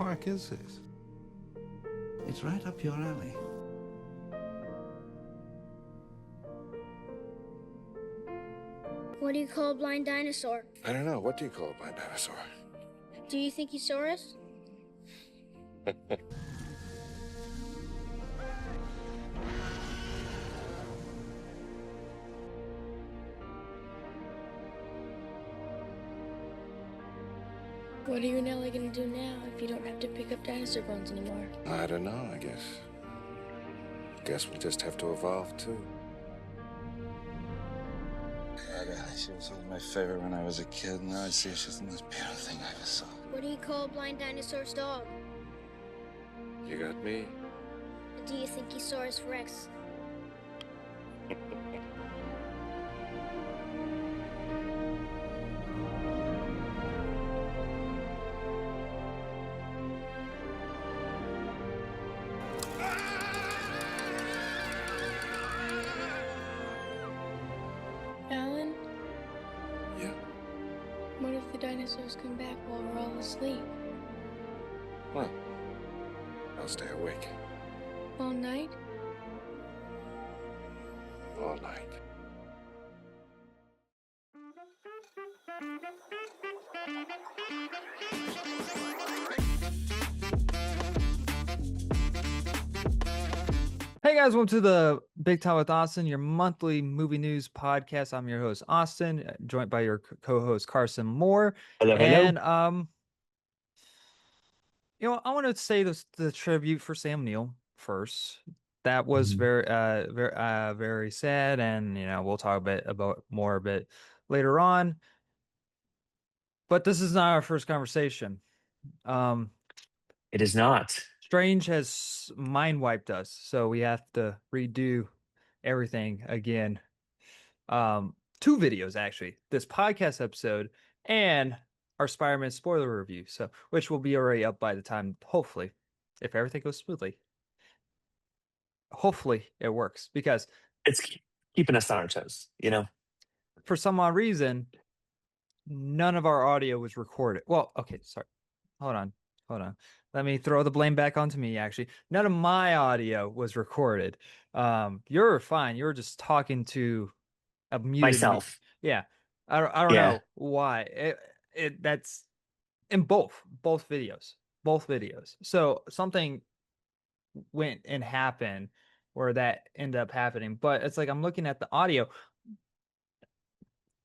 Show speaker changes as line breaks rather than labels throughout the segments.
park is this?
It's right up your alley.
What do you call a blind dinosaur?
I don't know. What do you call a blind dinosaur?
Do you think he saw us? What are you and Ellie gonna do now if you don't have to pick up dinosaur bones anymore?
I don't know, I guess. Guess we'll just have to evolve, too. She was always my favorite when I was a kid. Now I see her, she's the most beautiful thing I ever saw.
What do you call a blind dinosaur's dog?
You got me.
Do you think he saw us Rex? Alan?
Yeah?
What if the dinosaurs come back while we're all asleep?
Well, I'll stay awake
All night?
all night.
Hey guys, welcome to the Big Time with Austin, your monthly movie news podcast. I'm your host Austin, joined by your co-host Carson Moore.
Hello, hello.
And I want to say the tribute for Sam Neill first. That was very sad, and we'll talk a bit more a bit later on. But this is not our first conversation.
It is not.
Strange has mind wiped us, so we have to redo everything again. Two videos actually, this podcast episode and our Spider-Man spoiler review, which will be already up by the time, hopefully, if everything goes smoothly. Hopefully it works, because
It's keeping us on our toes,
for some odd reason, none of our audio was recorded. Well, okay, sorry. Hold on. Let me throw the blame back onto me, actually. None of my audio was recorded. You're fine. You were just talking to a muted
Myself.
Yeah. I don't
Yeah.
know why. That's in both videos. So something went and happened where that ended up happening. But it's like I'm looking at the audio.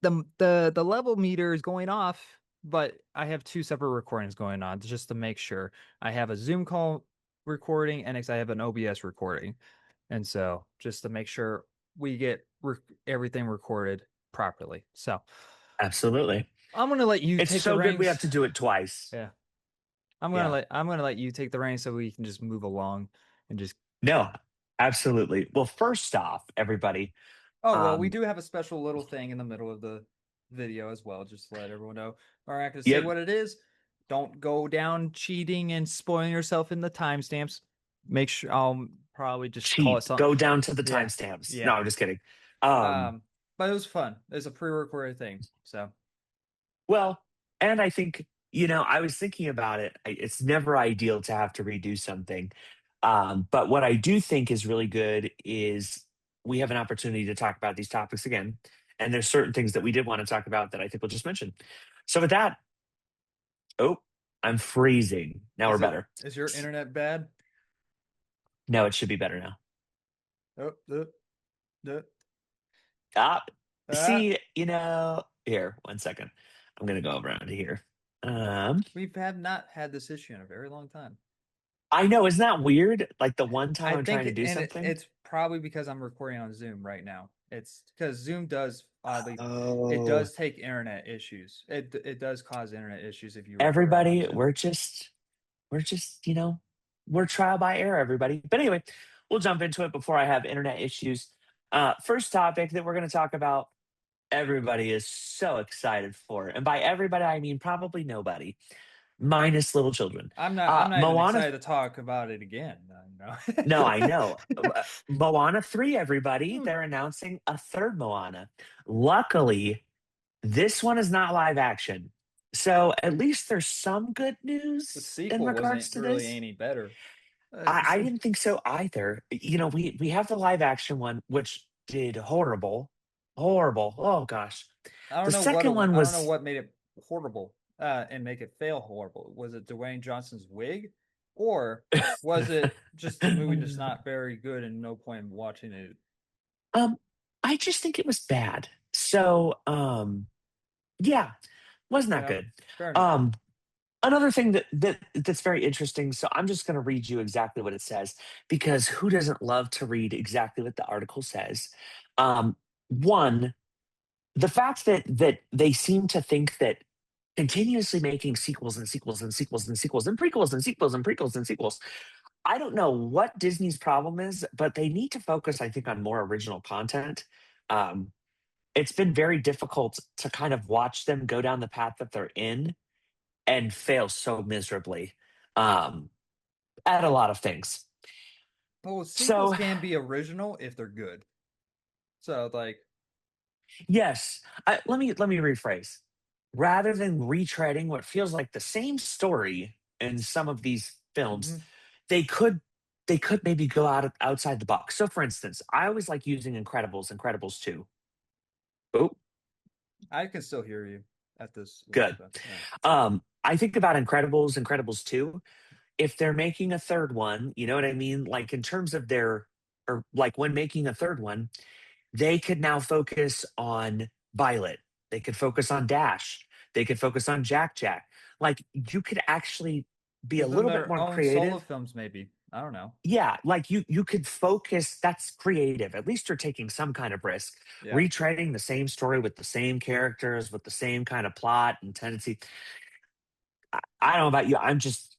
The level meter is going off, but I have two separate recordings going on just to make sure. I have a Zoom call recording and I have an OBS recording. And so just to make sure we get everything recorded properly. So
Absolutely.
I'm going to let you
It's
take
so
the reins.
good we have to do it twice.
Yeah. I'm going to let you take the reins so we can just move along and just.
No, absolutely. Well, first off, everybody.
Oh, well, we do have a special little thing in the middle of the video as well, just to let everyone know. We're not going to say what it is. Don't go down cheating and spoiling yourself in the timestamps. Make sure I'll probably just call it something.
Go down to the timestamps.
Yeah.
No, I'm just kidding.
But it was fun. It's a pre-recorded thing. So.
Well, and I think, I was thinking about it. It's never ideal to have to redo something. But what I do think is really good is we have an opportunity to talk about these topics again. And there's certain things that we did want to talk about that I think we'll just mention. So with that, I'm freezing. Now we're better.
Is your internet bad?
No, it should be better now. See, here, 1 second. I'm going to go around to here.
We have not had this issue in a very long time.
I know. Isn't that weird? Like the one time I'm trying to do something.
It's probably because I'm recording on Zoom right now. It's because Zoom does oddly. It does take internet issues. It does cause internet issues if you.
Everybody, we're just, we're trial by error, everybody. But anyway, we'll jump into it before I have internet issues. First topic that we're going to talk about, everybody is so excited for. And by everybody, I mean probably nobody. Minus little children.
I'm not even excited to talk about it again.
No, I know. Moana 3, everybody. They're announcing a third Moana. Luckily, this one is not live action. So at least there's some good
The
news in
sequel
regards
wasn't
to
really
this.
any better.
I didn't think so either. You know, we have the live action one, which did horrible, horrible. Oh gosh, the second one
I don't know
was
what made it horrible and make it fail horrible. Was it Dwayne Johnson's wig, or was it just the movie just not very good and no point in watching it?
um, I just think it was bad. So yeah, wasn't that
Yeah,
good.
fair enough.
Um, Another thing that's very interesting. So I'm just going to read you exactly what it says because who doesn't love to read exactly what the article says? One, the fact that they seem to think that continuously making sequels and sequels and sequels and sequels and prequels and sequels and prequels and sequels. I don't know what Disney's problem is, but they need to focus, I think, on more original content. Um, it's been very difficult to kind of watch them go down the path that they're in and fail so miserably um, at a lot of things.
Well, sequels
So,
can be original if they're good. So like,
yes, let me rephrase. Rather than retreading what feels like the same story in some of these films,
mhm,
they could they could maybe go outside the box. So, for instance, I always like using Incredibles 2. Oh,
I can still hear you at this little
good.
bit. Yeah.
I think about Incredibles 2. If they're making a third one, you know what I mean? Like in terms of their, or like when making a third one, they could now focus on Violet. They could focus on Dash. They could focus on Jack Jack. Like you could actually be a
Give them
little bit
their
more
own solo
creative.
films, maybe. I don't know.
Yeah, like you could focus. That's creative. At least you're taking some kind of risk.
Yeah.
Retreading the same story with the same characters, with the same kind of plot and tendency. I don't know about you. I'm just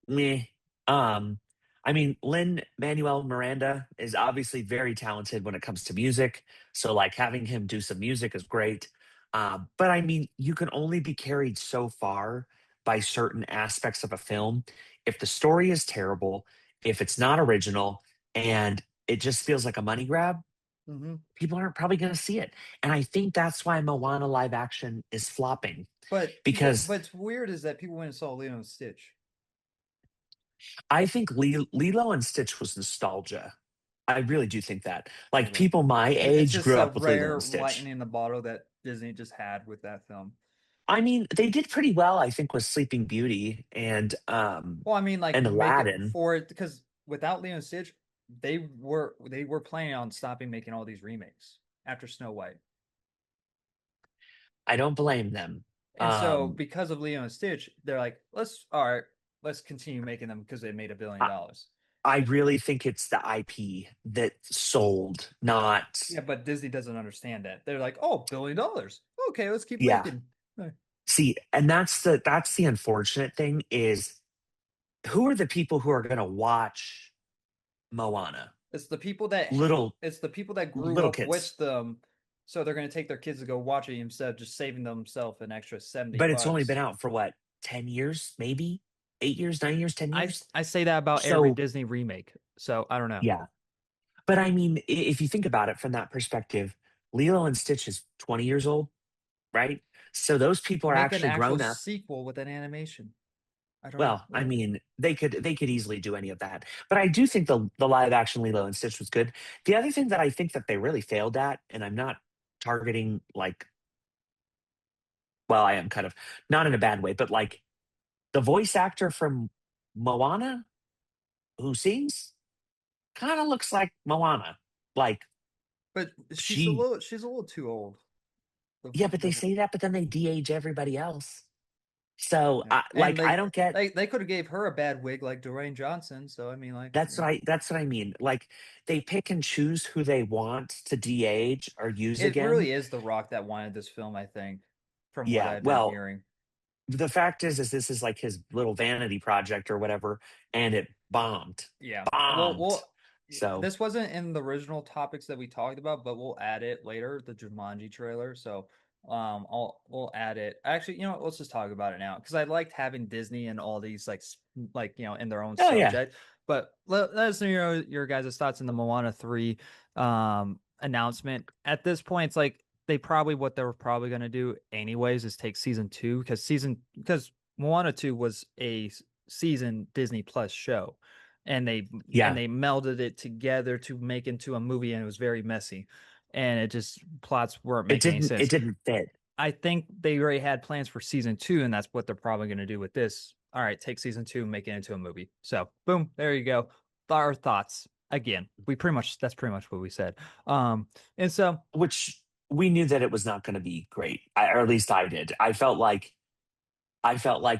meh. Um, I mean, Lin Manuel Miranda is obviously very talented when it comes to music. So, like, having him do some music is great. But I mean, you can only be carried so far by certain aspects of a film. If the story is terrible, if it's not original, and it just feels like a money grab,
Hmm.
people aren't probably going to see it. And I think that's why Moana live action is flopping because
What's weird is that people went and saw Lilo and Stitch.
I think Lilo and Stitch was nostalgia. I really do think that. Like
Okay.
people my
It's
age
just
grew
a
up with Lilo
rare
and Stitch.
lightning in the bottle that Disney just had with that film.
I mean, they did pretty well, I think, with Sleeping Beauty
Well, I mean, like
and
make it
Aladdin.
for it because without Lilo and Stitch, they were planning on stopping making all these remakes after Snow White.
I don't blame them.
And so
Um,
because of Lilo and Stitch, they're like, let's continue making them because they made $1 billion.
I, I really think it's the IP that sold, not
Yeah, but Disney doesn't understand that. They're like, oh, $1 billion. Okay, let's keep
yeah.
making.
See, and that's the unfortunate thing is who are the people who are going to watch Moana?
It's the people that
Little
it's the people that grew
little
up
kids.
with them, so they're going to take their kids to go watch it instead of just saving themselves an extra 70
But it's only been
bucks.
out for what, 10 years, maybe 8 years, 9 years, 10 years.
I say that about every
So,
Disney remake. So I don't know.
yeah. But I mean, if you think about it from that perspective, Lilo and Stitch is 20 years old, right? So those people are
Make an
actually
actual
grown up.
sequel with an animation. I don't know.
Well, I mean, they could easily do any of that. But I do think the live action Lilo and Stitch was good. The other thing that I think that they really failed at, and I'm not targeting like, well, I am kind of not in a bad way, but like the voice actor from Moana who sings kind of looks like Moana. Like
But
she,
she's a little too old.
yeah, but they
The
say that, but then they de-age everybody else. So,
Yeah. And
like, I don't get.
they could have gave her a bad wig like Dwayne Johnson. So I mean, like,
That's what I mean. Like, they pick and choose who they want to de-age or use
it
again.
really is The Rock that wanted this film. I think, from what
Yeah.
I've been
Well,
hearing.
the fact is this is like his little vanity project or whatever, and it bombed.
Yeah.
Bombed. So,
This wasn't in the original topics that we talked about, but we'll add it later, the Jumanji trailer. So we'll add it. Actually, let's just talk about it now because I liked having Disney and all these in their own
oh yeah.
subject. But let us know your guys' thoughts on the Moana 3 announcement. At this point, it's like what they were probably going to do anyways is take season 2 because Moana 2 was a season Disney Plus show, and they
Yeah.
melded it together to make into a movie, and it was very messy, and it just plots weren't
It
making any
didn't.
sense.
It didn't fit.
I think they already had plans for season 2, and that's what they're probably going to do with this. All right, take season 2, make it into a movie. So boom, there you go. Our thoughts again. That's pretty much what we said. And so
Which we knew that it was not going to be great, or at least I did. I felt like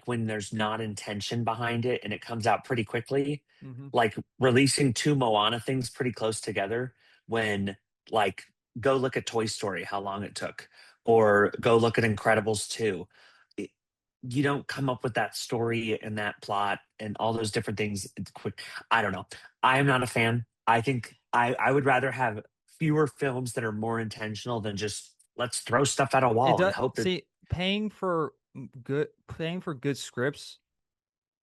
when there's not intention behind it and it comes out pretty quickly,
mhm.
like releasing two Moana things pretty close together, when like go look at Toy Story, how long it took, or go look at Incredibles 2. It- you don't come up with that story and that plot and all those different things. It's quick. I don't know. I am not a fan. I think I would rather have fewer films that are more intentional than just let's throw stuff at a
It
wall and
does
hope that.
see paying for good scripts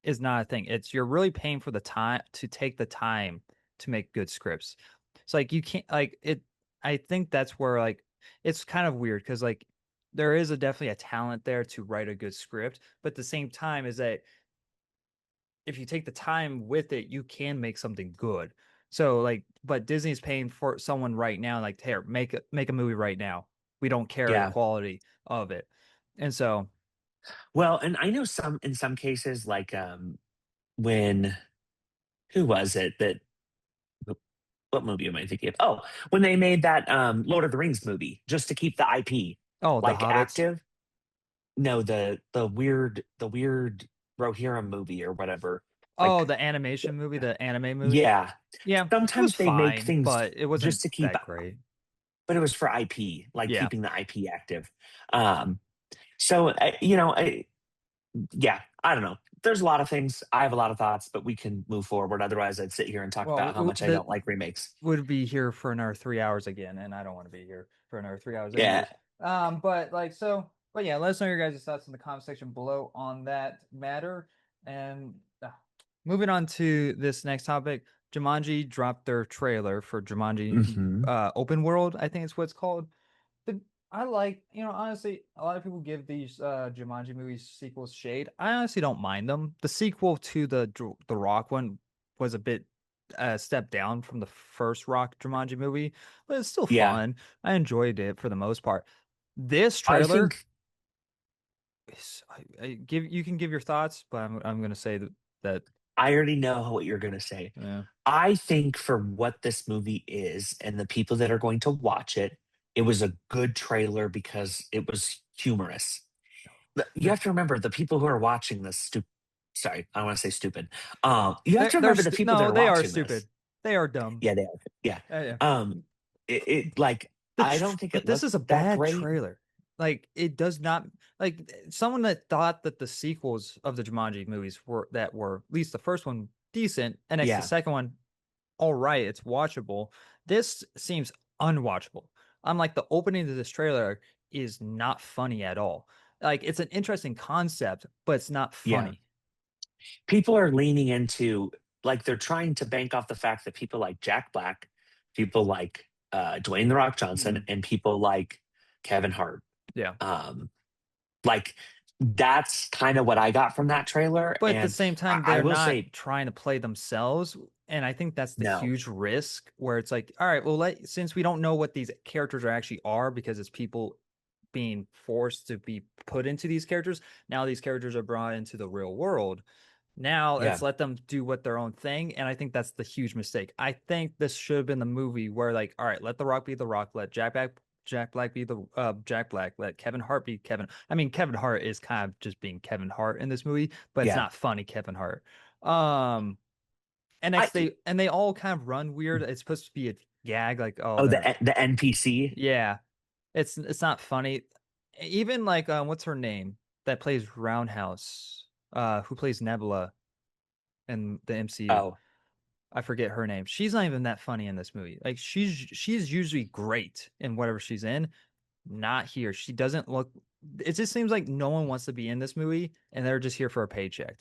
is not a thing. It's you're really paying for the time to take the time to make good scripts. It's like you can't like it. I think that's where like it's kind of weird because like there is definitely a talent there to write a good script, but at the same time is that if you take the time with it, you can make something good. So like, but Disney's paying for someone right now, like, here, make a movie right now. We don't care the
Yeah.
quality of it. And so,
Well, and I know in some cases, like when who was it that what movie am I thinking of? Oh, when they made that Lord of the Rings movie just to keep the IP
oh, The
like
Hobbits.
active. No, the weird Rohirrim movie or whatever.
Oh,
Like,
the animation movie, the anime movie.
yeah,
Yeah, it was
sometimes they make
fine,
things
but it
just
wasn't
to keep,
that great.
but it was for IP, like
Yeah.
keeping the IP active. Um, so yeah, I don't know. There's a lot of things. I have a lot of thoughts, but we can move forward. Otherwise, I'd sit here and talk
Well,
about how much I
the
don't like remakes.
would be here for another 3 hours again, and I don't want to be here for another 3 hours
Yeah.
anyways. But like so, but yeah, let us know your guys' thoughts in the comment section below on that matter. And moving on to this next topic, Jumanji dropped their trailer for Jumanji
Hmm.
Open World, I think it's what it's called. The I like, honestly, a lot of people give these Jumanji movies sequels shade. I honestly don't mind them. The sequel to the Rock one was a bit step down from the first Rock Jumanji movie, but it's still
Yeah.
fun. I enjoyed it for the most part. This
I
trailer
think
you can give your thoughts, but I'm gonna say that
I already know what you're going to say.
yeah.
I think for what this movie is and the people that are going to watch it, it was a good trailer because it was humorous. You have to remember the people who are watching this. Sorry, I don't want to say stupid. You have to remember the people that
No,
are
they are
watching this.
stupid. They are dumb.
Yeah, they are. Yeah.
Yeah.
Um, like I don't think
But
it
this
looked
is a
that
bad
great.
trailer. Like it does not like someone that thought that the sequels of the Jumanji movies were at least the first one decent, and next the
Yeah,
second one, all right, it's watchable. This seems unwatchable. I'm like the opening to this trailer is not funny at all. Like it's an interesting concept, but it's not
yeah.
funny.
People are leaning into, like, they're trying to bank off the fact that people like Jack Black, people like Dwayne the Rock Johnson,
Mhm.
and people like Kevin Hart.
Yeah.
Um, like that's kind of what I got from that trailer,
But at the
and
same time,
I
they're
will
not
say
trying to play themselves. And I think that's the
no.
huge risk where it's like, all right, well, since we don't know what these characters are actually are because it's people being forced to be put into these characters, now these characters are brought into the real world. Now let's
Yeah,
let them do what their own thing. And I think that's the huge mistake. I think this should have been the movie where, like, all right, let The Rock be The Rock, let Jack Black be the Jack Black, let Kevin Hart be Kevin. I mean, Kevin Hart is kind of just being Kevin Hart in this movie, but it's
yeah.
not funny Kevin Hart. Um,
I
and they all kind of run weird. It's supposed to be a gag, like, oh,
oh,
they're
the NPC.
yeah. It's not funny. Even like what's her name that plays Roundhouse, who plays Nebula in the MCU.
Oh,
I forget her name. She's not even that funny in this movie. Like she's usually great in whatever she's in. Not here. She doesn't look. It just seems like no one wants to be in this movie, and they're just here for a paycheck.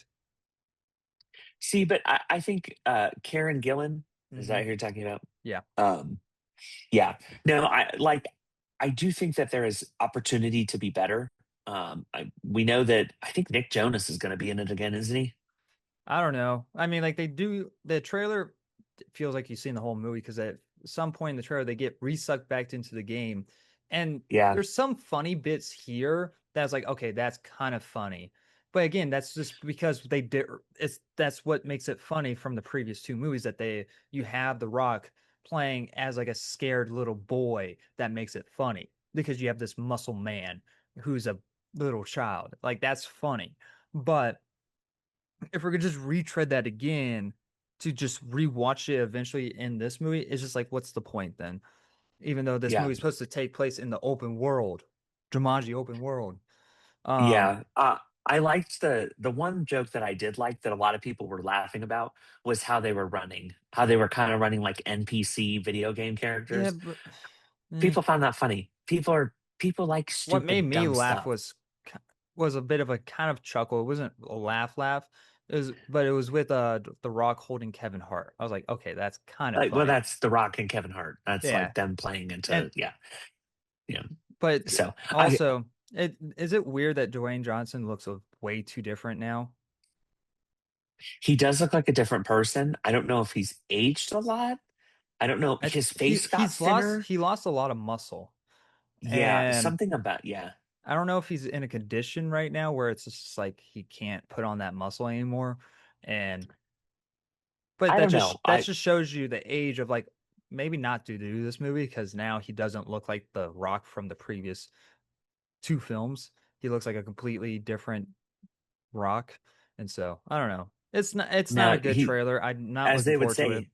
see, but I think Karen Gillan, is
Hmm.
that who you're talking about?
Yeah.
Um, yeah. No, I like. I do think that there is opportunity to be better. We know that I think Nick Jonas is going to be in it again, isn't he?
I don't know. I mean, like they do the trailer feels like you've seen the whole movie because at some point in the trailer they get re-sucked back into the game, and
Yeah,
there's some funny bits here that's like, okay, that's kind of funny. But again, that's just because they did that's what makes it funny from the previous two movies that you have The Rock playing as like a scared little boy that makes it funny because you have this muscle man who's a little child. Like that's funny. But if we're gonna just retread that again to just rewatch it eventually in this movie, it's just like, what's the point then? Even though this
yeah,
movie is supposed to take place in the open world, Jumanji open world. Um,
yeah. I liked the one joke that I did like that a lot of people were laughing about was how they were running, how they were kind of running like NPC video game
yeah,
characters.
but eh.
People found that funny. People like
What made
stupid,
me
dumb
laugh
stuff.
was a bit of a kind of chuckle. It wasn't a laugh. But it was with The Rock holding Kevin Hart. I was like, okay, that's kind of
Like, well,
funny.
that's The Rock and Kevin Hart. That's
Yeah,
like them playing
and
into, yeah, yeah.
but
So I
also, is it weird that Dwayne Johnson looks way too different now?
he does look like a different person. I don't know if he's aged a lot. I don't know. His face got thinner.
He lost a lot of muscle,
Yeah,
and
something about yeah.
I don't know if he's in a condition right now where it's just like he can't put on that muscle anymore. And but
I don't know.
that just shows you the age of like maybe not to do this movie because now he doesn't look like the Rock from the previous two films. He looks like a completely different Rock, and so I don't know. It's not a
Now
good
he,
trailer. I'm not
as
looking
they would
forward to it.
say,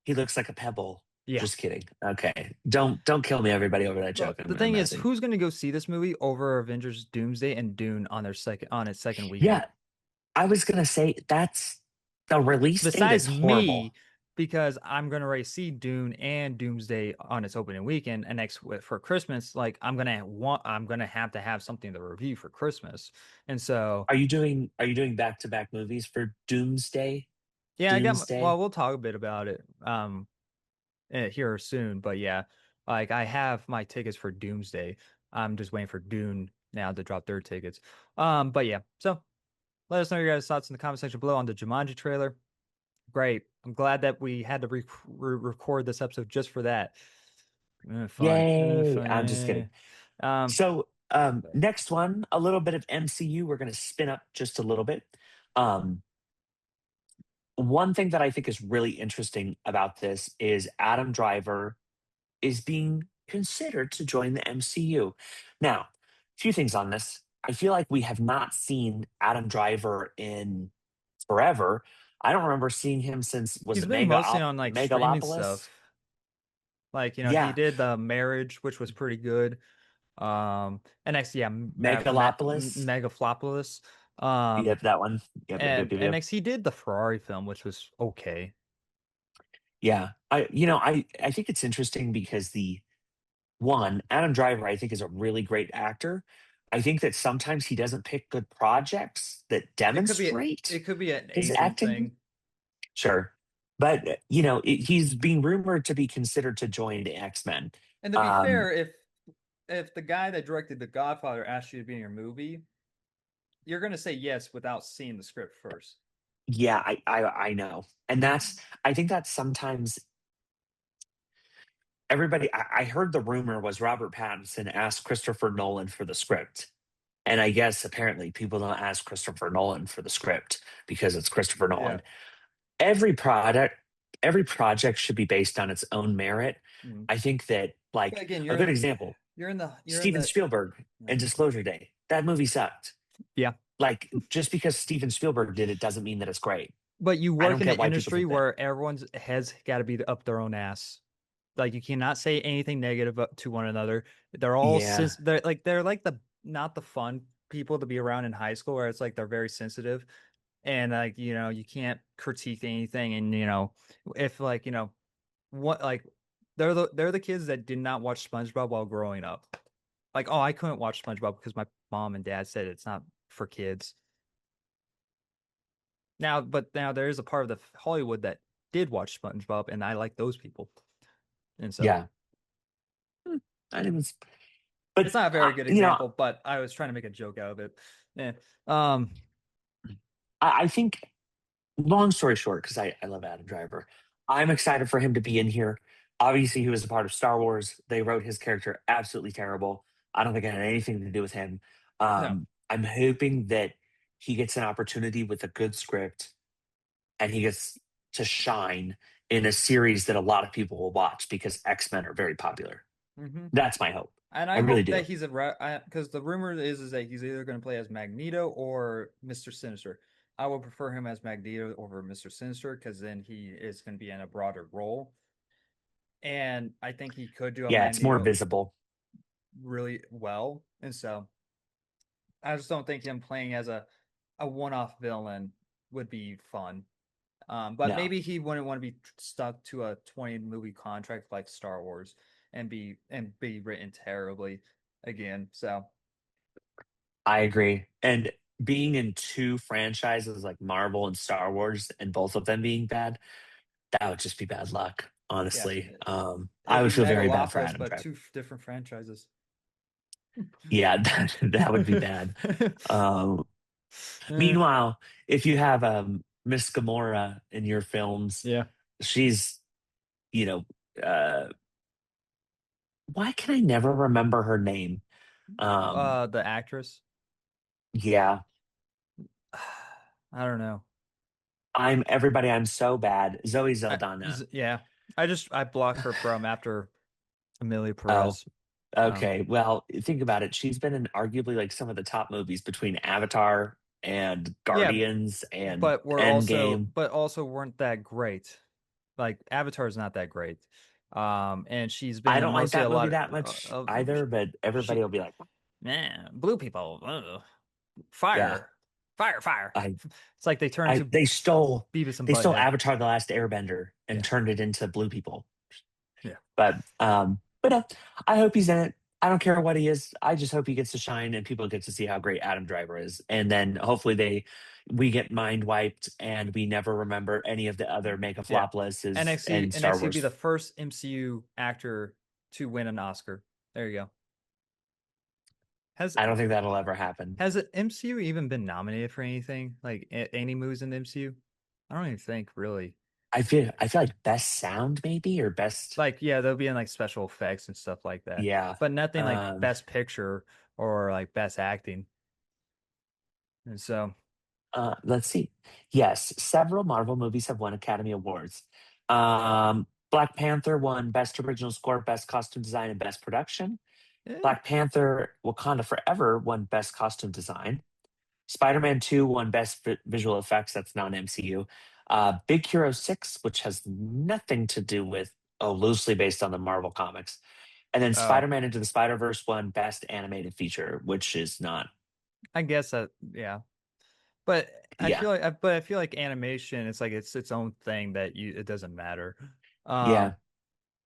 he looks like a pebble.
Yeah.
Just kidding. Okay, don't kill me, everybody, over that
Well,
joke.
the
I'm
thing is,
messing.
who's going to go see this movie over Avengers Doomsday and Dune on its second weekend?
Yeah, I was gonna say that's the release date is
Besides me,
horrible.
because I'm going to already see Dune and Doomsday on its opening weekend, and for Christmas, like I'm gonna have to have something to review for Christmas, and so
Are you doing back to back movies for Doomsday?
yeah,
Doomsday?
we'll talk a bit about it here soon, but yeah, like I have my tickets for Doomsday. I'm just waiting for Dune now to drop their tickets. But yeah, so let us know your guys' thoughts in the comment section below on the Jumanji trailer. Great. I'm glad that we had to record this episode just for that. Fun.
Yay! I'm just kidding.
Fun. Um,
So next one, a little bit of MCU. We're gonna spin up just a little bit. Um, One thing that I think is really interesting about this is Adam Driver is being considered to join the MCU. Now, a few things on this. I feel like we have not seen Adam Driver in forever. I don't remember seeing him since was
he's
it
been mostly on like streaming
Megalopolis?
stuff. Like, he
Yeah,
did the Marriage, which was pretty good. And next, yeah,
Megalopolis.
Megaflopolis. Um,
Yep, that one.
and
Yep.
next he did the Ferrari film, which was okay.
Yeah, I think it's interesting because the one Adam Driver I think is a really great actor. I think that sometimes he doesn't pick good projects that
It
demonstrate
could be an
his
agent
acting.
thing.
Sure, but he's being rumored to be considered to join the X Men.
And to be
Um,
fair, if the guy that directed The Godfather asked you to be in your movie, you're gonna say yes without seeing the script first.
yeah, I know, and I think that's sometimes everybody. I heard the rumor was Robert Pattinson asked Christopher Nolan for the script. And I guess apparently people don't ask Christopher Nolan for the script because it's Christopher
Yeah.
Nolan. Every product, every project should be based on its own merit.
Mhm.
I think that
But
like
again,
a good example,
you're in
Steven
the
Spielberg
yeah.
and Disclosure Day. That movie sucked.
Yeah.
Like just because Steven Spielberg did it doesn't mean that it's great.
But you
I
work
don't
in
get
the
why people
industry
think that.
where everyone's heads got to be up their own ass. Like you cannot say anything negative to one another.
Yeah.
they're like the not the fun people to be around in high school where it's like they're very sensitive and like you can't critique anything and if like what like they're the kids that did not watch SpongeBob while growing up. Like, oh, I couldn't watch SpongeBob because my mom and dad said it's not for kids. Now there is a part of the Hollywood that did watch SpongeBob, and I like those people. And so,
Yeah. Hmm, I didn't. But
It's not a very good
you know,
example, but I was trying to make a joke out of it. Yeah. Um,
I think long story short, because I love Adam Driver, I'm excited for him to be in here. Obviously, he was a part of Star Wars. They wrote his character absolutely terrible. I don't think it had anything to do with him.
no.
I'm hoping that he gets an opportunity with a good script and he gets to shine in a series that a lot of people will watch because X-Men are very popular.
Hmm.
That's my hope.
And
I
I
really
hope that
do.
he's a because the rumor is that he's either going to play as Magneto or Mr. Sinister. I would prefer him as Magneto over Mr. Sinister because then he is going to be in a broader role. And I think he could do a
Yeah, it's more
Magneto
visible.
really well. And so I just don't think him playing as a one-off villain would be fun. But
No,
maybe he wouldn't want to be stuck to a 20 movie contract like Star Wars and be written terribly again. So
I agree. And being in two franchises like Marvel and Star Wars and both of them being bad, that would just be bad luck,
yeah,
honestly. I
it'd
would
be
feel very bad for
Megalopolis,
Adam
but
Driver.
two different franchises.
Yeah, that would be bad. Um,
Eh,
Meanwhile, if you have Miss Gamora in your films,
yeah.
she's, you know, uh, why can I never remember her name?
The actress.
Yeah,
I don't know.
I'm so bad. Zoe Zeldana.
Yeah. I blocked her from after Amelia
Oh,
Perez. Um,
okay. Well, think about it. She's been in arguably like some of the top movies between Avatar and
yeah,
Guardians and
but
Endgame.
also weren't that great. Like Avatar is not that great. And she's been
I
in
don't like
mostly a
that movie
lot
that
of,
much either, but everybody
she,
will be like,
man, blue people, ugh,
yeah,
fire, fire, fire.
I,
It's like they turned to Beavis and
they stole
Butthead.
Avatar: The Last Airbender and
Yeah,
turned it into Blue People.
yeah,
But no, I hope he's in it. I don't care what he is. I just hope he gets to shine and people get to see how great Adam Driver is. And then hopefully we get mind wiped and we never remember any of the other Mega
yeah.
Flopleses
NXT
and Star
NXT would be
Wars.
the first MCU actor to win an Oscar. There you go. Has
I don't think that'll ever happen.
has it MCU even been nominated for anything? Like any movies in the MCU? I don't even think really.
I feel like best sound maybe or best,
Like yeah, they'll be in like special effects and stuff like that,
yeah.
but nothing like
Um
best picture or like best acting. And so
let's see. Yes, several Marvel movies have won Academy Awards. Black Panther won Best Original Score, Best Costume Design, and Best Production.
eh,
Black Panther Wakanda Forever won Best Costume Design. Spider Man 2 won Best Visual Effects. That's non MCU. Big Hero 6, which has nothing to do with, loosely based on the Marvel comics. And then
oh,
Spider Man Into the Spider Verse won Best Animated Feature, which is not,
I guess that yeah. But
yeah.
I feel like animation it's like it's its own thing that you it doesn't matter.
Yeah.
Um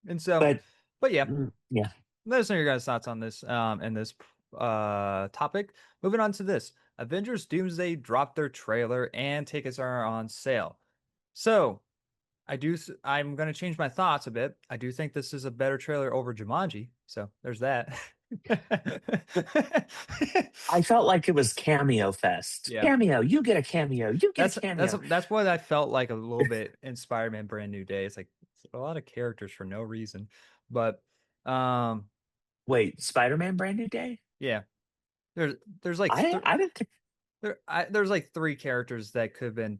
and so
But
but yeah,
yeah.
let us know your guys' thoughts on this and this topic. Moving on to this. Avengers Doomsday dropped their trailer and tickets are on sale. So I'm gonna change my thoughts a bit. I do think this is a better trailer over Jumanji. So there's that.
I felt like it was Cameo Fest.
Yeah.
Cameo, you get a cameo. You get a cameo.
That's what I felt like a little bit in Spider-Man Brand New Day. It's like it's a lot of characters for no reason. But um
Wait, Spider Man Brand New Day?
yeah. There's there's like
I didn't think.
there's like three characters that could have been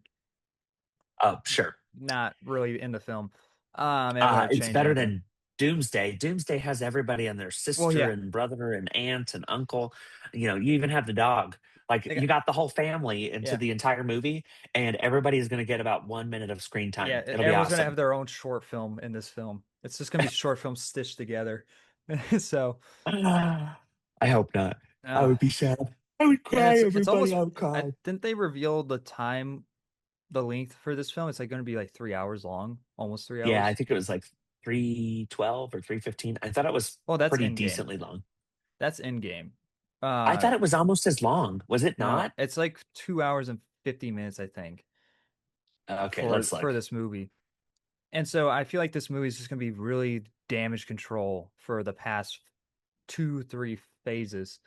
Oh, sure.
not really in the film. And it wouldn't
It's
change
better
anything.
than Doomsday. Doomsday has everybody and their
Well,
sister
yeah.
and brother and aunt and uncle. You even have the dog. Like
They got,
you got the whole family into
yeah.
the entire movie, and everybody is going to get about 1 minute of screen
Yeah,
time. It'll be
everyone's gonna have
awesome.
their own short film in this film. It's just gonna be short films stitched together. So
I hope not. I
uh,
would be sad. I would
and
cry.
it's
Everybody,
almost
I would cry.
didn't they reveal the length for this film? It's like gonna be like 3 hours long, almost three
Yeah, I
hours.
think it was like 3:12 or 3:15. I thought it was
Well, that's
pretty
in game.
decently long.
That's in game.
I
Uh
thought it was almost as long. Was it
no,
not?
it's like 2 hours and 50 minutes, I think,
Okay,
for
let's look.
this movie. And so I feel like this movie is just gonna be really damage control for the past 2-3 phases.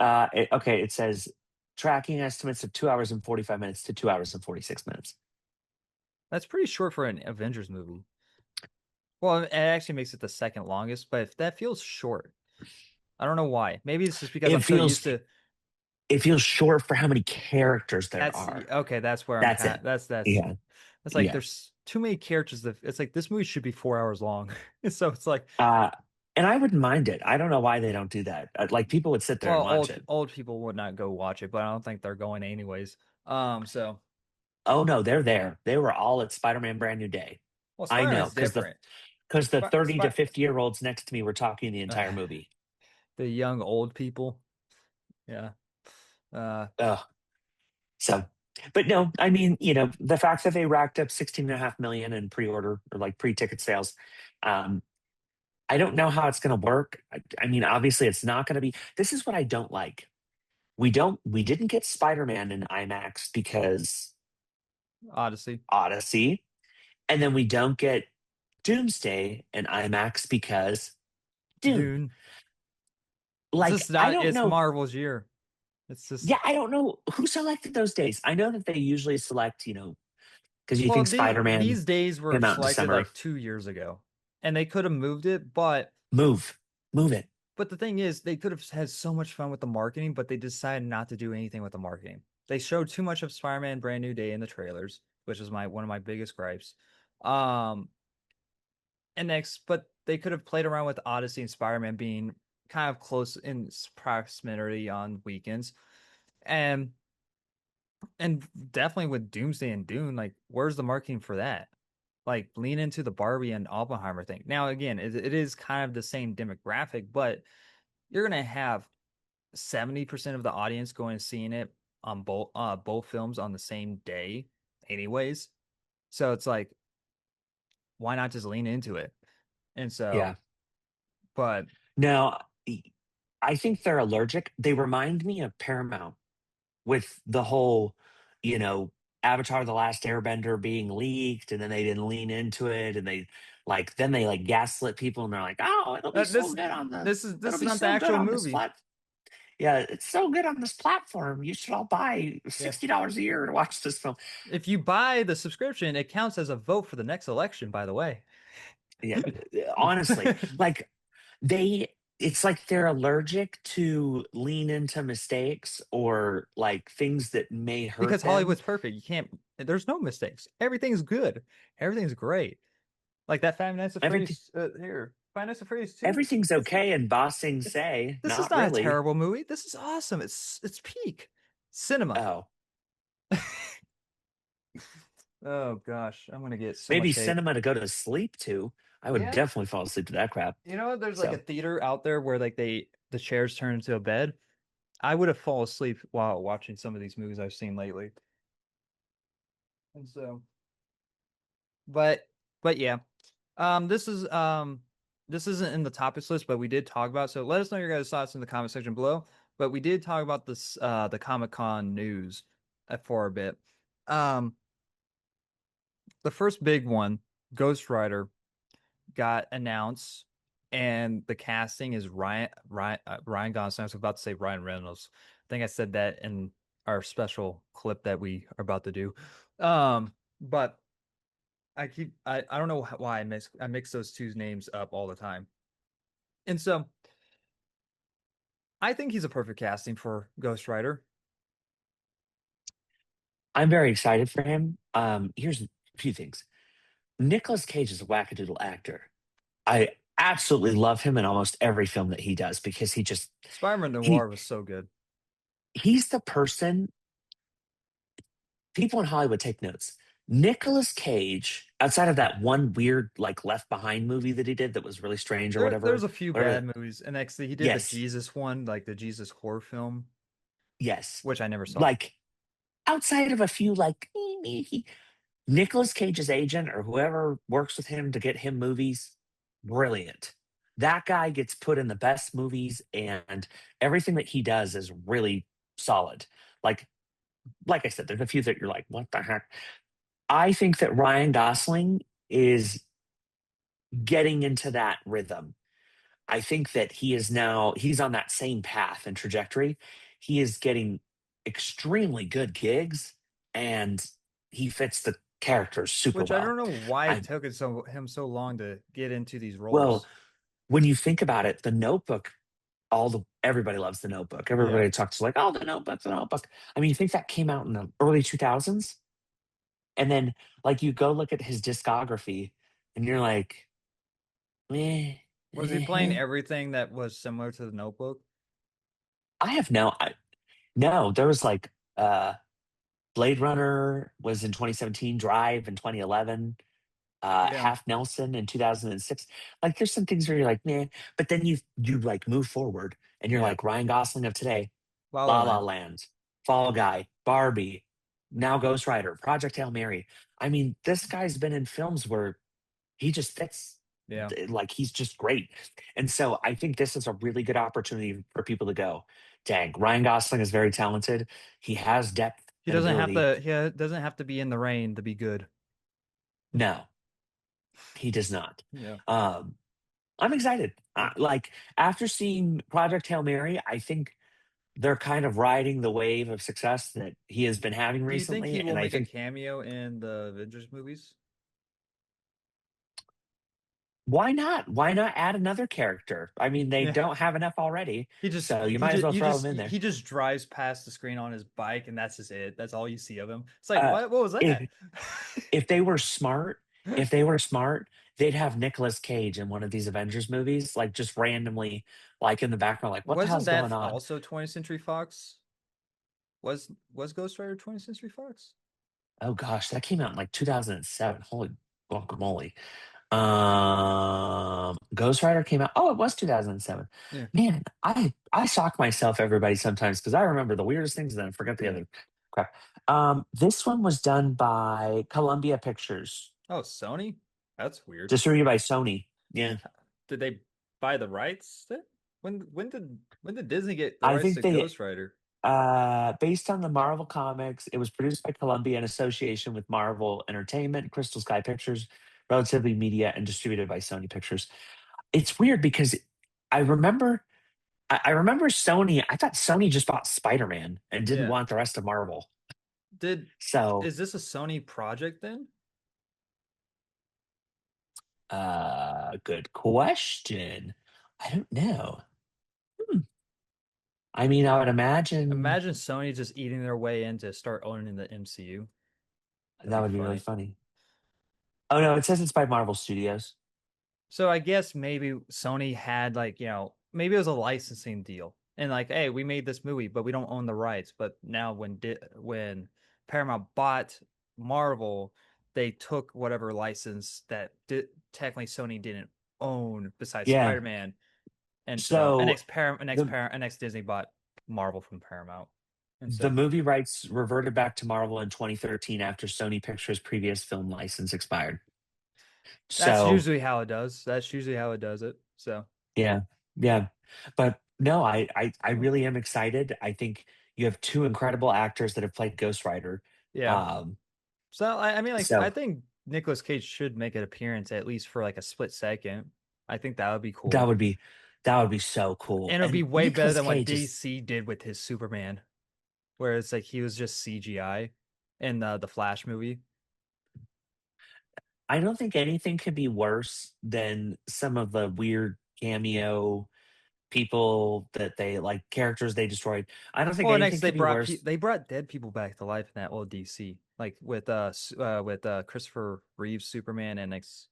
Okay, it says tracking estimates of 2 hours and 45 minutes to 2 hours and 46 minutes.
That's pretty short for an Avengers movie. Well, it actually makes it the second longest, but that feels short. I don't know why. Maybe it's just because
It
I'm so used
feels
to.
it feels short for how many characters there
That's
are.
okay. That's where I'm
That's
kind.
it.
That's
Yeah.
It's like
Yeah.
there's too many characters. That it's like this movie should be 4 hours long. So it's like,
Uh, and I wouldn't mind it. I don't know why they don't do that. Like people would sit there and
well,
watch it.
old people would not go watch it, but I don't think they're going anyways. So
Oh no, they're there. They were all at Spider-Man Brand New Day.
well,
I know
Spider-Man's different.
because the 30 to
Spider
50-year-olds next to me were talking the entire movie.
the young old people. Yeah.
Ugh. So, but no, I mean, the fact that they racked up 16.5 million in pre-order or like pre-ticket sales, um, I don't know how it's going to work. I mean, obviously, it's not going to be. This is what I don't like. We didn't get Spider-Man in IMAX because
Odyssey.
Odyssey, and then we don't get Doomsday in IMAX because Dune.
Dune. It's
Like,
just
I
not.
don't
It's
know.
Marvel's year. It's just
Yeah, I don't know who selected those days. I know that they usually select, because you
well,
think Spider-Man
these days were
came out in
selected
December.
like 2 years ago, and they could have moved it,
Move, move it.
but the thing is, they could have had so much fun with the marketing, but they decided not to do anything with the marketing. They showed too much of Spider-Man Brand New Day in the trailers, which is one of my biggest gripes. Um, but they could have played around with Odyssey and Spider-Man being kind of close in proximity on weekends, and definitely with Doomsday and Dune, like where's the marketing for that? Like lean into the Barbie and Oppenheimer thing. Now again, it is kind of the same demographic, but you're gonna have 70% of the audience going and seeing it on both films on the same day, anyways. So it's like, why not just lean into it? And so,
Yeah.
but
No, I think they're allergic. They remind me of Paramount with the whole, you know, Avatar: The Last Airbender being leaked, and then they didn't lean into it, and then they like gaslit people, and they're like, "Oh, it'll be so
this
good on the,
this
it'll
is
be
not the
so good
actual
on this
movie.
plat. Yeah, it's so good on this platform. You should all buy
Yeah.
$60 a year to watch this film."
If you buy the subscription, it counts as a vote for the next election, by the way.
Yeah, honestly, like it's like they're allergic to lean into mistakes or like things that may hurt
Because
them.
Hollywood's perfect. You can't, there's no mistakes. Everything's good. Everything's great. Like that Five Nights at
Everything
Freddy's here. Five Nights at Freddy's 2.
everything's okay in Bossing
It's
Say,
this is
not
not a
really.
terrible movie. This is awesome. It's peak cinema.
Oh,
Oh gosh, I'm gonna get so
maybe
much hate.
cinema to go to sleep to. I would
Yeah.
definitely fall asleep to that crap.
You know, there's like a
So
theater out there where like the chairs turn into a bed. I would have fallen asleep while watching some of these movies I've seen lately. And so, but yeah. This isn't in the topics list, but we did talk about. So let us know your guys' thoughts in the comment section below. But we did talk about this the Comic-Con news for a bit. The first big one, Ghost Rider, got announced, and the casting is Ryan Gosling. I was about to say Ryan Reynolds. I think I said that in our special clip that we are about to do. But I don't know why I mix those two names up all the time. And so I think he's a perfect casting for Ghost Rider.
I'm very excited for him. Here's a few things. Nicolas Cage is a wackadoodle actor. I absolutely love him in almost every film that he does because
Spider-Man
he
Noir was so good.
he's the person. People in Hollywood take notes. Nicolas Cage, outside of that one weird like Left Behind movie that he did that was really strange or
There's
whatever,
a few
whatever.
bad movies, and actually he did the
Yes,
Jesus one, like the Jesus horror film,
yes.
which I never saw.
Like outside of a few like Nicolas Cage's agent or whoever works with him to get him movies, brilliant. That guy gets put in the best movies, and everything that he does is really solid. Like I said, there's a few that you're like, what the heck? I think that Ryan Gosling is getting into that rhythm. I think that he's on that same path and trajectory. He is getting extremely good gigs, and he fits the characters super
Which I
well.
don't know why it
I
took him so long to get into these
Well,
roles.
when you think about it, The Notebook, everybody loves The Notebook.
Yeah.
Everybody talks like, oh, The Notebook, The Notebook. I mean, you think that came out in the early 2000s, and then like you go look at his discography, and you're like, eh,
Was he playing
eh.
everything that was similar to the Notebook?
I have no. There was like Blade Runner was in 2017, Drive in 2011,
Yeah.
Half Nelson in 2006. Like there's some things where you're like, man, but then you like move forward and you're
Yeah.
like Ryan Gosling of today,
La La
La La
Land.
Land, Fall Guy, Barbie, now Ghost Rider, Project Hail Mary. I mean, this guy's been in films where he just fits.
Yeah.
Like he's just great. And so I think this is a really good opportunity for people to go, dang, Ryan Gosling is very talented. He has depth
He
and
doesn't have
ability.
to doesn't have to be in the rain to be good.
No, he does not.
Yeah.
Um, I'm excited. Like after seeing Project Hail Mary, I think they're kind of riding the wave of success that he has been having
Do you think he
recently.
will
And I
make a
think,
cameo in the Avengers movies?
why not? Why not add another character? I mean, they
Yeah.
don't have enough already,
He just
so you
he
might as
just
well throw him in there.
he just drives past the screen on his bike and that's just it. That's all you see of him. It's like
Uh,
what was that?
if if they were smart, if they were smart, they'd have Nicolas Cage in one of these Avengers movies, like just randomly, like in the background, like what the
Wasn't
hell's going
that
on?
also 20th Century Fox? Was Ghost Rider 20th Century Fox?
Oh gosh, that came out in like 2007. Holy guacamole. Ghost Rider came out. Oh, it was 2007.
Yeah.
Man, I shock myself, everybody, sometimes because I remember the weirdest things and then I forget the
Yeah.
other crap. This one was done by Columbia Pictures,
Oh, Sony? That's weird.
distributed by Sony. Yeah,
Did they buy the rights then? When did Disney get the
I
rights
think
to
they
Ghost Rider?
based on the Marvel comics, it was produced by Columbia in association with Marvel Entertainment, Crystal Sky Pictures, Relatively Media, and distributed by Sony Pictures. It's weird because I remember I remember Sony. I thought Sony just bought Spider Man and didn't
Yeah.
want the rest of Marvel.
Did
So,
is this a Sony project then?
good question. I don't know. Hmm. I mean, I would imagine
Imagine Sony just eating their way in to start owning the MCU. That'd
that
be
would be really
funny.
funny. Oh no, it says it's by Marvel Studios.
So I guess maybe Sony had like, maybe it was a licensing deal. And like, hey, we made this movie, but we don't own the rights. But now when Paramount bought Marvel, they took whatever license that technically Sony didn't own besides
Yeah.
Spider-Man. And so
So the
next Disney bought Marvel from Paramount. And
the
so
movie rights reverted back to Marvel in 2013 after Sony Pictures' previous film license expired.
that's
So
usually how it does. That's usually how it does it. So
yeah, yeah. But no, I really am excited. I think you have two incredible actors that have played Ghost Rider.
yeah.
Um,
So I mean, like, I
so
think Nicolas Cage should make an appearance at least for like a split second. I think that would be
that
cool,
would be that would be so cool.
and it would be
And
way better
Nicolas
than what
Cage is
DC did with his Superman, where it's like he was just CGI in the Flash movie.
I don't think anything could be worse than some of the weird cameo people that they like characters they destroyed. I don't think
Well, next
anything could be worse.
they brought dead people back to life in that old DC, like with Christopher Reeve's Superman and next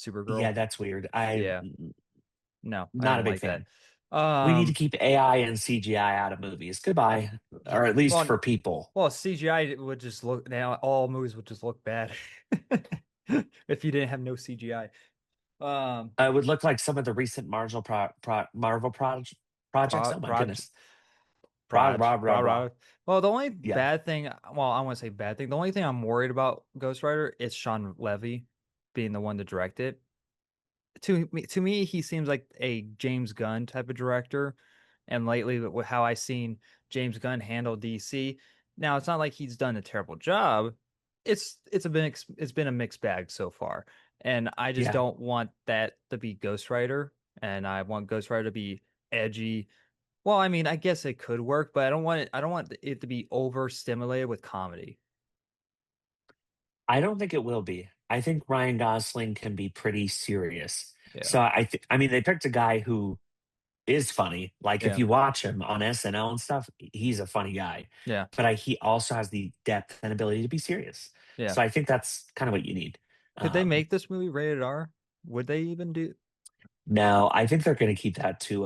Yeah,
Supergirl.
that's weird. I
Yeah, no, I
not a
didn't
big
like that.
fan. We need to
Um,
keep AI and CGI out of movies. Goodbye.
yeah,
Or at least
well,
for people.
Well, CGI would just look now. All movies would just look bad if you didn't have no CGI.
It would look like some of the recent projects.
Pro,
Oh my
proj,
goodness. Blah,
proj,
blah, blah, blah.
Well, the only
Yeah.
bad thing, well, I want to say bad thing. The only thing I'm worried about Ghost Rider is Sean Levy being the one to direct it. To me, he seems like a James Gunn type of director. And lately, with how I seen James Gunn handle DC, now it's not like he's done a terrible job. It's been a mixed bag so far, and I just
Yeah.
don't want that to be Ghost Rider. and I want Ghost Rider to be edgy. Well, I mean, I guess it could work, but I don't want it to be overstimulated with comedy.
I don't think it will be. I think Ryan Gosling can be pretty serious.
Yeah.
So I mean, they picked a guy who is funny. Like if
Yeah.
you watch him on SNL and stuff, he's a funny guy.
Yeah.
But he also has the depth and ability to be serious.
Yeah.
So I think that's kind of what you need.
Could they
Um,
make this movie rated R? Would they even do?
no, I think they're going to keep that to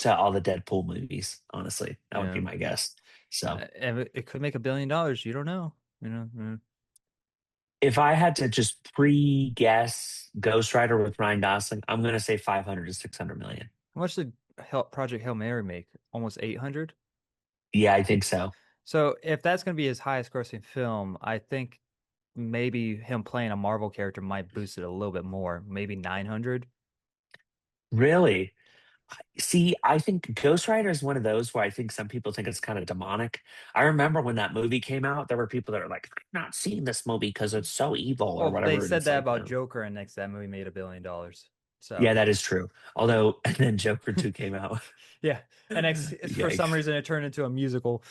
all the Deadpool movies. Honestly, that would be
Yeah.
my guess. So
And it could make $1 billion. You don't know. You know.
if I had to just pre-guess Ghost Rider with Ryan Gosling, I'm going to say 500 to 600 million.
How much did Project Hail Mary make? Almost 800.
Yeah, I think so.
So if that's going to be his highest grossing film, I think maybe him playing a Marvel character might boost it a little bit more. Maybe 900.
Really? See, I think Ghost Rider is one of those where I think some people think it's kind of demonic. I remember when that movie came out, there were people that are like, I'm not seeing this movie because it's so evil or
Well, they
whatever. And
said
it's
that
like,
about
no.
Joker, and next that movie made $1 billion. So
Yeah, that is true. Although, and then Joker 2 came out.
yeah, and for some
Yikes.
reason it turned into a musical.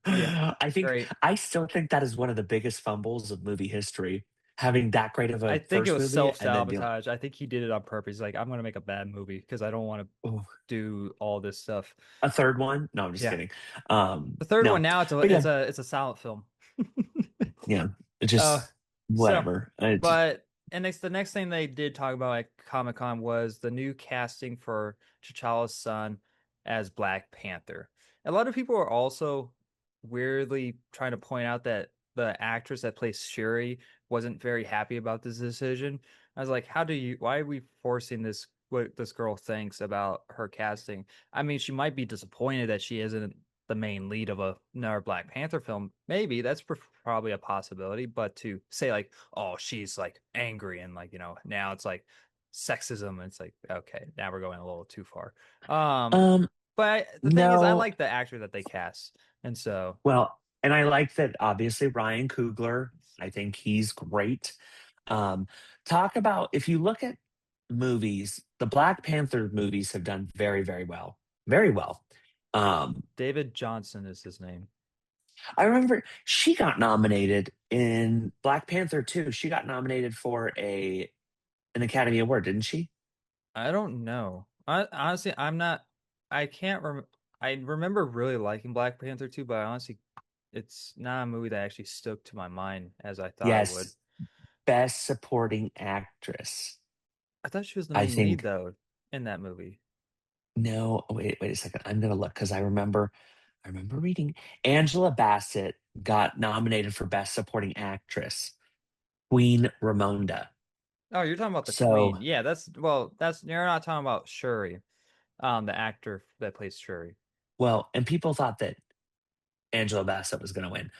Yeah, great.
I still think that is one of the biggest fumbles of movie history. Having that great of
I
a
think it
first
was
movie and then be like,
self-sabotage. I think he did it on purpose. He's like, I'm gonna make a bad movie because I don't want to
oh,
do all this stuff.
a third one? No, I'm just
Yeah.
kidding.
The third one
No,
now
but yeah,
it's a silent film.
yeah, it
Uh
just
so
whatever. It just,
but and the next thing they did talk about at Comic-Con was the new casting for T'Challa's son as Black Panther. A lot of people are also weirdly trying to point out that the actress that plays Shuri wasn't very happy about this decision. I was like, why are we forcing this what this girl thinks about her casting? I mean, she might be disappointed that she isn't the main lead of another Black Panther film. Maybe that's probably a possibility, but to say like, oh, she's like angry and like, now it's like sexism. It's like, okay, now we're going a little too far. Um,
um,
but the thing is, I
no.
like the actor that they cast, and so
Well, and I like that obviously Ryan Coogler, I think he's great. Um, talk about if you look at movies, the Black Panther movies have done very, very well. Very well.
David Johnson is his name.
I remember she got nominated in Black Panther too. She got nominated for an Academy Award, didn't she?
I don't know. Honestly, I'm not. I can't remember. I remember really liking Black Panther 2, but honestly, it's not a movie that actually stuck to my mind as I thought it would.
Yes, Best Supporting Actress.
I thought she was the
I
main lead
think
though in that movie.
no, wait a second. I'm gonna look because I remember reading Angela Bassett got nominated for Best Supporting Actress, Queen Ramonda.
Oh, you're talking about the
So,
Queen. Yeah, that's you're not talking about Shuri, the actor that plays Shuri.
well, and people thought that Angela Bassett was going to win.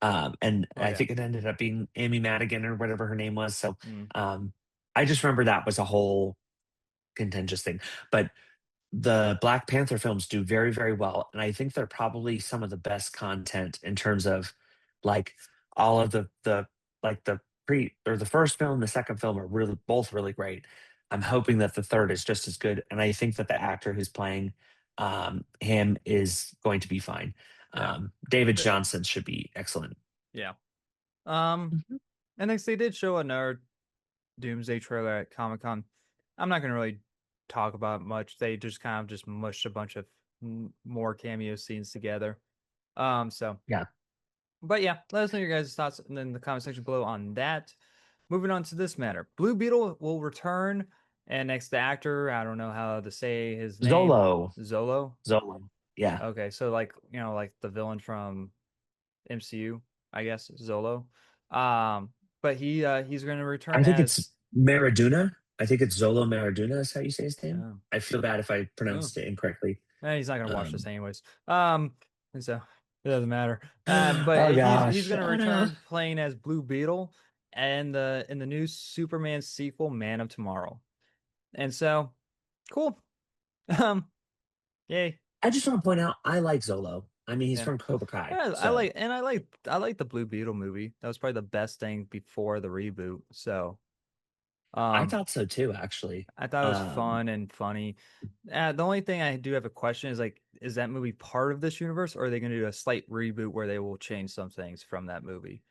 And
Oh
I
yeah.
think it ended up being Amy Madigan or whatever her name was. So,
Mm,
I just remember that was a whole contentious thing. But the Black Panther films do very, very well. And I think they're probably some of the best content in terms of like all of the like the pre or the first film, the second film are really both really great. I'm hoping that the third is just as good. And I think that the actor who's playing him is going to be fine.
yeah.
David
Th-
Johnson should be excellent.
Yeah. Um,
Mhm.
and next they did show another Doomsday trailer at Comic-Con. I'm not gonna really talk about it much. They just kind of just mushed a bunch of more cameo scenes together. So
Yeah.
but yeah, let us know your guys' thoughts in the comment section below on that. Moving on to this matter. Blue Beetle will return, and next the actor, I don't know how to say his name.
Zolo.
Zolo.
Zolo. Yeah.
Okay, so like, like the villain from MCU, I guess, Zolo. But he's going to return
I think
as
it's Maraduna. I think it's Zolo Maraduna is how you say his name.
oh,
I feel bad if I
oh.
pronounced it incorrectly.
He's not going to watch this
Um,
anyways. And so it doesn't matter. But
oh
he's
gosh,
going to
I know.
return playing as Blue Beetle and in the new Superman sequel, Man of Tomorrow. And so, cool. Um, yay.
I just want to point out I like Zolo. I mean, he's
Yeah.
from Cobra Kai,
Yeah,
so
I like the Blue Beetle movie. That was probably the best thing before the reboot. So,
I
Um,
thought so too, actually.
I thought it was
Um,
fun and funny. The only thing I do have a question is like, is that movie part of this universe, or are they going to do a slight reboot where they will change some things from that movie?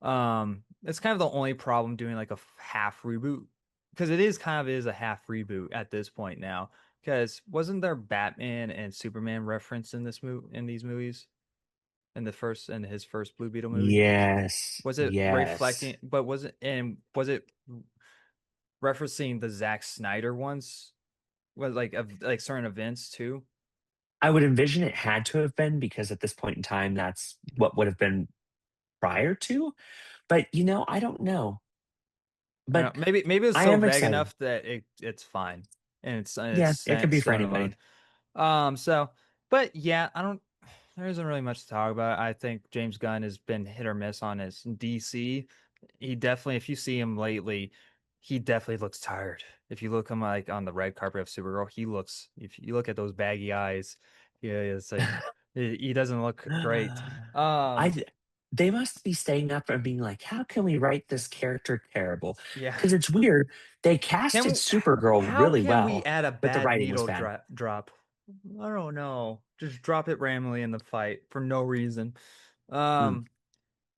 It's kind of the only problem doing like a half reboot, because it is kind of is a half reboot at this point now. Because wasn't there Batman and Superman reference in this movie, in these movies, in his first Blue Beetle movie?
yes,
Was it
yes.
reflecting? But was it referencing the Zack Snyder ones? Was like of like certain events too?
I would envision it had to have been because at this point in time, that's what would have been prior to. But I don't know.
I
But
don't know. Maybe it's
I
so
am
vague
excited.
enough that it's fine, and it's
Yeah, it could
set
be for
stone in
anybody.
bone. So, but yeah, I don't. There isn't really much to talk about. I think James Gunn has been hit or miss on his DC. He definitely, if you see him lately, he definitely looks tired. If you look him like on the red carpet of Supergirl, he looks. If you look at those baggy eyes, yeah, it's like he doesn't look great.
I
Um,
they must be staying up and being like, how can we write this character terrible?
yeah.
Because it's weird. They casted
Can
Supergirl
how
really
can we
well,
add a
but the
bad
writing was
needle
bad.
drop? I don't know. Just drop it randomly in the fight for no reason. Um,
Mm.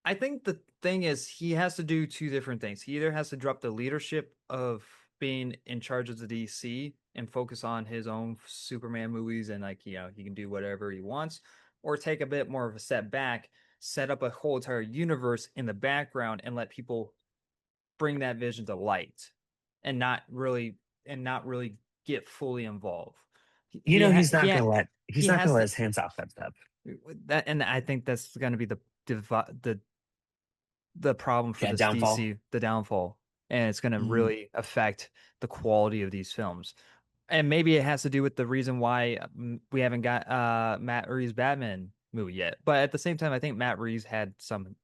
I think the thing is he has to do two different things. He either has to drop the leadership of being in charge of the DC and focus on his own Superman movies and like, he can do whatever he wants, or take a bit more of a step back, set up a whole entire universe in the background and let people bring that vision to light and not really get fully involved.
You know, he's not
He
gonna let he's
he
not gonna
has
let
to
his hands off that stuff.
that, and I think that's going to be the problem for
Yeah,
this
downfall.
DC, the downfall, and it's going to
Mm.
really affect the quality of these films. And maybe it has to do with the reason why we haven't got Matt Reeves' Batman movie yet. But at the same time, I think Matt Reeves had some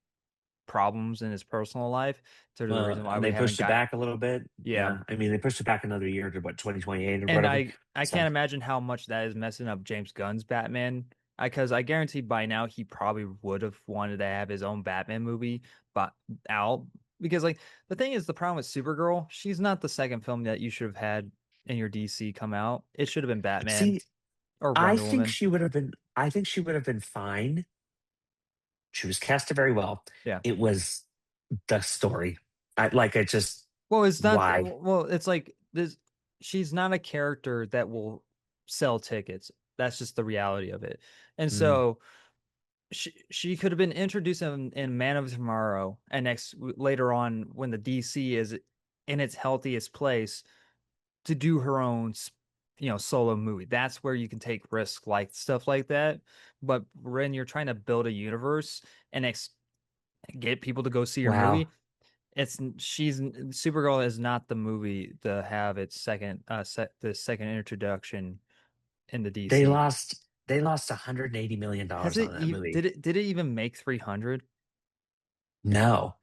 problems in his personal life, so the reason why
And
we
they
haven't
pushed it
got
back a little bit.
yeah.
Yeah, I mean, they pushed it back another year to what 2028 or
And
whatever.
I
So
can't imagine how much that is messing up James Gunn's Batman. Because I guarantee by now he probably would have wanted to have his own Batman movie, but out because like the thing is the problem with Supergirl, she's not the second film that you should have had in your DC come out. It should have been Batman
see,
or
I
Wonder
think
Woman.
she would have been. I think she would have been fine. She was casted very well.
Yeah.
It was the story. I like. It just
Well, it's not.
why.
Well, it's like this. She's not a character that will sell tickets. That's just the reality of it. And
Mm.
so she could have been introduced in Man of Tomorrow, and later on when the DC is in its healthiest place to do her own solo movie. That's where you can take risks like stuff like that. But when you're trying to build a universe and get people to go see your
Wow.
movie, she's Supergirl is not the movie to have its the second introduction in the
They
DC.
lost. They lost 180 million
Has
dollars
it
on that movie.
did it even make 300?
No.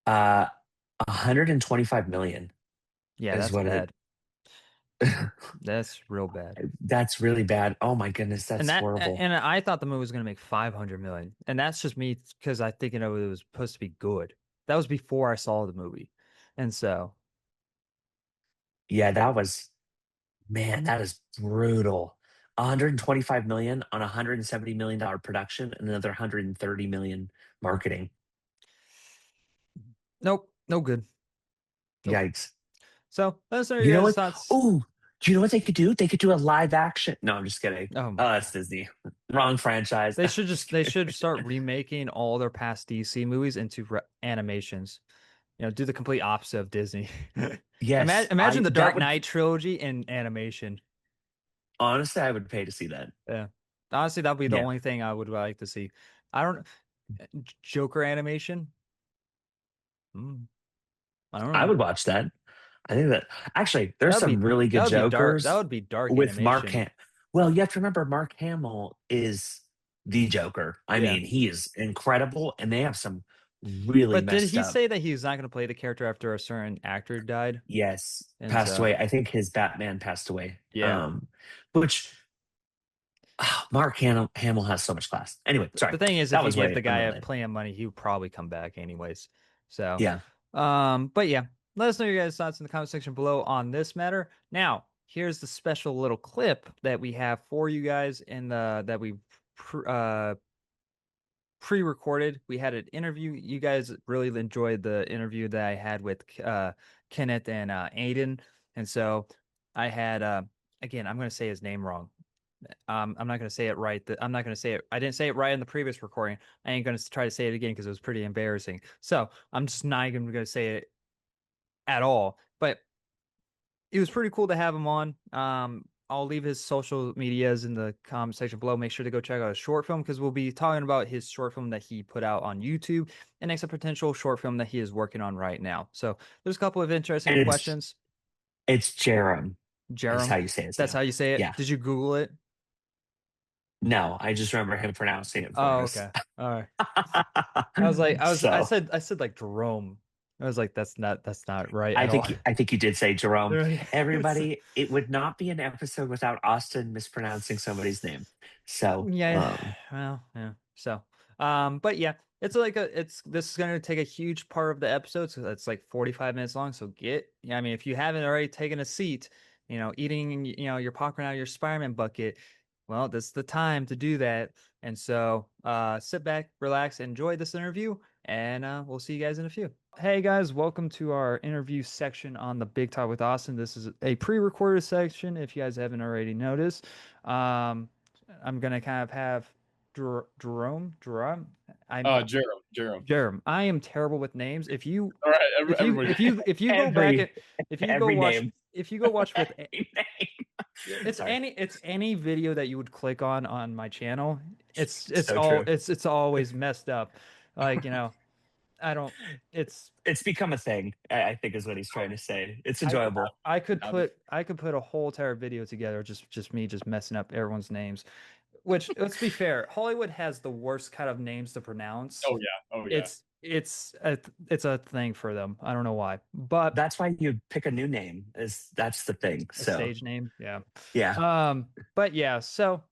125 million
Yeah,
is
that's
what it.
bad. That's real bad.
That's really bad. Oh my goodness,
And
that's
that
horrible.
and I thought the movie was going to make 500 million. And that's just me because I think it was supposed to be good. That was before I saw the movie. And so,
Yeah, that was man, that is brutal. 125 million on a 170 million dollar production and another 130 million marketing.
nope, no good. Nope.
Yikes.
So, those are
You
your
know
guys'
what?
thoughts.
Oh, do you know what they could do? They could do a live action. No, I'm just kidding.
Oh
Oh,
my
that's
God.
Disney. Wrong franchise. I'm just
They
kidding.
should start remaking all their past DC movies into animations. Do the complete opposite of Disney.
Yes,
Imagine
I
the
that
Dark
would
Knight trilogy in animation.
honestly I would pay to see that.
Yeah. Honestly, that'd be the
Yeah.
only thing I would like to see. I don't Joker animation. Mm, I don't
I
know.
would watch that. I think that actually there's
That would
some
be
really
that
good
would be dark. That
Jokers
would be dark
with Mark
animation.
Ham. Well, you have to remember Mark Hamill is the Joker. I
Yeah.
mean, he is incredible, and they have some really
But did
messed
he
up.
say that he's not going to play the character after a certain actor died?
Yes,
And
passed
so,
away. I think his Batman passed away.
yeah.
Which Hamill has so much class. Anyway, sorry,
The thing is, if
that
you
was
give the
way
guy a
unrelated.
plenty of money, he would probably come back anyways. So,
Yeah,
but yeah. Let us know your guys' thoughts in the comment section below on this matter. Now, here's the special little clip that we have for you guys in the that we pre-recorded. We had an interview. You guys really enjoyed the interview that I had with Kenneth and Aiden, and so I had again. I'm going to say his name wrong. I'm not going to say it right. I'm not going to say it. I didn't say it right in the previous recording. I ain't going to try to say it again because it was pretty embarrassing. So I'm just not even going to say it at all. But it was pretty cool to have him on. I'll leave his social medias in the comment section below. Make sure to go check out his short film because we'll be talking about his short film that he put out on YouTube and next a potential short film that he is working on right now. So there's a couple of interesting
And
questions.
It's Jarom. That's
Jarom,
how you say his
that's
name.
how you say it.
Yeah.
Did you Google it?
No, I just remember him pronouncing it for
Oh,
us.
okay. All right. I
So
said like Jerome. I was like, that's not right
I
at all.
think you did say Jerome.
Right.
Everybody, it would not be an episode without Austin mispronouncing somebody's name. So
Yeah, well, yeah. So, but yeah, it's like this is gonna take a huge part of the episode, so it's like 45 minutes long. So I mean, if you haven't already taken a seat, eating, your popcorn out of your Spider-Man bucket, well, this is the time to do that. And so, sit back, relax, enjoy this interview, and we'll see you guys in a few. Hey guys, welcome to our interview section on the Big Talk with Austin. This is a pre-recorded section, if you guys haven't already noticed. I'm gonna kind of have Jerome. Jerome. I am terrible with names. If you
All right, everybody.
if you go back and if you go
every
watch
name.
if you go watch with
Every name.
it's
Sorry.
any video that you would click on my channel, it's
So true.
it's always messed up. Like, I don't it's
It's become a thing, I think is what he's trying to say. It's enjoyable.
I could put a whole entire video together just me just messing up everyone's names. Which, let's be fair, Hollywood has the worst kind of names to pronounce.
Oh yeah.
It's a thing for them. I don't know why, but
That's why you pick a new name. That's the thing.
a
So
stage name, yeah.
yeah.
But yeah, so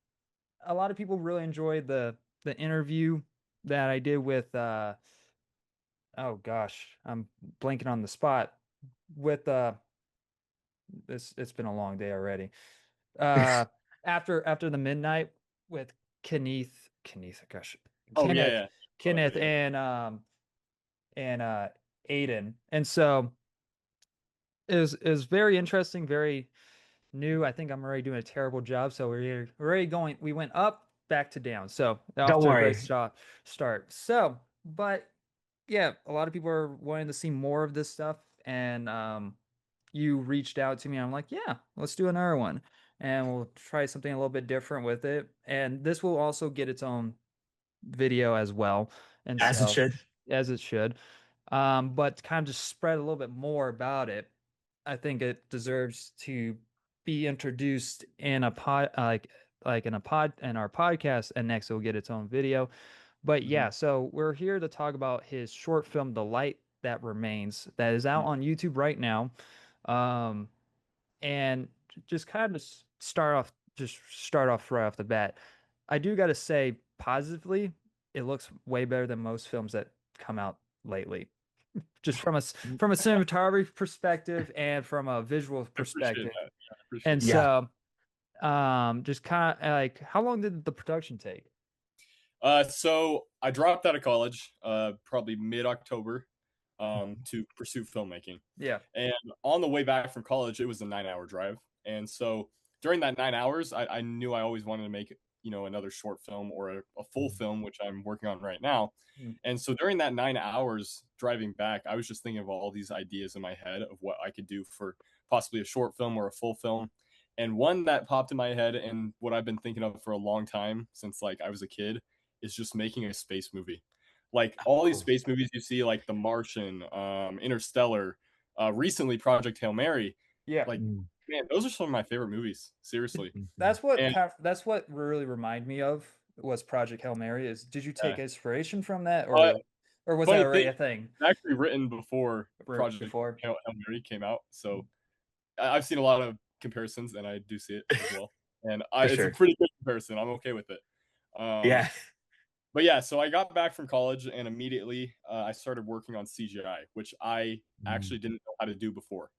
a lot of people really enjoyed the interview that I did with oh gosh, I'm blanking on the spot with it's been a long day already. After the midnight with Kenneth, gosh,
Oh
Kenneth,
yeah.
Kenneth
Yeah.
and Aiden, and so it was very interesting, very new. I think I'm already doing a terrible job, so we're already going. We went up, back to down, so off
Don't
to a
worry.
great start. So, but yeah, a lot of people are wanting to see more of this stuff, and you reached out to me. I'm like, yeah, let's do another one, and we'll try something a little bit different with it. And this will also get its own video as well, and
As it should.
as it should. But to kind of just spread a little bit more about it, I think it deserves to be introduced in a pod, like in our podcast, and next it will get its own video. But yeah, so we're here to talk about his short film, The Light That Remains, that is out on YouTube right now. And just kind of start off right off the bat. I do got to say, positively, it looks way better than most films that come out lately. Just from a cinematography perspective and from a visual perspective. And so, just kind of like, how long did the production take?
So I dropped out of college, probably mid-October, to pursue filmmaking.
Yeah.
And on the way back from college, it was a 9-hour drive. And so during that 9 hours, I knew I always wanted to make, another short film or a full film, which I'm working on right now. And so during that 9 hours driving back, I was just thinking of all these ideas in my head of what I could do for possibly a short film or a full film. And one that popped in my head, and what I've been thinking of for a long time since like I was a kid, is just making a space movie. Like all these space movies you see, like The Martian, Interstellar, recently Project Hail Mary.
Yeah.
Like, man, those are some of my favorite movies. Seriously.
That's what really reminded me of was Project Hail Mary. Did you take inspiration from that, or was that already a thing?
Actually written before Project Hail Mary came out. So I've seen a lot of comparisons, and I do see it as well. And it's a pretty good comparison. I'm okay with it.
Yeah.
but yeah, so I got back from college and immediately I started working on CGI, which I actually didn't know how to do before.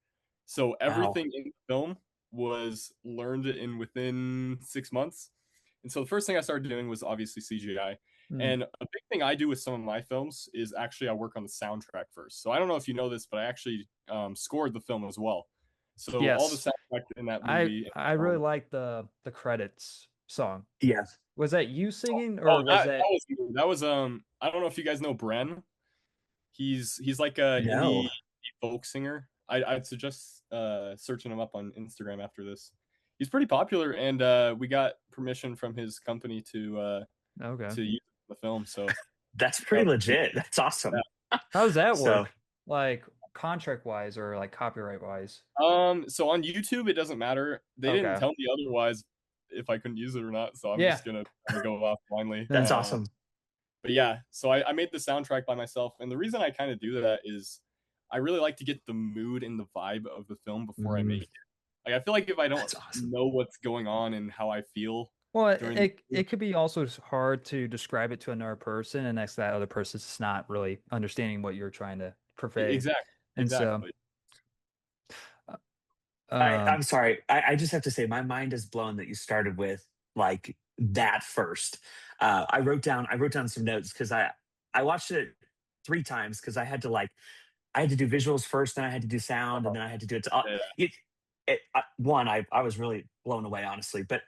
So
Wow.
everything in the film was learned in within 6 months. And so the first thing I started doing was obviously CGI.
Mm.
And a big thing I do with some of my films is actually I work on the soundtrack first. So I don't know if you know this, but I actually scored the film as well. So all the
Yes.
soundtrack in that
I
movie.
I really like the credits song.
Yes.
Was that you singing
Oh,
or was that
that was I don't know if you guys know Bren. He's like a
No.
indie folk singer. I'd suggest searching him up on Instagram after this. He's pretty popular, and we got permission from his company
okay?
to use the film. So
That's
uh,
pretty legit. That's awesome.
How does that
So
work? Like contract wise or like copyright wise?
so on YouTube it doesn't matter. They didn't
Okay.
tell me otherwise if I couldn't use it or not. So I'm
Yeah.
just gonna go off blindly.
that's
Yeah.
awesome.
But yeah, so I made the soundtrack by myself, and the reason I kind of do that is I really like to get the mood and the vibe of the film before I make it. Like I feel like if I don't
That's awesome.
know what's going on and how I feel
Well,
during
it could be also hard to describe it to another person, and next that other person's just not really understanding what you're trying to convey. And so,
exactly.
I'm
um,
sorry. I just have to say, my mind is blown that you started with like that first. I wrote down some notes because I watched it 3 times because I had to do visuals first, then I had to do sound, and then I had to do it.
Yeah,
One, I was really blown away, honestly. But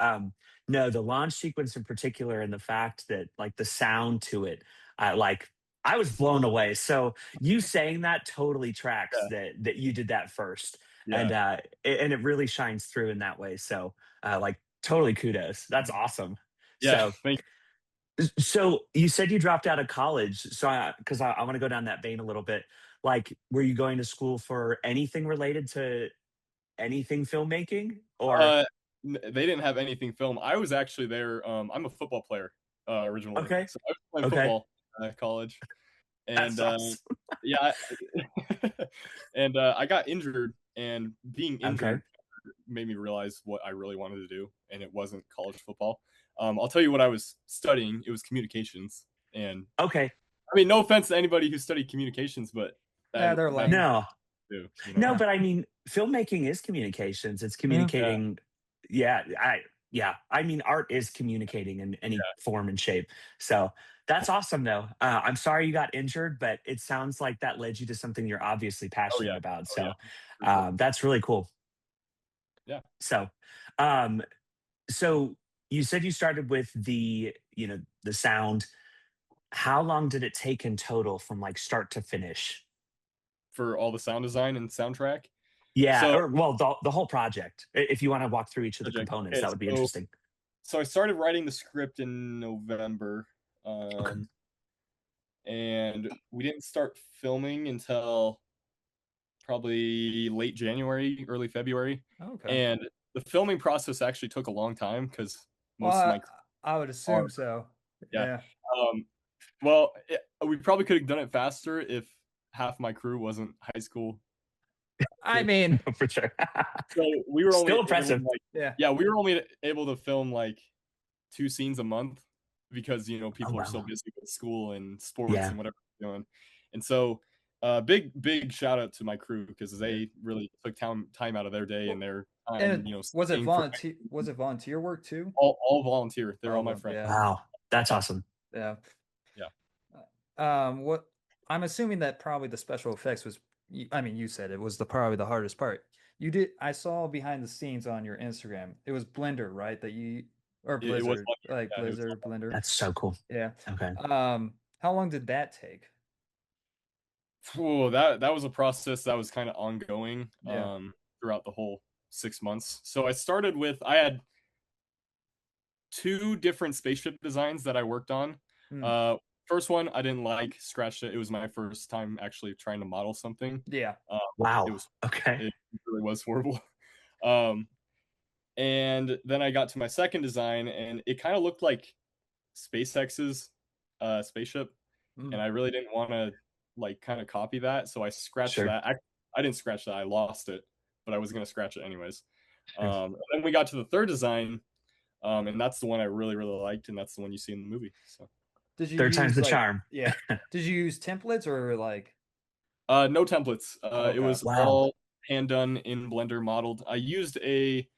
no, the launch sequence in particular, and the fact that like the sound to it, like I was blown away. So you saying that totally tracks
yeah,
that you did that first,
yeah,
and it really shines through in that way. So like totally kudos. That's awesome.
yeah.
So
Thank
so you said you dropped out of college. So because I want to go down that vein a little bit. Like, were you going to school for anything related to anything filmmaking or
They didn't have anything filmed. I was actually there. I'm a football player originally,
okay,
so I was playing
okay,
football at college, and
that's awesome.
yeah, and I got injured, and being
Okay,
injured made me realize what I really wanted to do, and it wasn't college football. I'll tell you what I was studying. It was communications, and
okay.
I mean, no offense to anybody who studied communications, but
yeah, they're
that
lame.
No,
too, you know.
no, but I mean, filmmaking is communications. It's
Yeah.
Yeah,
communicating. Yeah, yeah. I mean, art is communicating in any
yeah.
form and shape. So that's awesome, though. I'm sorry you got injured, but it sounds like that led you to something you're obviously
Oh yeah,
passionate about.
oh yeah,
So
for sure.
that's really cool.
Yeah.
So, um, so you said you started with the sound. How long did it take in total from like start to finish?
For all the sound design and soundtrack.
Yeah,
So
or well, the whole project. If you want to walk through each of the
project.
components,
Okay,
that would be
so
interesting.
so I started writing the script in November,
Okay.
and we didn't start filming until probably late January, early February.
Okay.
And the filming process actually took a long time because
Well,
most of my
I would
are
assume so.
yeah.
Yeah.
Well, we probably could have done it faster if half my crew wasn't high school
I
kids.
mean,
For sure.
So we were only
Still
able to
impressive.
yeah.
we were only able to film like 2 scenes a month because,
Oh
people are so
wow.
busy with school and sports
Yeah.
and whatever they're doing. And so, big shout out to my crew because
Yeah.
they really took time out of their day and their time,
And was it
staying for
volunteer? Was it volunteer work too?
all volunteer. They're all my friends.
Yeah.
Wow. That's awesome.
Yeah.
Yeah.
What I'm assuming that probably the special effects was. I mean, you said it was probably the hardest part. You did. I saw behind the scenes on your Instagram. It was Blender, right? That you or
It was
Blizzard, like
yeah, it was
Blizzard, Blender.
That's so cool.
Yeah.
Okay.
How long did that take?
that was a process that was kind of ongoing
Yeah.
throughout the whole 6 months. So I had 2 different spaceship designs that I worked on.
Hmm.
First one I didn't like, scratched it. It was my first time actually trying to model something.
Yeah.
Um,
Wow.
it was
Okay.
it really was horrible. Um, and then I got to my second design, and it kind of looked like SpaceX's spaceship,
Hmm.
and I really didn't want to like kind of copy that, so I scratched
Sure.
that. I didn't scratch that. I lost it, but I was gonna scratch it anyways.
Sure.
And then we got to the third design, and that's the one I really liked, and that's the one you see in the movie. So
Did you
Third time's
use
the
like
charm.
yeah? Did you use templates or like?
No templates. It
Okay.
was
Wow.
all hand done in Blender modeled. I used a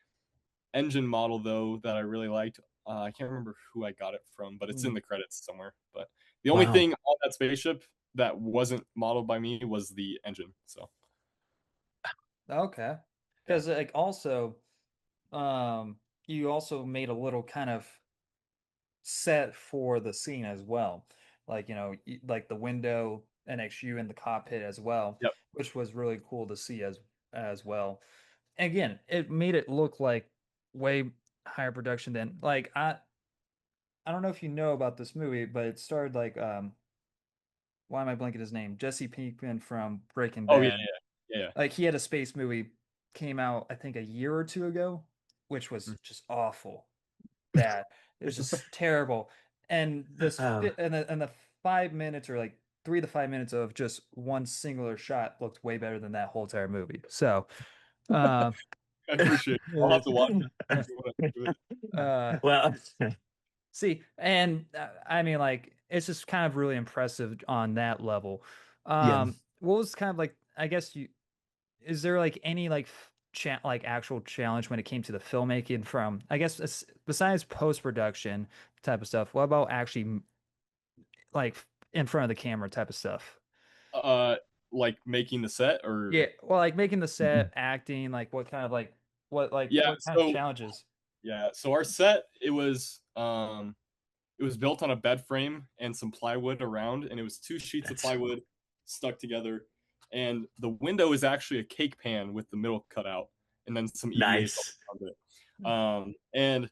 engine model though that I really liked. I can't remember who I got it from, but it's in the credits somewhere. But the only
Wow.
thing on that spaceship that wasn't modeled by me was the engine. So
Okay.
yeah.
Because like also, you also made a little kind of set for the scene as well. Like, like the window next to you in the cockpit as well,
Yep.
which was really cool to see as well. And again, it made it look like way higher production than like I don't know if you know about this movie, but it starred like why am I blanking his name? Jesse Pinkman from Breaking
Oh yeah,
Bad.
yeah, yeah.
Like he had a space movie came out I think a year or two ago, which was
Mm.
just awful. Bad. It was just terrible. And
Oh,
and the 5 minutes or like 3 to 5 minutes of just one singular shot looked way better than that whole entire movie. So, uh,
I appreciate it. I'll have to watch it.
uh,
See what I do with it.
well,
see, and I mean, like, it's just kind of really impressive on that level.
yeah.
What was kind of like, I guess is there like any like like actual challenge when it came to the filmmaking from, I guess, besides post-production type of stuff, what about actually like in front of the camera type of stuff?
Uh, like making the set
Yeah,
or
well, like making the
Mhm.
set, acting, like what kind of
yeah.
what kind of challenges?
So our set it was built on a bed frame and some plywood around, and it was two sheets of
That's
plywood stuck together. And the window is actually a cake pan with the middle cut out, and then some EVA foam
nice.
around it. And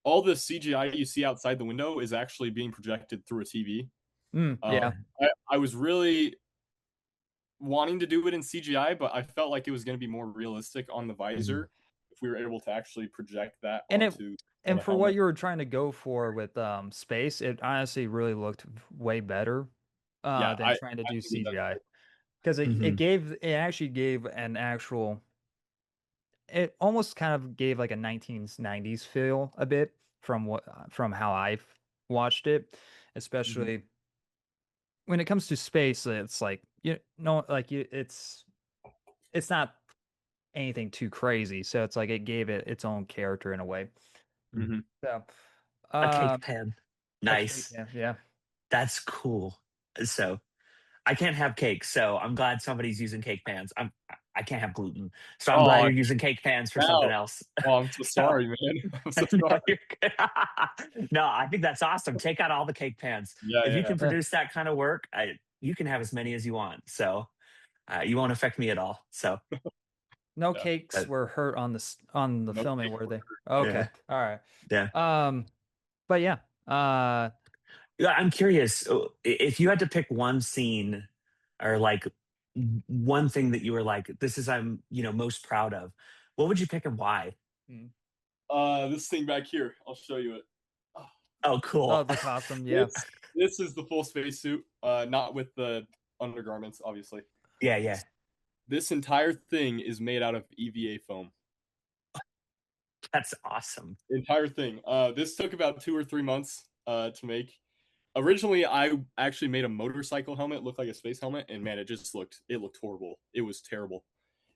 all the CGI you see outside the window is actually being projected through a TV.
Yeah.
I was really wanting to do it in CGI, but I felt like it was going to be more realistic on the
Mhm.
visor if we were able to actually project that
And it
onto
and
the
for what
helmet.
you were trying to go for with space, it honestly really looked way better
Yeah,
than trying to
I
do
think it does.
CGI. Because
Mhm.
it actually gave an actual, it almost kind of gave like a 1990s feel a bit from how I've watched it,
Mhm.
especially when it comes to space. It's like it's not anything too crazy, so it's like it gave it its own character in a way.
Mhm.
Mhm.
So
A cake
um
pan.
a cake,
Nice.
yeah, yeah.
That's cool. So I can't have cake, so I'm glad somebody's using cake pans. I can't have gluten, so I'm glad
Oh,
you're using cake pans for something
now.
else.
Oh, I'm so
So
sorry, man. I'm so
no,
sorry.
you're good. No, I think that's awesome. Take out all the cake pans.
Yeah,
If you
yeah.
can
Uh,
produce that kind of work, you can have as many as you want. So you won't affect me at all. So
no
Yeah.
cakes
that,
were hurt on the
No
filming,
cake
were they?
order. Yeah.
Okay,
yeah,
all right.
yeah.
But yeah, uh,
Yeah, I'm curious if you had to pick one scene or like one thing that you were like, this is I'm most proud of. What would you pick and why?
hmm.
This thing back here, I'll show you it. Oh,
Oh,
Oh,
cool.
the costume, yeah.
this is the full spacesuit, not with the undergarments, obviously.
Yeah, yeah.
This entire thing is made out of EVA foam.
That's awesome.
Entire thing. This took about 2 or 3 months to make. Originally, I actually made a motorcycle helmet look like a space helmet, and man, it looked horrible. It was terrible.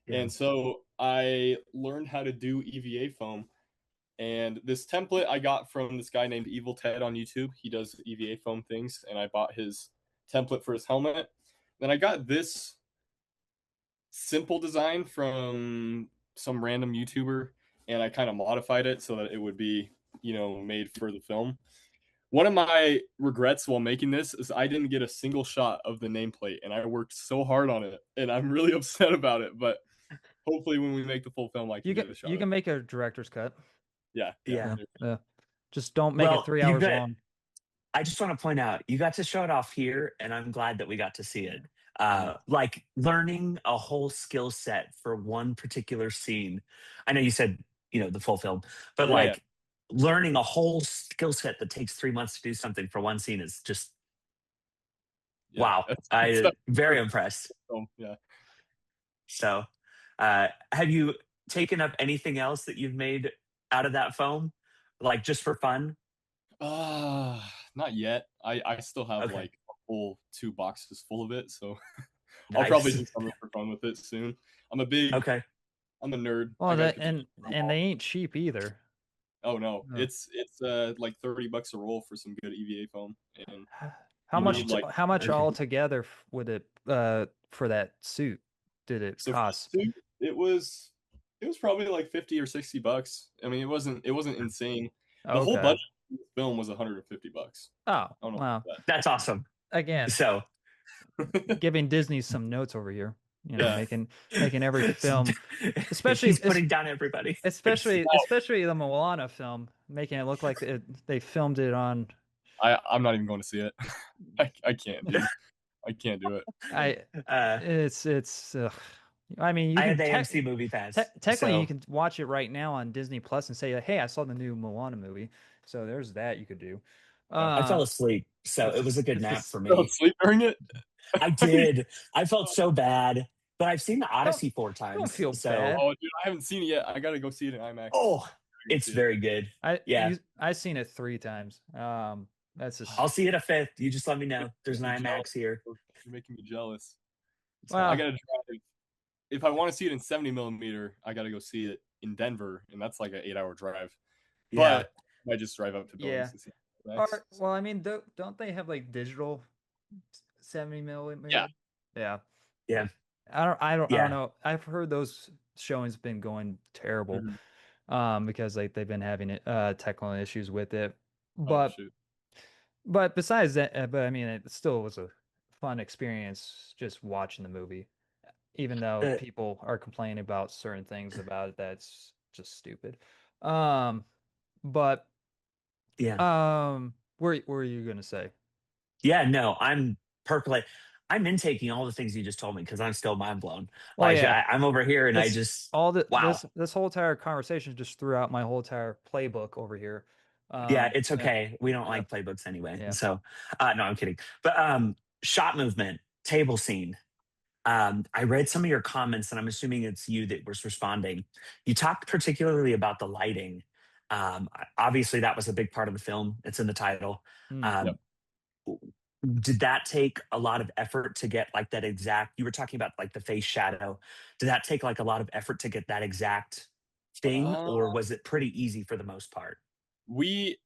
Yeah.
And so I learned how to do EVA foam. And this template I got from this guy named Evil Ted on YouTube. He does EVA foam things, and I bought his template for his helmet. Then I got this simple design from some random YouTuber, and I kind of modified it so that it would be, made for the film. One of my regrets while making this is I didn't get a single shot of the nameplate, and I worked so hard on it, and I'm really upset about it. But hopefully, when we make the full film, I can get a shot
You
of
can
it.
make a director's cut.
Yeah, yeah.
Yeah.
Yeah, yeah. Just don't make it
Well,
3 hours long.
I just want to point out, you got to show it off here, and I'm glad that we got to see it.
Mhm.
Like learning a whole skill set for one particular scene. I know you said, the full film, but
Yeah, yeah,
like learning a whole skill set that takes 3 months to do something for one scene is just
yeah.
wow.
It's
I
definitely
very
worth
impressed.
the film. Yeah.
So, have you taken up anything else that you've made out of that foam, like just for fun?
Ah, Not yet. I still have
Okay.
like a full 2 boxes full of it, so I'll
Nice.
probably do something for fun with it soon. I'm a
Okay.
nerd.
Well,
I got
that and they ain't cheap either.
Oh no,
No.
it's like $30 a roll for some good EVA foam, and
How
you
much?
need like
How much
Okay.
altogether would it for that suit did it
so for
cost?
the suit, it was probably like $50 or $60. I mean, it wasn't insane. The whole
Okay.
budget of the film was $150.
Oh,
I don't know
wow.
about
That's awesome.
Again,
So
that.
giving Disney some notes over here. You know,
Yeah.
making every film, especially
he's putting down everybody.
especially the Moana film, making it look like they filmed it on.
I'm not even going to see it. I can't, dude. I can't do it.
It's. I mean, you
I
can
had the AMC movie pass.
technically you
So
can watch it right now on Disney Plus and say, "Hey, I saw the new Moana movie." So there's that you could do.
I fell asleep. So it was a good nap for
Fell
me.
asleep during it.
I did. I felt so bad, but I've seen the Odyssey 4
Don't
times.
feel
So
bad.
Oh, dude, I haven't seen it yet. I gotta go see it in IMAX.
oh, it's
See it.
very good. Yeah.
I've seen it 3 times. That's just
I'll see it a 5th. You just let me know. There's an
Making me
IMAX
jealous.
here.
You're making me jealous.
So,
Wow.
I gotta drive. If I want to see it in 70 millimeter, I gotta go see it in Denver, and that's like an 8-hour drive.
yeah.
But I just drive up to Billings
Yeah.
to see it. in IMAX.
well, I mean, don't they have like digital 70 millimeter?
Yeah.
Yeah.
Yeah.
I
Yeah.
don't know. I've heard those showings been going terrible.
Mhm.
Because like they've been having technical issues with it.
Oh
But
shoot.
but besides that, but I mean, it still was a fun experience just watching the movie, even though
Uh,
people are complaining about certain things about it that's just stupid. But
yeah.
what were you gonna say?
Yeah, no, I'm percolate. I'm intaking all the things you just told me because I'm still mind blown.
Well,
Like
yeah,
I'm over here and I
this
just
all the
wow.
this whole entire conversation just threw out my whole entire playbook over here.
Yeah, it's
Yeah,
okay. We don't
yeah,
like playbooks anyway.
yeah.
So no, I'm kidding. But shot movement, table scene. I read some of your comments, and I'm assuming it's you that was responding. You talked particularly about the lighting. Obviously, that was a big part of the film. It's in the title.
Mm.
Um, did that take a lot of effort to get like that exact? You were talking about like the face shadow. Did that take like a lot of effort to get that exact thing,
Uh,
or was it pretty easy for the most part?
we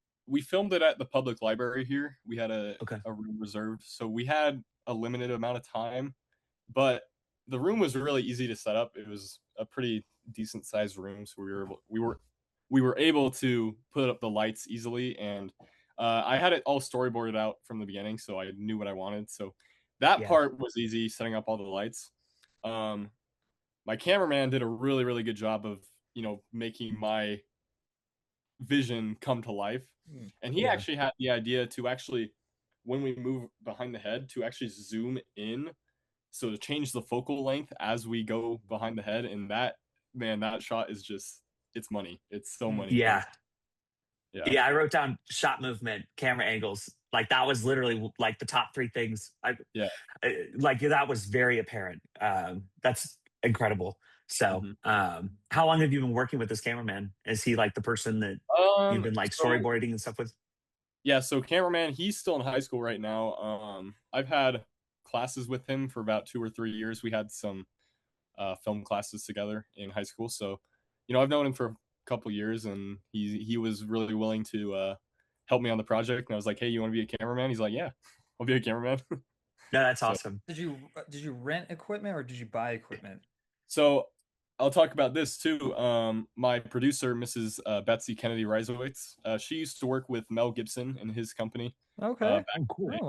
filmed it at the public library here. We had
Okay.
a room reserved, so we had a limited amount of time, but the room was really easy to set up. It was a pretty decent sized room, so we were able to put up the lights easily, and I had it all storyboarded out from the beginning, so I knew what I wanted. So that
Yeah.
part was easy, setting up all the lights. My cameraman did a really really good job of making my vision come to life, and he
Yeah.
actually had the idea to actually, when we move behind the head, to actually zoom in, so to change the focal length as we go behind the head. And that, man, that shot is just, it's money. It's so money.
Yeah.
Yeah.
Yeah, I wrote down shot movement, camera angles. Like that was literally like the top 3 things.
Yeah.
Like that was very apparent. That's incredible. So, how long have you been working with this cameraman? Is he like the person that you've been like
So
storyboarding and stuff with?
yeah, so cameraman, he's still in high school right now. I've had classes with him for about 2 or 3 years. We had some film classes together in high school, so I've known him for a couple years, and he was really willing to help me on the project. And I was like, hey, you want to be a cameraman? He's like, yeah, I'll be a cameraman.
No, that's
So-
awesome.
Did you rent equipment or did you buy equipment?
So I'll talk about this too. My producer, Mrs. Betsy Kennedy Reisowitz, she used to work with Mel Gibson and his company.
Okay.
Back
Oh, cool.
Oh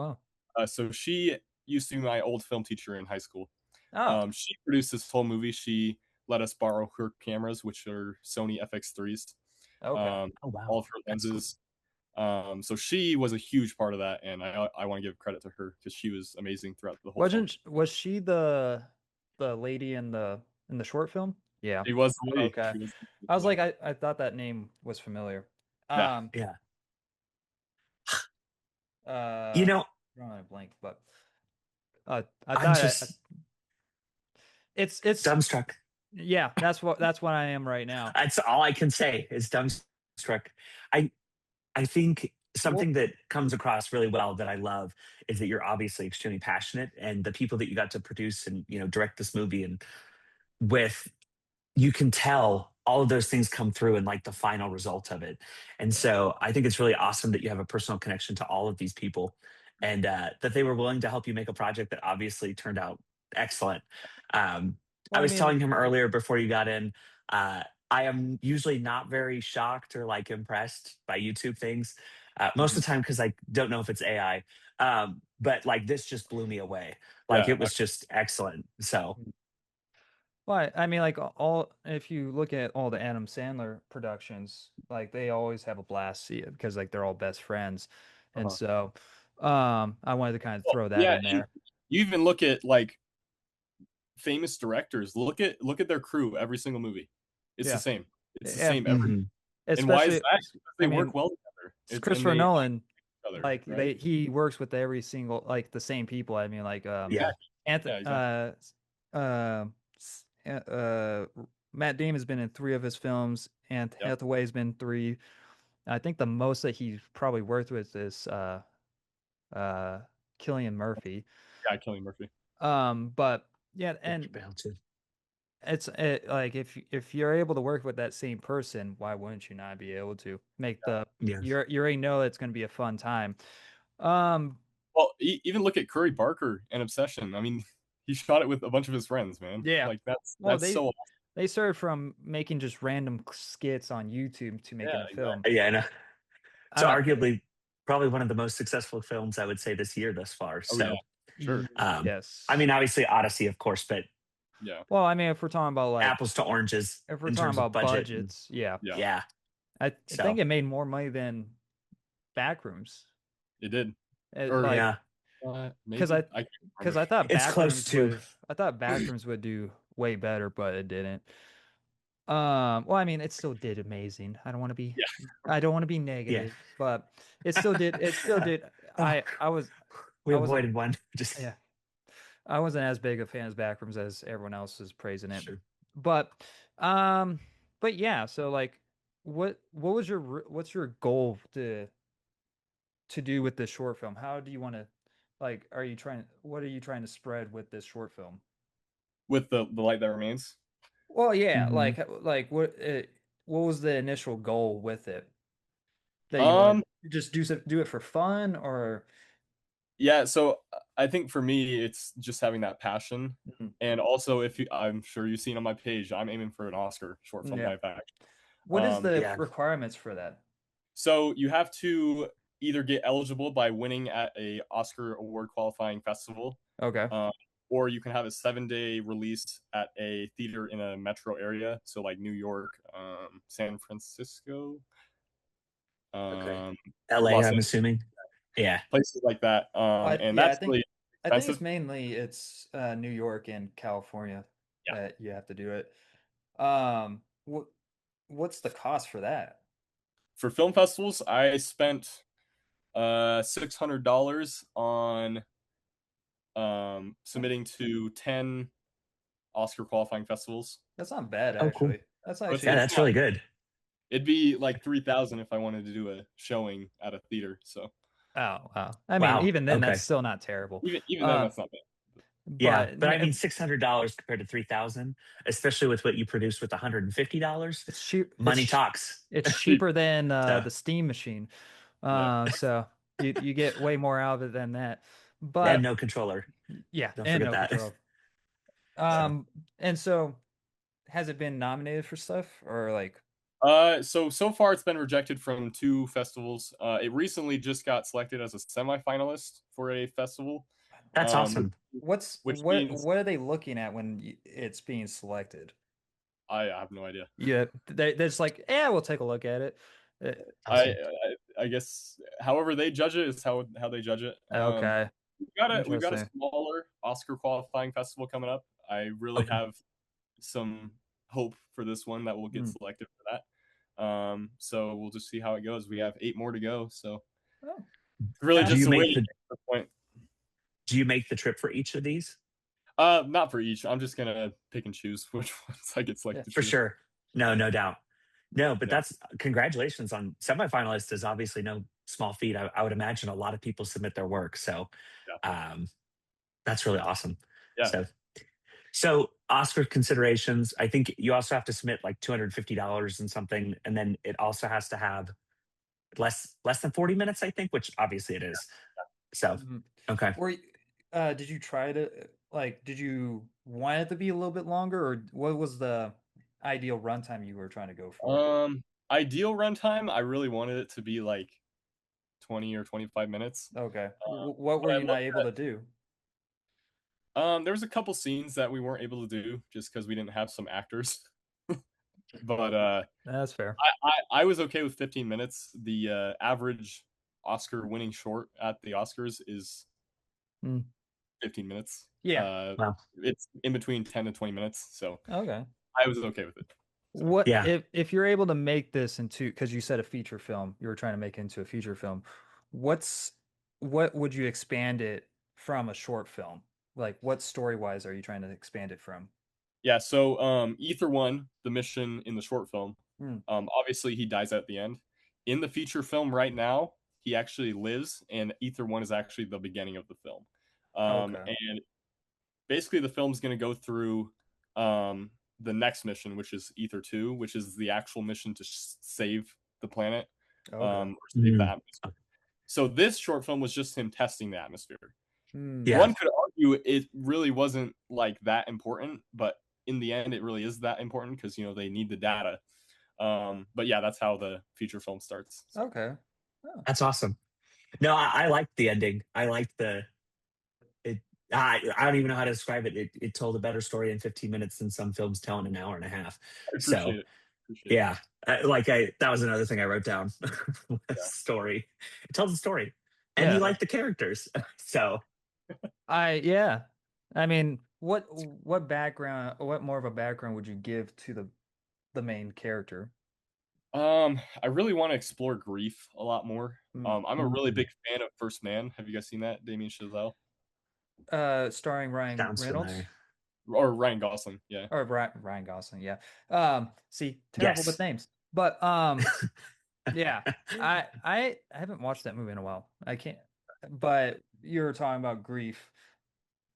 wow.
So she used to be my old film teacher in high school.
Oh.
She produced this whole movie. She let us borrow her cameras, which are Sony FX3s.
Okay.
Oh, wow.
All of her
That's cool.
lenses. So she was a huge part of that, and I want to give credit to her because she was amazing throughout the whole film.
Was she the lady in the short film? Yeah.
She was the lady.
Okay.
She was
I was like, I thought that name was familiar.
Yeah.
Yeah.
I'm drawing a blank, but I
I'm
thought
just
it's
dumbstruck.
yeah, that's what I am right now.
That's all I can say is dumbstruck. I think something that comes across really well that I love is that you're obviously extremely passionate, and the people that you got to produce and direct this movie and with, you can tell all of those things come through in like the final result of it. And so I think it's really awesome that you have a personal connection to all of these people, and that they were willing to help you make a project that obviously turned out excellent. I
Well, I
was telling
mean,
him earlier before you got in, I am usually not very shocked or like impressed by YouTube things. Most of the time because I don't know if it's AI. But like this just blew me away. Like
Yeah.
it was just excellent. So
well, I mean, like all if you look at all the Adam Sandler productions, like they always have a blast see it because like they're all best friends, and
Uh-huh.
so I wanted to kind of
Well,
throw that
yeah,
in
and
there.
you even look at like famous directors. Look at their crew every single movie. It's the
Yeah,
same. It's the
yeah,
same every.
mhm.
And why is
especially
that? Because
I
they work
mean,
well together. And
Christopher
they
Nolan,
each other,
like
right?
he works with every single like the same people. I mean, like
Yeah.
Exactly.
Anthony
Yeah, exactly.
uh, s- Matt Damon's been in 3 of his films, and
Yep.
Hathaway's been 3. I think the most that he's probably worked with is Cillian Murphy.
Yeah, Killing Murphy.
But yeah,
Richard
and
Bale, too.
like if you're able to work with that same person, why wouldn't you not be able to make the
Yeah.
you already know it's going to be a fun time. Um,
Well, even look at Curry Barker and Obsession. I mean, he shot it with a bunch of his friends, man.
yeah.
Like
Well,
that's so awesome.
they started from making just random skits on YouTube to making
Yeah,
a film.
exactly.
Yeah, I know. It's
Uh,
arguably probably one of the most successful films I would say this year thus far.
Oh yeah,
So,
sure.
yes.
I mean, obviously Odyssey, of course, but
Yeah,
Well, I mean, if we're talking about like
apples to oranges
if we're
in
talking
terms of
about
budget. And,
budgets, yeah.
yeah,
yeah.
I
So,
think it made more money than Backrooms.
it did.
It,
Or
like
yeah,
because
maybe I can't remember.
it's close to.
I thought Backrooms would do way better, but it didn't. Well, I mean, it still did amazing.
Yeah.
I don't want to be
Yeah.
negative, but it still did. It still did.
Oh, we
I wasn't.
avoided one. Just
Yeah, I wasn't as big a fan of Backrooms as everyone else is praising it.
sure.
But, um, but yeah. So like, what was what's your goal to do with this short film? How do you want to, like, what are you trying to spread with this short film?
With the light that remains.
Well, yeah,
Mhm.
like what was the initial goal with it? That you want
Um,
to just do it for fun or
yeah. So I think for me, it's just having that passion,
Mhm.
and also I'm sure you've seen on my page, I'm aiming for an Oscar short film
Yeah.
live action.
What is the
Yeah.
requirements for that?
So you have to either get eligible by winning at a Oscar award qualifying festival,
Okay.
or you can have a 7-day release at a theater in a metro area. So like New York, San Francisco,
Okay.
um,
LA,
Los
I'm
Angeles,
assuming. Yeah.
places like that. And
Yeah,
that's really
I think
expensive.
it's mainly New York and California
Yeah.
that you have to do it. What what's the cost for that?
For film festivals, I spent $600 on submitting to 10 Oscar qualifying festivals.
That's not bad
Oh, cool.
actually. That's
So
Yeah,
actually
that's really good.
it'd be like 3,000 if I wanted to do a showing at a theater. So
oh wow. I mean,
Wow.
even then that's
Okay.
still not terrible.
even then, that's not bad.
Yeah,
But
but I mean, $600 compared to 3,000, especially with what you produced with $150.
it's cheap.
Money talks.
It's cheaper than
So,
the Steam machine.
Yeah.
So you get way more out of it than that.
and
But
no controller.
yeah,
Don't
and
forget
no
that.
control.
So,
And so has it been nominated for stuff or like
So far it's been rejected from 2 festivals. It recently just got selected as a semifinalist for a festival.
that's
Which,
awesome.
which means
what are they looking at when it's being selected?
I have no idea.
Yeah, they're just like, yeah, we'll take a look at it. Uh,
Awesome.
I guess however they judge it is how they judge it.
okay,
We've got a
interesting.
smaller Oscar qualifying festival coming up. I really
Okay.
have some hope for this one that will get
Hmm.
selected for that. So we'll just see how it goes. We have 8 more to go, so
Oh,
it's really
Do
just
you
a
make
waiting
the
at this point.
Do you make the trip for each of these?
Not for each. I'm just gonna pick and choose which ones I get selected
For
to.
sure. No doubt. No, but
Yeah.
that's congratulations on semifinalist is obviously no small feat. I would imagine a lot of people submit their work. So
Yeah.
that's really awesome.
Yeah.
So Oscar considerations, I think you also have to submit like $250 and something, and then it also has to have less than 40 minutes, I think, which obviously it is. So
Mhm.
okay.
Did you try to did you want it to be a little bit longer, or what was the ideal runtime you were trying to go for?
Ideal runtime, I really wanted it to be like 20 or 25 minutes.
Okay. What were
But I
you not
looked
able to do?
there was a couple scenes that we weren't able to do just because we didn't have some actors. But
That's fair.
I was okay with 15 minutes. The average Oscar winning short at the Oscars is
Mm.
15 minutes.
Yeah.
Wow.
It's in between 10 to 20 minutes, so
Okay.
I was okay with it.
What
Yeah.
if you're able to make this into, because you said a feature film, you were trying to make it into a feature film. What would you expand it from a short film? Like what story wise are you trying to expand it from?
Yeah, so Ether 1, the mission in the short film,
Hmm.
obviously he dies at the end. In the feature film right now, he actually lives, and Ether 1 is actually the beginning of the film.
Okay.
And basically the film's going to go through the next mission, which is Ether 2, which is the actual mission to save the planet,
Okay.
or save the
Mm.
atmosphere. So this short film was just him testing the atmosphere.
Hmm.
Yeah.
One could argue it really wasn't like that important, but in the end, it really is that important because they need the data. But yeah, that's how the feature film starts. So.
Okay.
That's awesome. No, I liked the ending. I liked the it. I don't even know how to describe it. It told a better story in 15 minutes than some films tell in an hour and a half.
I
So
appreciate it.
yeah, that was another thing I wrote down.
Yeah.
Story. It tells a story, and
Yeah.
you like the characters. So
Yeah. I mean, what background, what more of a background would you give to the main character?
I really want to explore grief a lot more.
Mm.
I'm a really big fan of First Man. Have you guys seen that? Damien Chazelle
Starring Ryan
sounds
Reynolds
familiar.
or Ryan Gosling? Yeah.
or Ryan Gosling, yeah. See, terrible with
Yes.
names. But yeah. I haven't watched that movie in a while. I can't. But you're talking about grief.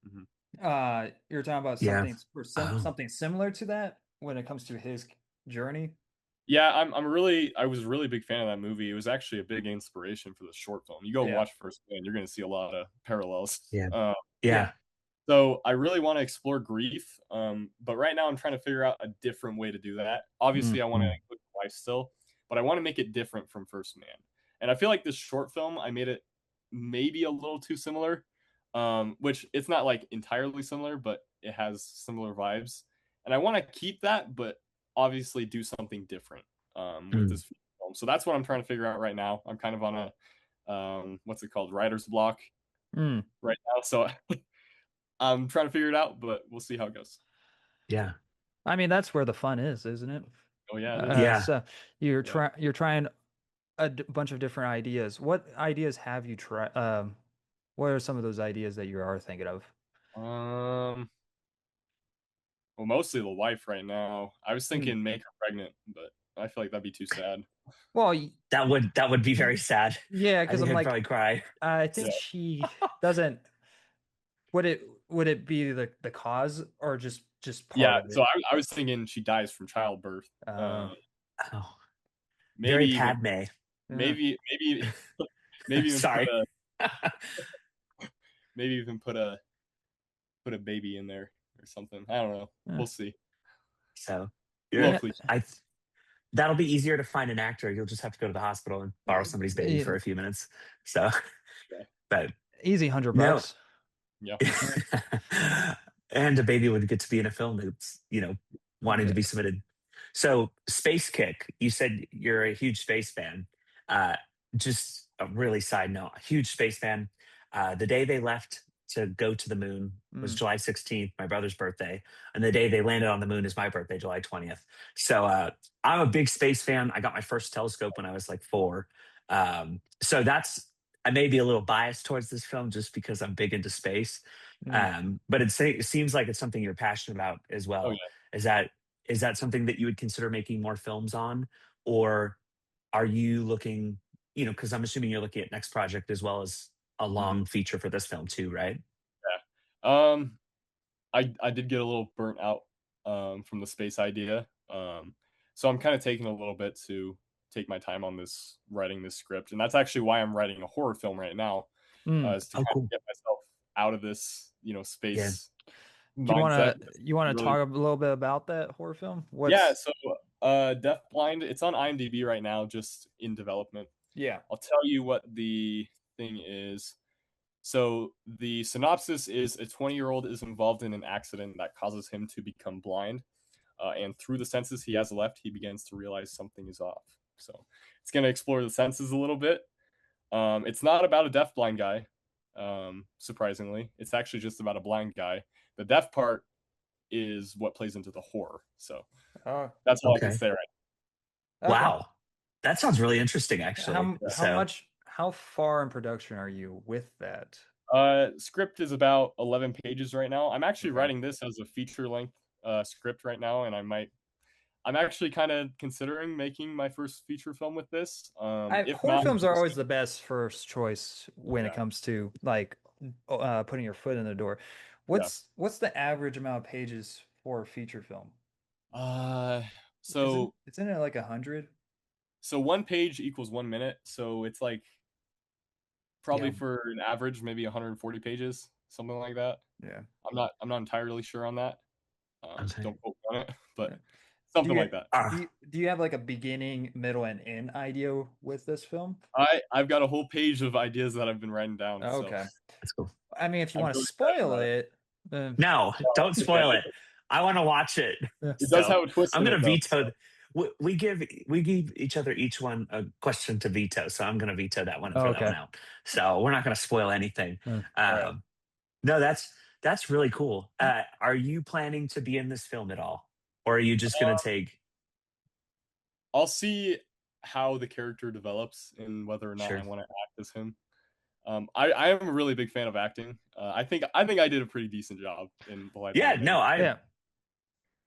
Mhm.
You're talking about
Yeah.
something similar to that when it comes to his journey.
Yeah, I was a really big fan of that movie. It was actually a big inspiration for the short film. You go
Yeah.
watch First Man, you're going to see a lot of parallels.
Yeah.
Uh,
Yeah.
so I really want to explore grief, but right now I'm trying to figure out a different way to do that. Obviously, I want to include my wife still, but I want to make it different from First Man. And I feel like this short film, I made it maybe a little too similar, which it's not like entirely similar, but it has similar vibes. And I want to keep that, but obviously do something different with this film. So that's what I'm trying to figure out right now. I'm kind of on a what's it called, writer's block
Mm.
right now. So I'm trying to figure it out, but we'll see how it goes.
Yeah.
I mean, that's where the fun is, isn't it?
Oh yeah, it is.
Yeah.
So you're trying bunch of different ideas. What ideas have you tried? What are some of those ideas that you are thinking of?
Well, mostly the wife right now. I was thinking make her pregnant, but I feel like that'd be too sad.
Well,
That would be very sad.
yeah,
I
because
think
I'm
I'd
like,
probably cry.
I think she doesn't. Would it be the cause or just part
Yeah,
of
so
it?
I was thinking she dies from childbirth.
Oh,
Maybe
very
even
Padme.
maybe maybe even
Sorry.
maybe even put a baby in there or something. I don't know.
Yeah.
We'll see.
So
Yeah.
that'll be easier to find an actor. You'll just have to go to the hospital and borrow somebody's baby for a few minutes. So,
Yeah.
but
Easy $100.
no.
Yeah.
And a baby would get to be in a film that's, wanting to be submitted. So Space Kick, you said you're a huge space fan. Just a really side note, a huge space fan. The day they left to go to the moon was July 16th, my brother's birthday. And the day they landed on the moon is my birthday, July 20th. So I'm a big space fan. I got my first telescope when I was like 4. So I may be a little biased towards this film just because I'm big into space. But it seems like it's something you're passionate about as well.
Oh, yeah.
Is that something that you would consider making more films on? Or are you looking because I'm assuming you're looking at next project as well as a long feature for this film too, right?
Yeah. I did get a little burnt out from the space idea. So I'm kind of taking a little bit to take my time on this writing this script, and that's actually why I'm writing a horror film right now, is to
Oh,
kind
cool.
of get myself out of this,
Yeah.
space
Do
mindset.
you wanna
Really,
talk a little bit about that horror film?
yeah.
What's
So, Deaf Blind, it's on IMDb right now, just in development.
yeah.
I'll tell you what the thing is. So the synopsis is a 20-year-old is involved in an accident that causes him to become blind. And through the senses he has left, he begins to realize something is off. So it's going to explore the senses a little bit. It's not about a deaf-blind guy, surprisingly. It's actually just about a blind guy. The deaf part is what plays into the horror. So
Oh,
that's all I can
Okay.
say right
okay.
Wow. That sounds really interesting, actually.
How far in production are you with that?
now. Script is about 11 pages right now. I'm actually
Okay.
writing this as a feature-length script right now, and I'm actually kind of considering making my first feature film with this. If
Horror
not,
films are always the best first choice when it
yeah,
comes to like putting your foot in the door.
yeah.
What's the average amount of pages for a feature film?
Uh,
Isn't
so
isn't it like 100?
so one page equals 1 minute. So it's like probably
Yeah.
for an average, maybe 140 pages, something like that.
Yeah.
I'm not entirely sure on that.
Okay.
Don't quote me on it, but
Yeah.
something like that.
Do you have like a beginning, middle, and end idea with this film?
I've got a whole page of ideas that I've been writing down. So
Okay.
That's cool.
I mean, if you
I'm
want to
really excited
spoil
about it.
it,
No, don't spoil it. I want to watch it.
It does have a twist
I'm
in
going
it,
to
though.
veto. We give each other each one a question to veto. So I'm going to veto that one and throw that one
okay.
out. So we're not going to spoil anything.
Mm.
right.
No, that's really cool. Are you planning to be in this film at all, or are you just going to take?
I'll see how the character develops and whether or not I
Sure.
want to act as him. I am a really big fan of acting. I think I did a pretty decent job in the light that
Yeah.
I made.
No,
Yeah.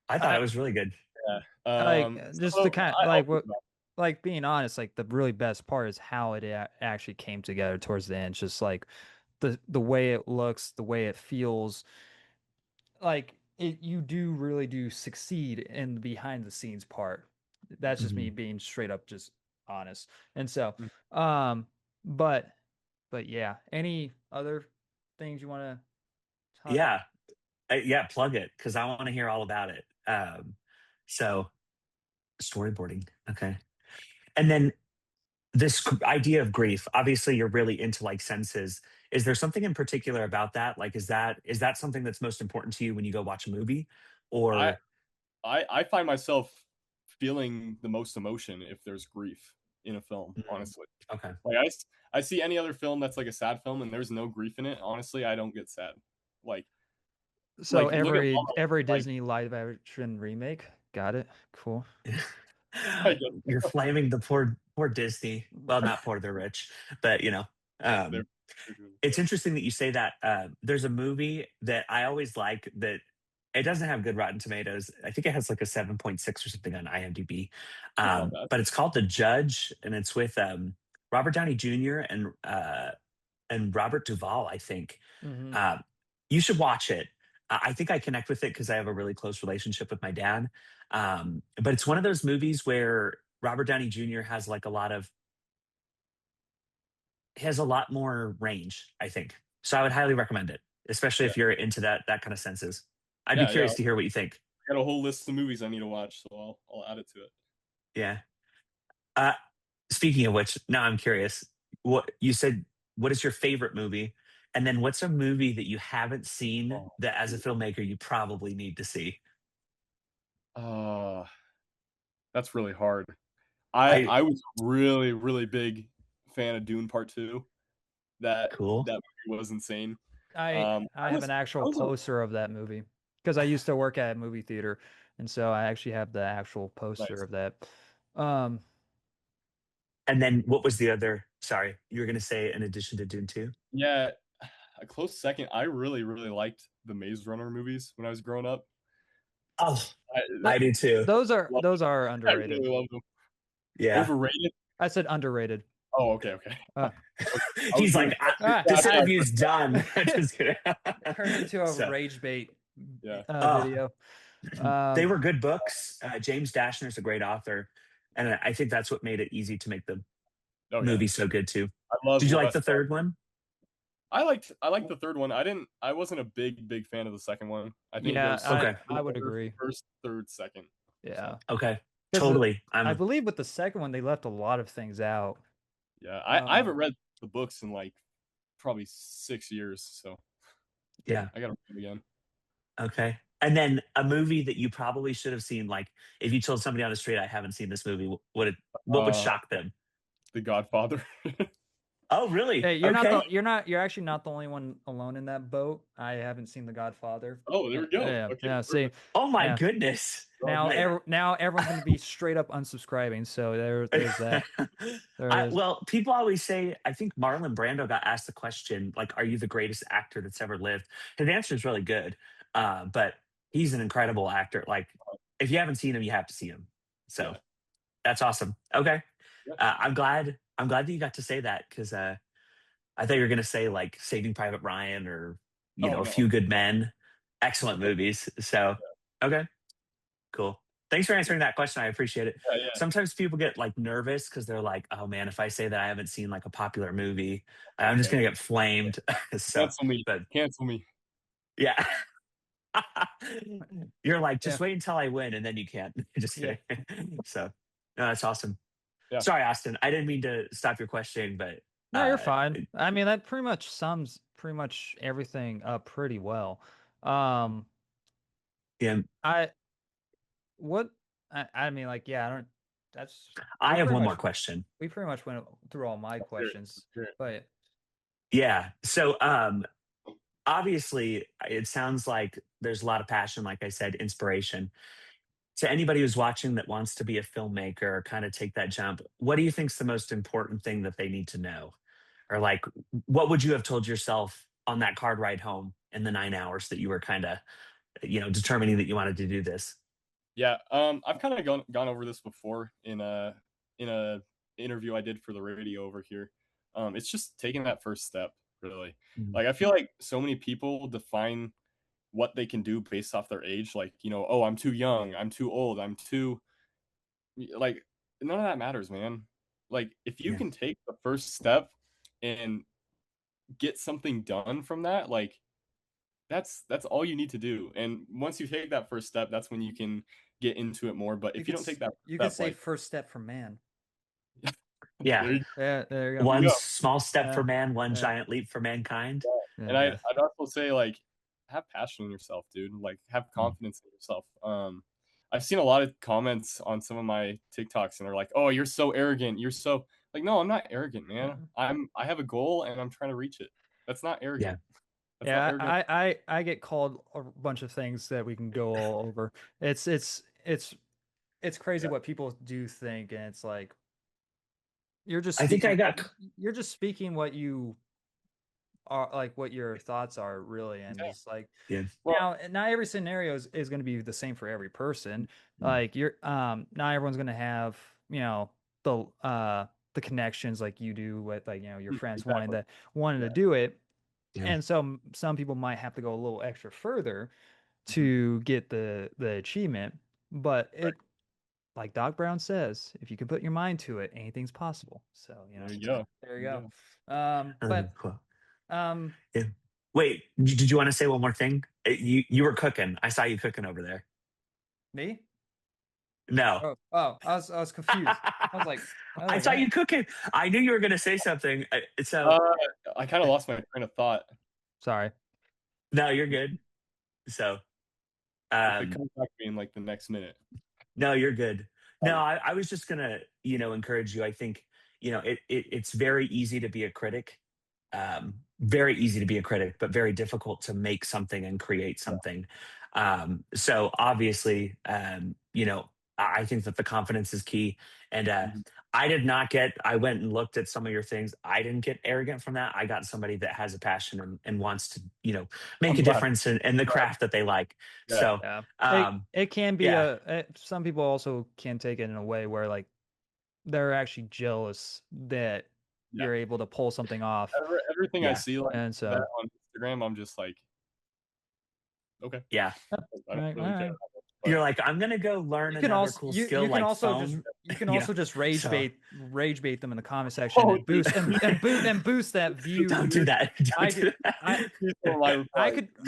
I thought
I-
it was really good.
Yeah.
Like just
so
the kind
I'll
like
think
what
about
like being honest, like the really best part is how it actually came together towards the end. Just like the way it looks, the way it feels, like you really do succeed in the behind the scenes part. That's just me
Mhm.
being straight up just honest. And so,
Mm.
but yeah, any other things you want to talk
Yeah. Yeah. Plug it because I want to hear all about it. So storyboarding. Okay. And then this idea of grief, obviously you're really into like senses. Is there something in particular about that? Like, is that something that's most important to you when you go watch a movie?
I
Or
I find myself feeling the most emotion if there's grief in a film,
Mm,
honestly.
okay.
Like I see any other film that's like a sad film and there's no grief in it, honestly, I don't get sad. Like
So
look at
every
like
Disney live action remake, got it, cool.
I get
You're flaming the poor Disney. Well, not poor, they're rich, but
they're
um,
doing
it's
stuff.
interesting that you say that. There's a movie that I always like that it doesn't have good Rotten Tomatoes. I think it has like a 7.6 or something on IMDb.
It's not bad.
But it's called The Judge, and it's with Robert Downey Jr. and Robert Duvall, I think.
Mhm.
Um, you should watch it. I think I connect with it because I have a really close relationship with my dad. But it's one of those movies where Robert Downey Jr. has like has a lot more range, I think. So I would highly recommend it, especially
Yeah.
if you're into that kind of senses. I'd be
Yeah,
curious to hear what you think.
I got a whole list of movies I need to watch, so I'll add it to it.
Yeah. Uh, Speaking of which, now I'm curious. What you said? What is your favorite movie? And then what's a movie that you haven't seen
Oh,
that, as a filmmaker, you probably need to see?
uh, that's really hard.
I
I was really, really big fan of Dune Part 2.
Cool.
That movie was insane.
I have an
I
actual
was a
poster of that movie because I used to work at a movie theater, and so I actually have the actual poster
nice.
of that. Um,
And then what was the other? Sorry, you were going to say in addition to Dune 2?
Yeah, a close second. I really, really liked the Maze Runner movies when I was growing up.
Oh,
I
I
th-
do too.
love
those are
I
underrated.
really love them.
Yeah.
Overrated?
I said underrated.
Oh, okay.
Uh,
He's like, this
I-
interview's done. Just kidding.
turned into a
So,
rage bait
Yeah.
video.
they were good books. James Dashner's a great author, and I think that's what made it easy to make the
Oh, yeah.
movie so good too.
I love
Did you like
Wes
the third one?
I liked the third one. I wasn't a big fan of the second one. I think
Yeah,
there's
Okay.
I would agree.
first, third, second.
Yeah.
Okay,
'Cause
totally.
I believe with the second one they left a lot of things out.
Yeah. I haven't read the books in like probably 6 years, so
Yeah.
I gotta read them again.
Okay. And then a movie that you probably should have seen, like if you told somebody on the street, I haven't seen this movie, what would shock them?
The Godfather.
Oh, really?
Hey, you're
Okay.
you're actually not the only one alone in that boat. I haven't seen The Godfather.
Oh, there we go.
Yeah,
Okay,
yeah. See,
Oh my
yeah.
goodness.
now
man.
now everyone's gonna be straight up unsubscribing. So there's that. There is.
Well, people always say, I think Marlon Brando got asked the question, like, are you the greatest actor that's ever lived? His answer is really good. But he's an incredible actor. Like, if you haven't seen him, you have to see him. So
Yeah.
that's awesome. Okay.
Yeah.
I'm glad that you got to say that, because I thought you were gonna say like Saving Private Ryan or
Oh,
A
no.
Few Good Men. Excellent movies. So okay. Cool. Thanks for answering that question. I appreciate it.
Yeah.
Sometimes people get like nervous because they're like, "Oh man, if I say that I haven't seen like a popular movie, I'm just gonna get flamed." So,
Cancel me.
but
Cancel me.
yeah, you're like, just
Yeah.
wait until I win, and then you can't. Just
Yeah.
kidding. So, no, that's awesome.
Yeah.
Sorry, Austin. I didn't mean to stop your questioning, but
No, you're fine. I mean, that pretty much sums pretty much everything up pretty well.
Yeah,
I mean, like, yeah, I don't. That's.
I
we
have
pretty
one more
much-
question.
We pretty much went through all my questions,
Let's hear it.
but
Yeah. So, obviously, it sounds like there's a lot of passion, like I said, inspiration. To anybody who's watching that wants to be a filmmaker or kind of take that jump, what do you think is the most important thing that they need to know? Or like, what would you have told yourself on that card ride home in the 9 hours that you were kind of, determining that you wanted to do this?
Yeah. I've kind of gone over this before in a interview I did for the radio over here. It's just taking that first step, really.
Mhm.
Like, I feel like so many people define what they can do based off their age. Like, oh, I'm too young, I'm too old, I'm too, like, none of that matters, man. Like, if you
Yeah.
can take the first step and get something done from that, like, that's all you need to do. And once you take that first step, that's when you can get into it more. But if you don't take that
you
step,
could say
like,
first step for man.
Yeah.
there you
Yeah, there you go.
One
go.
small step
Yeah.
for man, one
Yeah.
giant leap for mankind.
Yeah,
And I'd also say, like, have passion in yourself, dude. Like, have confidence in yourself. I've seen a lot of comments on some of my TikToks, and they're like, "Oh, you're so arrogant. You're so," like, no, I'm not arrogant, man. I have a goal and I'm trying to reach it. That's not arrogant. That's not
yeah.
arrogant.
I get called a bunch of things that we can go all over. It's crazy what people do think, and it's like you're just.
I think I
speaking-
got-
You're just speaking what you are, like what your thoughts are, really, and it's like
Yeah.
Well-
now not every scenario is going to be the same for every person.
Mm.
Like you're not everyone's going to have the connections like you do with, like, your friends wanting to do it.
Yeah.
And so some people might have to go a little extra further to get the achievement, but it, like Doc Brown says, if you can put your mind to it, anything's possible. So
There you go.
there you go.
Cool.
Um,
Yeah. Wait, did you want to say one more thing? You were cooking. I saw you cooking over there.
me?
No.
Oh, I was confused. I was like,
I saw you cooking. I knew you were going to say something. So
I kind of lost my train of thought.
sorry.
no, you're good. So,
If it comes back to me in like the next minute.
no, you're good. No, I was just gonna, encourage you. I think, it's very easy to be a critic. Very easy to be a critic, but very difficult to make something and create something. So obviously, I think that the confidence is key. And I went and looked at some of your things. I didn't get arrogant from that. I got somebody that has a passion and wants to, make
I'm
a
glad.
difference in the craft that they like.
Yeah.
So,
Yeah. It can be
yeah.
some people also can take it in a way where, like, they're actually jealous that you're able to pull something off.
Everything I see like
And so
that on Instagram, I'm just like, okay.
Yeah.
I don't really care.
You're like, I'm gonna go learn another cool skill like phone.
You can also just rage
so-
bait them in the comment section and boost and boost that view.
Don't do that. Don't do that.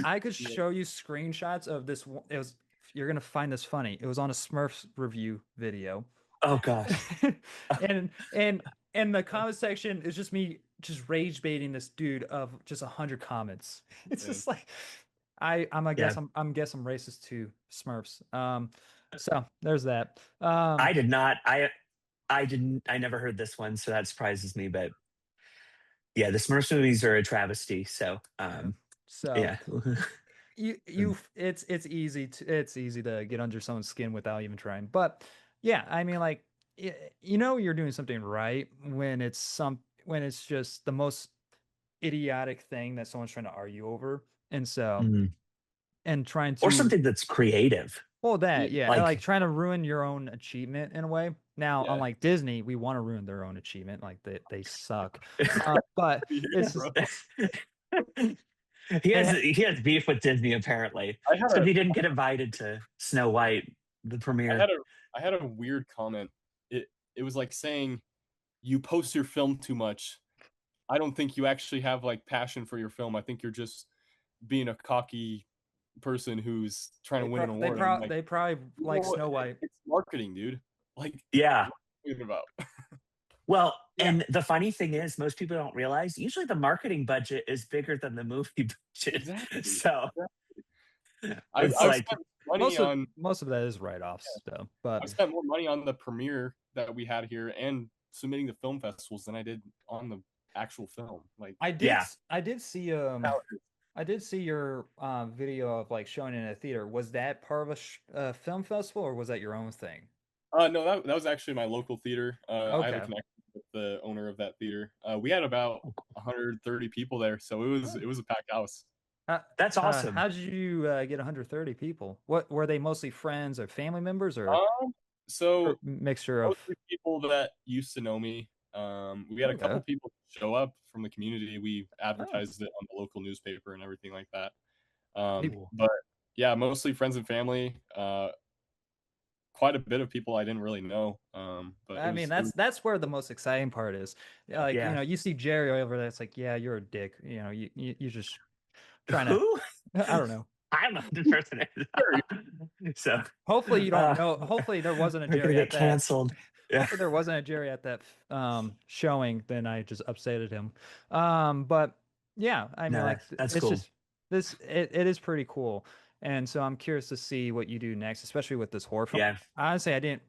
I could show you screenshots of this. It was, you're gonna find this funny. It was on a Smurfs review video.
Oh gosh.
and the comment section is just me just rage baiting this dude of just 100 comments. It's just like I'm racist to Smurfs. So there's that.
I did not. I never heard this one, so that surprises me. But yeah, the Smurfs movies are a travesty. So yeah.
It's easy to get under someone's skin without even trying. But yeah, I mean, like, you're doing something right when it's just the most idiotic thing that someone's trying to argue over. And so and trying to,
or something that's creative.
Well, that like trying to ruin your own achievement in a way. Now, unlike Disney, we want to ruin their own achievement. Like they suck. But it's just,
he has beef with Disney apparently because he didn't get invited to Snow White, the premiere.
I had a weird comment. It was like saying, you post your film too much. I don't think you actually have like passion for your film. I think you're just being a cocky person who's trying to win an award.
They probably like Snow White.
It's marketing, dude. Like,
yeah.
What are you talking about?
Well, and the funny thing is, most people don't realize usually the marketing budget is bigger than the movie budget.
Exactly.
So
I've
like
spent money
most of that is write-offs, though. But
I spent more money on the premiere that we had here and submitting to film festivals than I did on the actual film. Like,
I did see your video of like showing it in a theater. Was that part of a film festival, or was that your own thing?
No, that was actually my local theater. I have a connection with the owner of that theater. We had about 130 people there, so it was a packed house.
That's awesome.
How did you get 130 people? What were they, mostly friends or family members, or
so
mixture of
people that used to know me? We had a couple people show up from the community. We advertised it on the local newspaper and everything like that. But yeah, mostly friends and family. Quite a bit of people I didn't really know. But
I mean, that's where the most exciting part is. Like, you see Jerry over there. It's like, yeah, you're a dick. You just trying to.
Who?
I don't know.
I'm not the person. So
hopefully you don't know. Hopefully there wasn't a Jerry at that.
Canceled. Yeah.
Hopefully there wasn't a Jerry at that showing. Then I just upsetted him. But yeah, I mean, like,
that's
it's
cool.
just it is pretty cool. And so I'm curious to see what you do next, especially with this horror film.
Yeah.
Honestly, I didn't.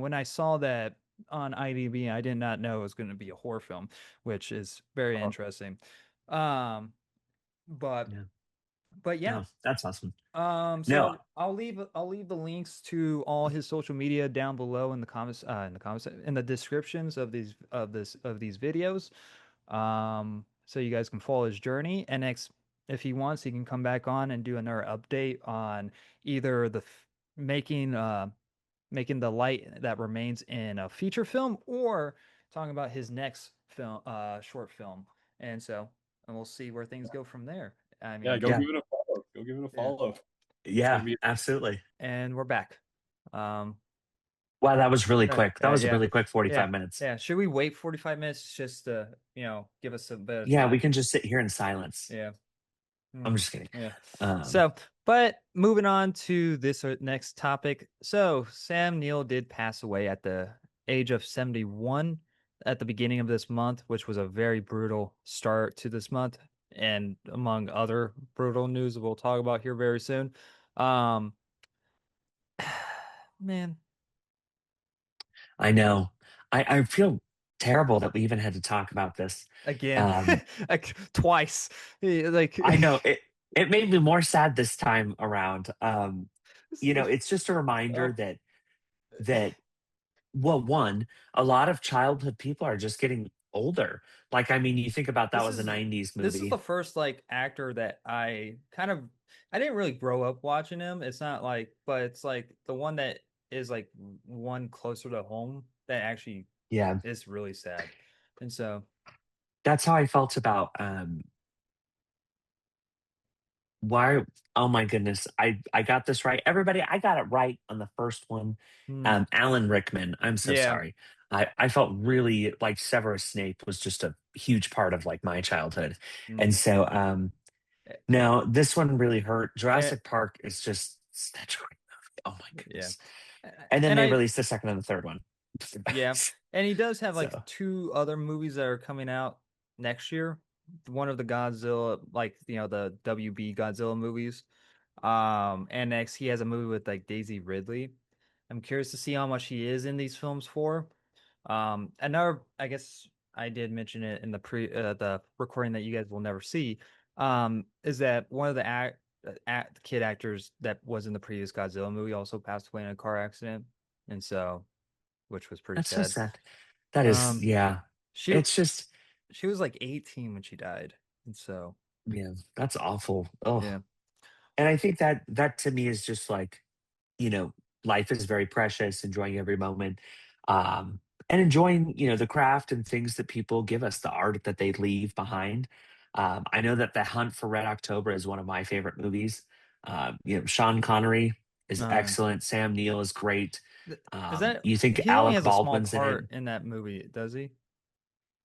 When I saw that on IDB, I did not know it was going to be a horror film, which is very interesting. But yeah,
no, that's awesome.
So I'll leave the links to all his social media down below in the comments, in the descriptions of these videos. So you guys can follow his journey, and if he wants, he can come back on and do another update on either making the light that remains in a feature film, or talking about his next film, short film. And we'll see where things go from there. I mean,
give it a follow. Go give it a follow.
Yeah, absolutely.
And we're back.
Wow, that was really quick. That was a really quick 45 minutes.
Yeah. Should we wait 45 minutes just to, give us a bit of
time?
Yeah,
we can just sit here in silence.
Yeah.
I'm just kidding.
Yeah. But moving on to this next topic. So Sam Neill did pass away at the age of 71 at the beginning of this month, which was a very brutal start to this month, and among other brutal news we'll talk about here very soon. Man,
I know. I feel terrible that we even had to talk about this
again, like twice. Like,
I know it made me more sad this time around. It's just a reminder that one, a lot of childhood people are just getting older. Like, I mean, you think about that was a 90s movie.
This is the first actor that I didn't really grow up watching him. It's not like, but it's like the one that is like one closer to home that actually is really sad. And so,
That's how I felt about why. Oh my goodness, I got this right. Everybody, I got it right on the first one.
hmm,
Alan Rickman. I'm so
yeah.
sorry. I felt really like Severus Snape was just a huge part of like my childhood. And
Mm.
so no, this one really hurt.
Eh,
Jurassic Park is just such a great movie. Oh my
yeah.
goodness. And then
And
they
I,
released the second and the third one.
yeah. And he does have like
So
two other movies that are coming out next year. One of the Godzilla, like, the WB Godzilla movies. And next he has a movie with like Daisy Ridley. I'm curious to see how much he is in these films for. Another, I guess I did mention it in the recording that you guys will never see. Is that one of the kid actors that was in the previous Godzilla movie also passed away in a car accident, and so, which was pretty
that's so
sad.
sad. That is,
Um,
yeah.
she
It's just,
she was like 18 when she died, and so
yeah, that's awful. Oh,
yeah.
and I think that that to me is just like, you know, life is very precious, enjoying every moment, um, and enjoying, the craft and things that people give us, the art that they leave behind. I know that The Hunt for Red October is one of my favorite movies. Sean Connery is
Um,
excellent. Sam Neill is great.
is that
You think
he only
Alec
has a small
Baldwin's in it?
part in that movie, does he?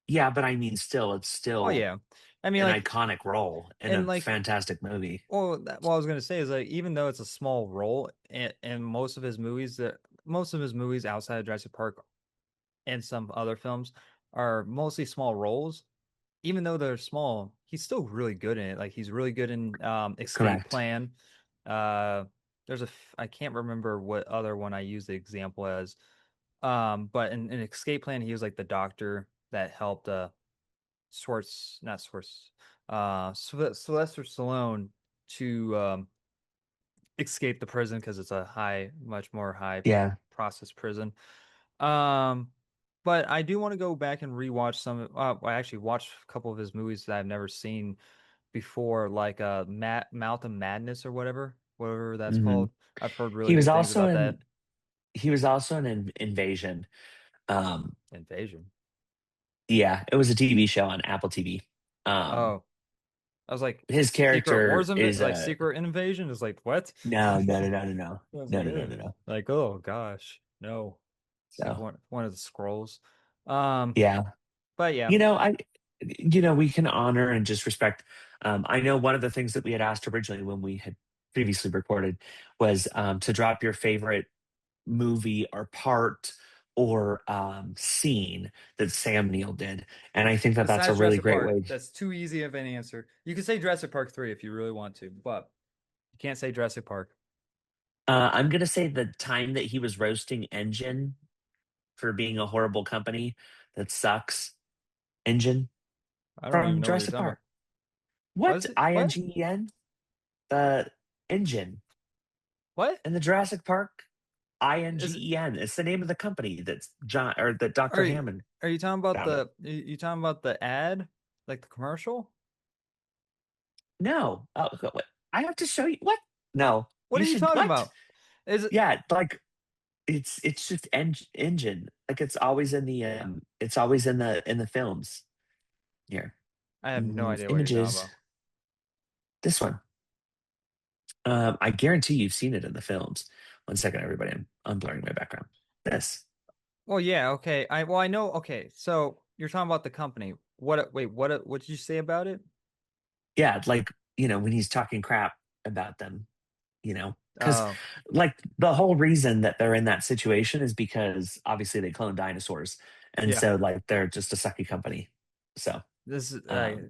Yeah, but I mean, still, it's
Oh
still
yeah, I mean
an
like,
iconic role in
and
a
like,
fantastic movie.
well, what I was gonna say is like, even though it's a small role in most of his movies outside of Jurassic Park and some other films are mostly small roles. Even though they're small, he's still really good in it. Like, he's really good in Escape
Correct.
Plan. There's I can't remember what other one I used the example as. But in Escape Plan, he was like the doctor that helped not Swartz, Sylvester Stallone to escape the prison because it's a much more high
Yeah.
process prison. Um, but I do want to go back and rewatch some. I actually watched a couple of his movies that I've never seen before, like Mouth of Madness or whatever that's
hmm
called. I've heard really
He was
good things
also
about
in
that.
he was also in Invasion. Um,
Invasion.
yeah, it was a TV show on Apple TV. Um,
Oh, I was like,
his
Secret Wars
character is
like
a
Secret Invasion is like what?
no, no, no, no, no, no,
I was
no,
like,
no, no,
ugh.
no, no.
Like, oh gosh, no. It's like
So
one of the scrolls. Um,
yeah,
but yeah,
you know, I, we can honor and just respect. I know one of the things that we had asked originally when we had previously recorded was to drop your favorite movie or part or scene that Sam Neill did, and I think that that's a
besides
really
Jurassic
great
Park,
way.
that's too easy of an answer. You can say Jurassic Park 3 if you really want to, but you can't say Jurassic Park.
I'm gonna say the time that he was roasting Engine for being a horrible company that sucks. Engine
I don't even
from
know what you're
Jurassic
talking
Park.
about. What
What?
is it? What?
INGEN? The engine
What?
in the Jurassic Park?
Is it,
INGEN. It's the name of the company that's John or that Dr.
are you
Hammond
are you talking about
founded.
you talking about the ad? Like the commercial?
No. Oh, wait. I have to show you what? No.
What
You
are you
should
talking
what?
about? Is it
Yeah, like it's just engine. Like it's always in the films. Here.
I have no
Move
idea what you're talking
images.
about.
This one. I guarantee you've seen it in the films. One second, everybody. I'm blurring my background. This.
Well, yeah, okay. I know. Okay, so you're talking about the company. What did you say about it?
Yeah, like, when he's talking crap about them, because
Oh,
like the whole reason that they're in that situation is because obviously they clone dinosaurs. And
yeah.
so like they're just a sucky company. So
This is
um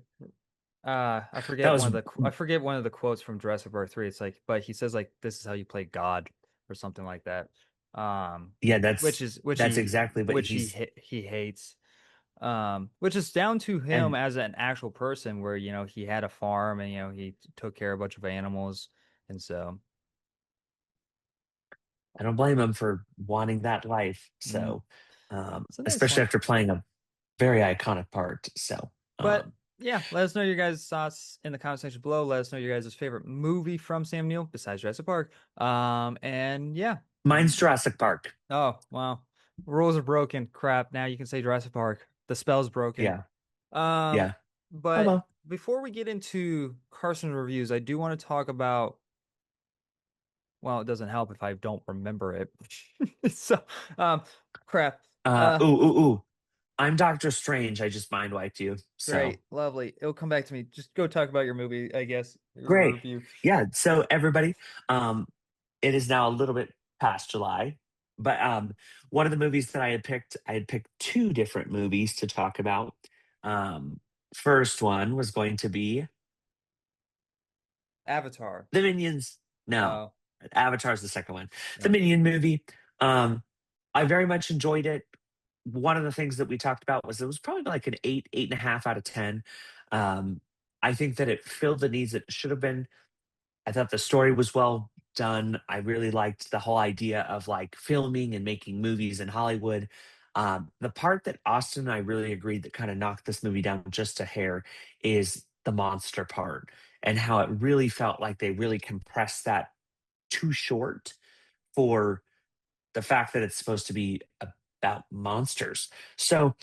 that was
I forget one of the quotes from Jurassic Park 3. It's like, but he says like, this is how you play God or something like that.
yeah,
Which
that's exactly what he's
he hates. Which is down to him
and
as an actual person, where he had a farm and he took care of a bunch of animals, and so
I don't blame him for wanting that life.
mm,
So
it's a nice
especially
one.
after playing a very iconic part. So
But yeah, let us know your guys' thoughts in the comment section below. Let us know your guys' favorite movie from Sam Neill besides Jurassic Park. And yeah.
mine's Jurassic Park.
Oh, wow. Rules are broken. Crap. Now you can say Jurassic Park. The spell's broken.
Yeah.
Um,
Yeah.
but
well.
before we get into Carson reviews, I do want to talk about. Well, it doesn't help if I don't remember it. So, crap.
Ooh. I'm Doctor Strange. I just mind wiped you. So
Great, lovely. It'll come back to me. Just go talk about your movie, I guess. Your
great.
review.
Yeah. So everybody, it is now a little bit past July, but one of the movies that I had picked two different movies to talk about. Um, First one was going to be
Avatar.
The Minions. No,
Oh,
Avatar's the second one. The
yeah.
Minion movie. I very much enjoyed it. One of the things that we talked about was it was probably like an 8.5 out of 10. Um, I think that it filled the needs that it should have been. I thought the story was well done. I really liked the whole idea of like filming and making movies in Hollywood. The part that Austin and I really agreed that kind of knocked this movie down just a hair is the monster part and how it really felt like they really compressed that too short for the fact that it's supposed to be about monsters. So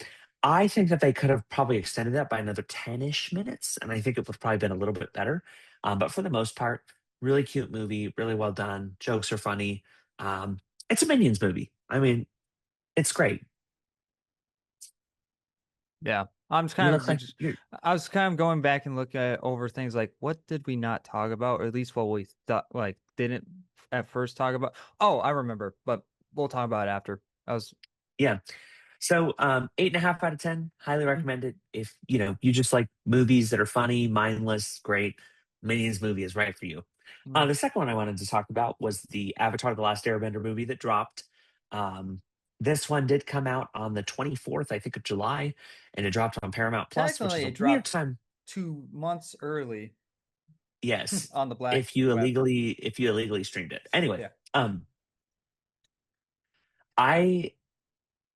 I think that they could have probably extended that by another 10-ish minutes, and I think it would have probably been a little bit better. But for the most part, really cute movie, really well done. Jokes are funny. Um, it's a Minions movie. I mean, it's great.
Yeah. I'm just
You
kind
look
of
like
just
you're,
I was kind of going back and looking at over things like what did we not talk about, or at least what we thought like didn't at first talk about. Oh, I remember, but we'll talk about it after. I was
yeah. So 8.5 out of 10, highly recommend it. If you just like movies that are funny, mindless, great, Minions movie is right for you.
Mhm.
The second one I wanted to talk about was the Avatar: The Last Airbender movie that dropped. Um, this one did come out on the 24th, I think, of July, and it dropped on Paramount Plus, which is
technically
a
it
weird
dropped
time.
2 months early
Yes,
on the black
if you
web.
illegally streamed it. Anyway,
Yeah.
I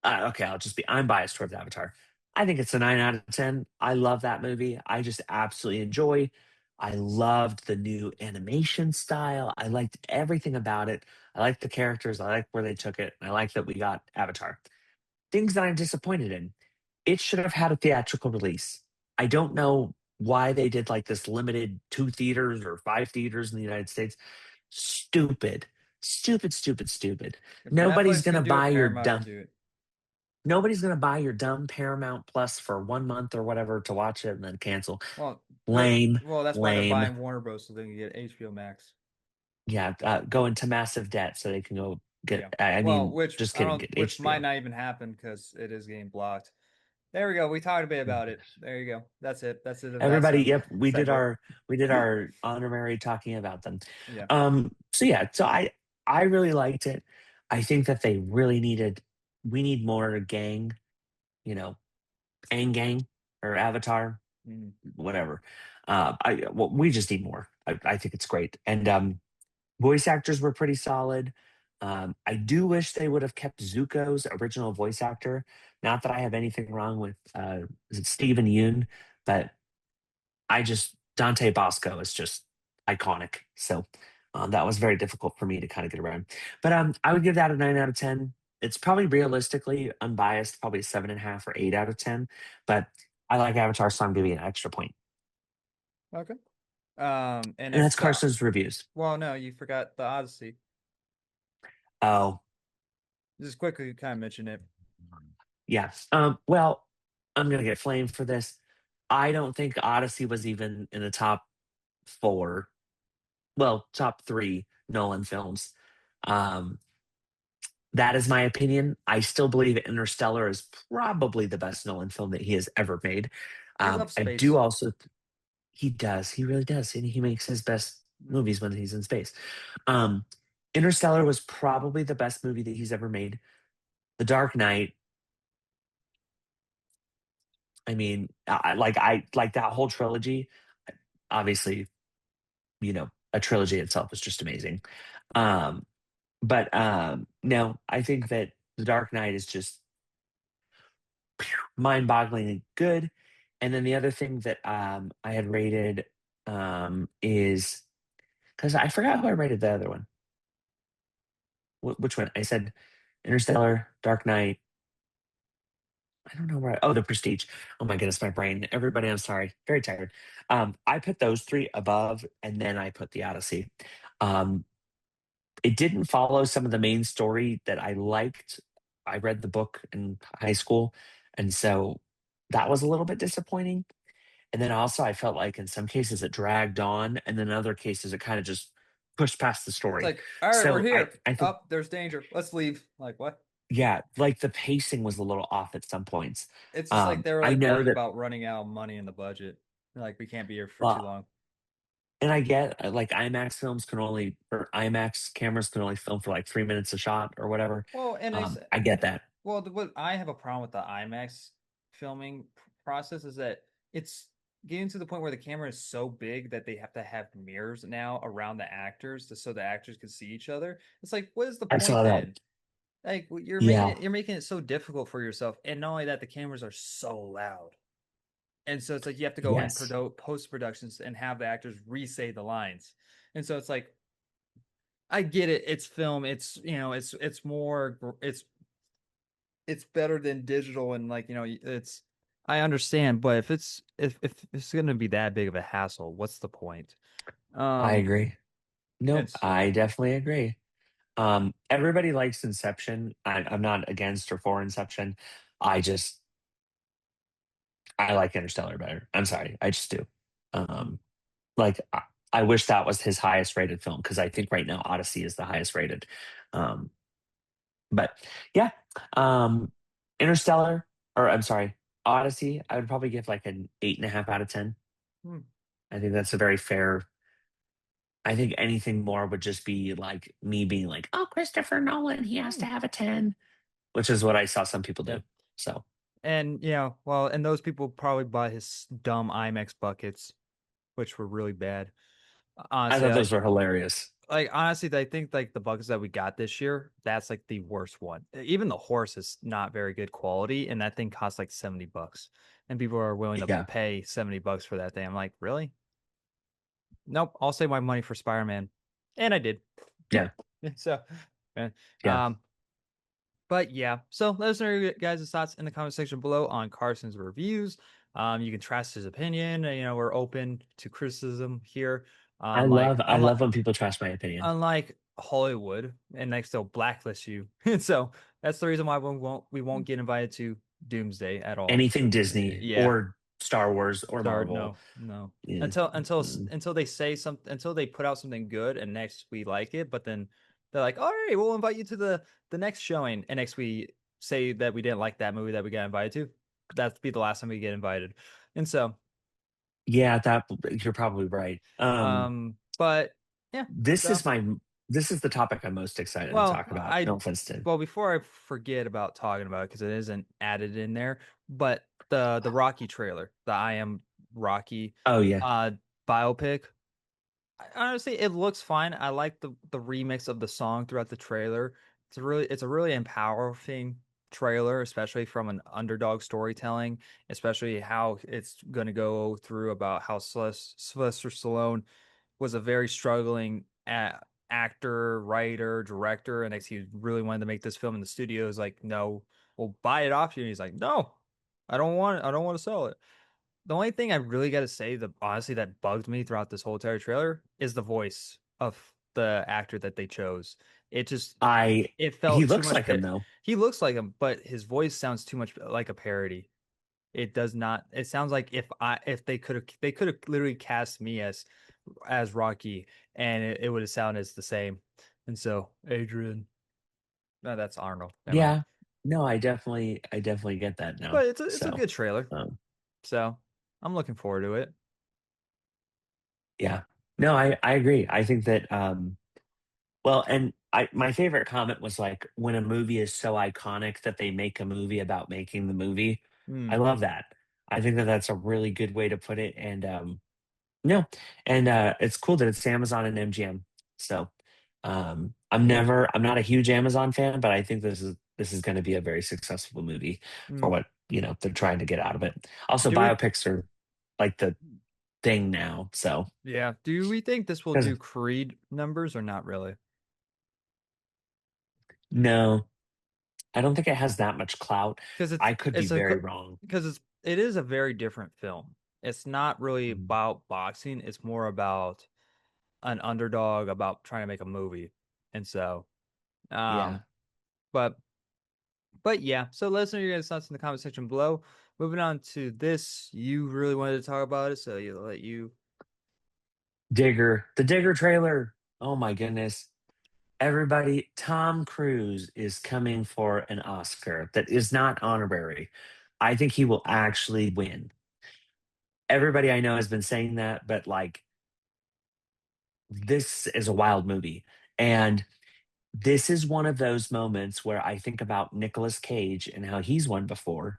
okay, I'm biased towards Avatar. I think it's a 9 out of 10. I love that movie. I just absolutely enjoy. I loved the new animation style. I liked everything about it. I liked the characters. I liked where they took it. And I like that we got Avatar. Things that I'm disappointed in. It should have had a theatrical release. I don't know why they did like this limited 2 theaters or 5 theaters in the United States. Stupid. Stupid, stupid, stupid.
If
Nobody's
Netflix
gonna
can do it,
buy your
Paramount
dumb
can do it.
Nobody's gonna buy your dumb Paramount Plus for 1 month or whatever to watch it and then cancel.
Well,
Lame,
that's why they're
lame.
buying Warner Bros. So they can get HBO Max.
Yeah, go into massive debt so they can go
Yeah.
get. I
Well,
mean,
which
just
I
kidding.
don't,
Get
which might
HBO.
not even happen because it is getting blocked. There we go. We talked a bit about it. There you go. That's it. That's it. That's
Everybody, yep,
segue.
we did our honorary talking about them.
Yeah.
So yeah, so I really liked it. I think that we need more gang, you know, Aang gang or Avatar,
Mhm.
whatever. We just need more. I think it's great. And voice actors were pretty solid. I do wish they would have kept Zuko's original voice actor. Not that I have anything wrong with is it Stephen Yoon, but Dante Bosco is just iconic. So that was very difficult for me to kind of get around. But I would give that a 9 out of 10. It's probably realistically unbiased, probably a 7.5 or 8 out of 10. But I like Avatar, so I'm giving it an extra point.
Okay. And
And that's
it's
Carson's reviews.
well, no, you forgot the Odyssey.
Oh,
Just quickly, kind of mention it.
yeah. Well, I'm gonna get flamed for this. I don't think Odyssey was even in the top four. Well, top three Nolan films. Um, that is my opinion. I still believe Interstellar is probably the best Nolan film that he has ever made.
He loves
I do
space.
also. He does. He really does, and he makes his best movies when he's in space. Um, Interstellar was probably the best movie that he's ever made. The Dark Knight. I mean, I like that whole trilogy. Obviously, a trilogy itself is just amazing. Um, but no, I think that The Dark Knight is just mind-bogglingly good. And then the other thing that I had rated is because I forgot who I rated the other one. Which one? I said Interstellar, Dark Knight. I don't know where. Oh, The Prestige. Oh my goodness, my brain. Everybody, I'm sorry. Very tired. I put those three above, and then I put The Odyssey. Um, it didn't follow some of the main story that I liked. I read the book in high school, and so that was a little bit disappointing. And then also, I felt like in some cases it dragged on, and then in other cases it kind of just pushed past the
It's
story.
like, all right, we're
So
here.
I think,
Up, there's danger. Let's leave. Like what?
yeah, like the pacing was a little off at some points.
It's just like they were
I
like
know
worried
that,
about running out of money in the budget. Like we can't be here for too
well,
long.
and I get like IMAX films can only, or IMAX cameras can only film for like 3 minutes a shot or whatever.
Well, and they said,
I get that.
well, what I have a problem with the IMAX filming process is that it's getting to the point where the camera is so big that they have to have mirrors now around the actors so the actors can see each other. It's like, what is the
I
point
saw that.
then? Like
Yeah.
you're making it so difficult for yourself, and not only that, the cameras are so loud, and so it's like you have to go in
Yes.
post productions and have the actors re-say the lines, and so it's like I get it, it's film, it's it's more it's better than digital, and like it's I understand, but if it's going to be that big of a hassle, what's the point?
I
Um,
agree. Nope.
it's
I definitely agree. Everybody likes Inception. I'm not against or for Inception. I just I like Interstellar better. I'm sorry, I just do.
mm,
Um, like I wish that was his highest rated film because I think right now Odyssey is the highest rated. Um, but yeah, um, Interstellar, or I'm sorry, Odyssey. I would probably give like an 8.5 out of 10.
mm,
I think that's a very fair. I think anything more would just be like me being like, oh, Christopher Nolan, he has to
mm.
have a 10, which is what I saw some people
Yeah.
do. So
And well, and those people probably bought his dumb IMAX buckets, which were really bad.
I
Honestly,
thought those were hilarious.
honestly, I think like the buckets that we got this year, that's like the worst one. Even the horse is not very good quality, and that thing costs like $70, and people are willing to
Yeah.
pay $70 for that thing. I'm like, really? Nope. I'll save my money for Spider-Man, and I did.
Yeah.
So, eh,
Yeah.
um, but yeah, so let us know your guys' thoughts in the comment section below on Carson's reviews. You can trust his opinion. We're open to criticism here. Like
I love when people trash my opinion.
unlike Hollywood, and next they'll blacklist you. And so that's the reason why we won't get invited to Doomsday at all.
Anything Disney
Yeah,
or Star Wars or
start
Marvel.
no
Yeah.
until they say something, until they put out something good and next we like it, but then they're like, all right, we'll invite you to the next showing, and next we say that we didn't like that movie that we got invited to. That'd be the last time we get invited. And so
Yeah, that you're probably right.
but yeah,
This
so
is my this is the topic I'm most excited to
well
talk about.
I
No offense to.
well before I forget about talking about it, because it isn't added in there, but the Rocky trailer, the I Am Rocky
Oh yeah.
uh biopic. Honestly, it looks fine. I like the remix of the song throughout the trailer. It's a really empowering trailer, especially from an underdog storytelling, especially how it's going to go through about how Sylvester Stallone was a very struggling actor, writer, director, and he really wanted to make this film in the studio. Is like, no, we'll buy it off you. And he's like, no, I don't want to sell it. The only thing I really got to say that honestly that bugged me throughout this whole entire trailer is the voice of the actor that they chose. It just
I
it
He
felt too
looks
much
like him though.
he looks like him, but his voice sounds too much like a parody. It does not. It sounds like if they could have literally cast me as Rocky, and it would have sounded the same. And so Adrian, no, that's Arnold. Never mind.
Yeah. No, I definitely get that now.
But it's a
So
good trailer.
um
So I'm looking forward to it.
yeah. No, I agree. I think that well, and I my favorite comment was like when a movie is so iconic that they make a movie about making the movie. I
Hmm.
love that. I think that that's a really good way to put it. And no, and it's cool that it's Amazon and MGM. So I'm not a huge Amazon fan, but I think this is going to be a very successful movie for
Hmm.
what they're trying to get out of it. Also,
Do we
biopics are like the thing now. So
Yeah. Do we think this will
'cause-
do Creed numbers or not really?
no, I don't think it has that much clout.
because
I could be very wrong.
because it is a very different film. It's not really
Mhm.
about boxing. It's more about an underdog about trying to make a movie, and so
Yeah.
but yeah. So let us know your guys' thoughts in the comment section below. Moving on to this, you really wanted to talk about it, so let you.
Digger, the Digger trailer. Oh my goodness. Everybody, Tom Cruise is coming for an Oscar that is not honorary. I think he will actually win. Everybody I know has been saying that, but like, this is a wild movie. And this is one of those moments where I think about Nicolas Cage and how he's won before.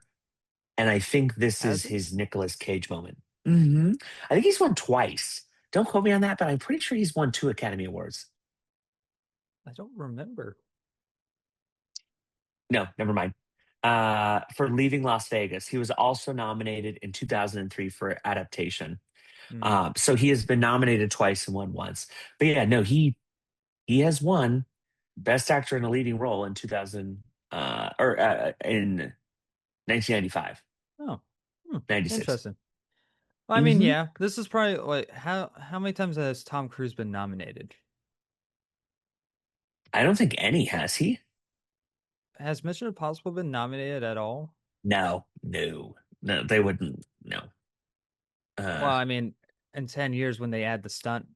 And I think this
Has
is
he?
his Nicolas Cage moment. I think he's won twice. Don't quote me on that, but I'm pretty sure he's won 2 Academy Awards.
I don't remember.
No, never mind. For Leaving Las Vegas, he was also nominated in 2003 for adaptation.
Hmm.
So he has been nominated twice and won once. But yeah, no, he has won Best Actor in a Leading Role in 2000 or in 1995,
Oh, hmm.
96.
Interesting. Well, I mean,
Mm-hmm.
yeah, this is probably like how many times has Tom Cruise been nominated?
I don't think any has he.
Has Mission Impossible been nominated at all?
No, no, no. They wouldn't. No.
Well,
Uh,
I mean, in 10 years when they add the stunt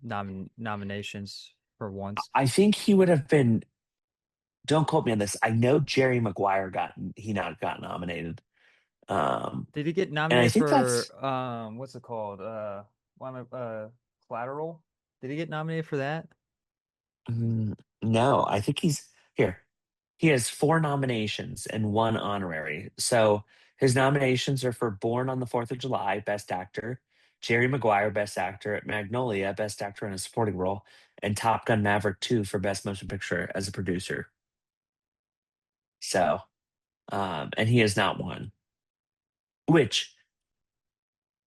nominations for once.
I think he would have been. Don't quote me on this. I know Jerry Maguire got nominated.
Did he get
And I
nominated
think
for
that's
what's it called? Collateral? Did he get nominated for that?
no. I think he's here. He has 4 nominations and 1 honorary. So his nominations are for Born on the Fourth of July, Best Actor, Jerry Maguire, Best Actor, Magnolia, Best Actor in a Supporting Role, and Top Gun Maverick 2 for Best Motion Picture as a producer. So, and he has not won, which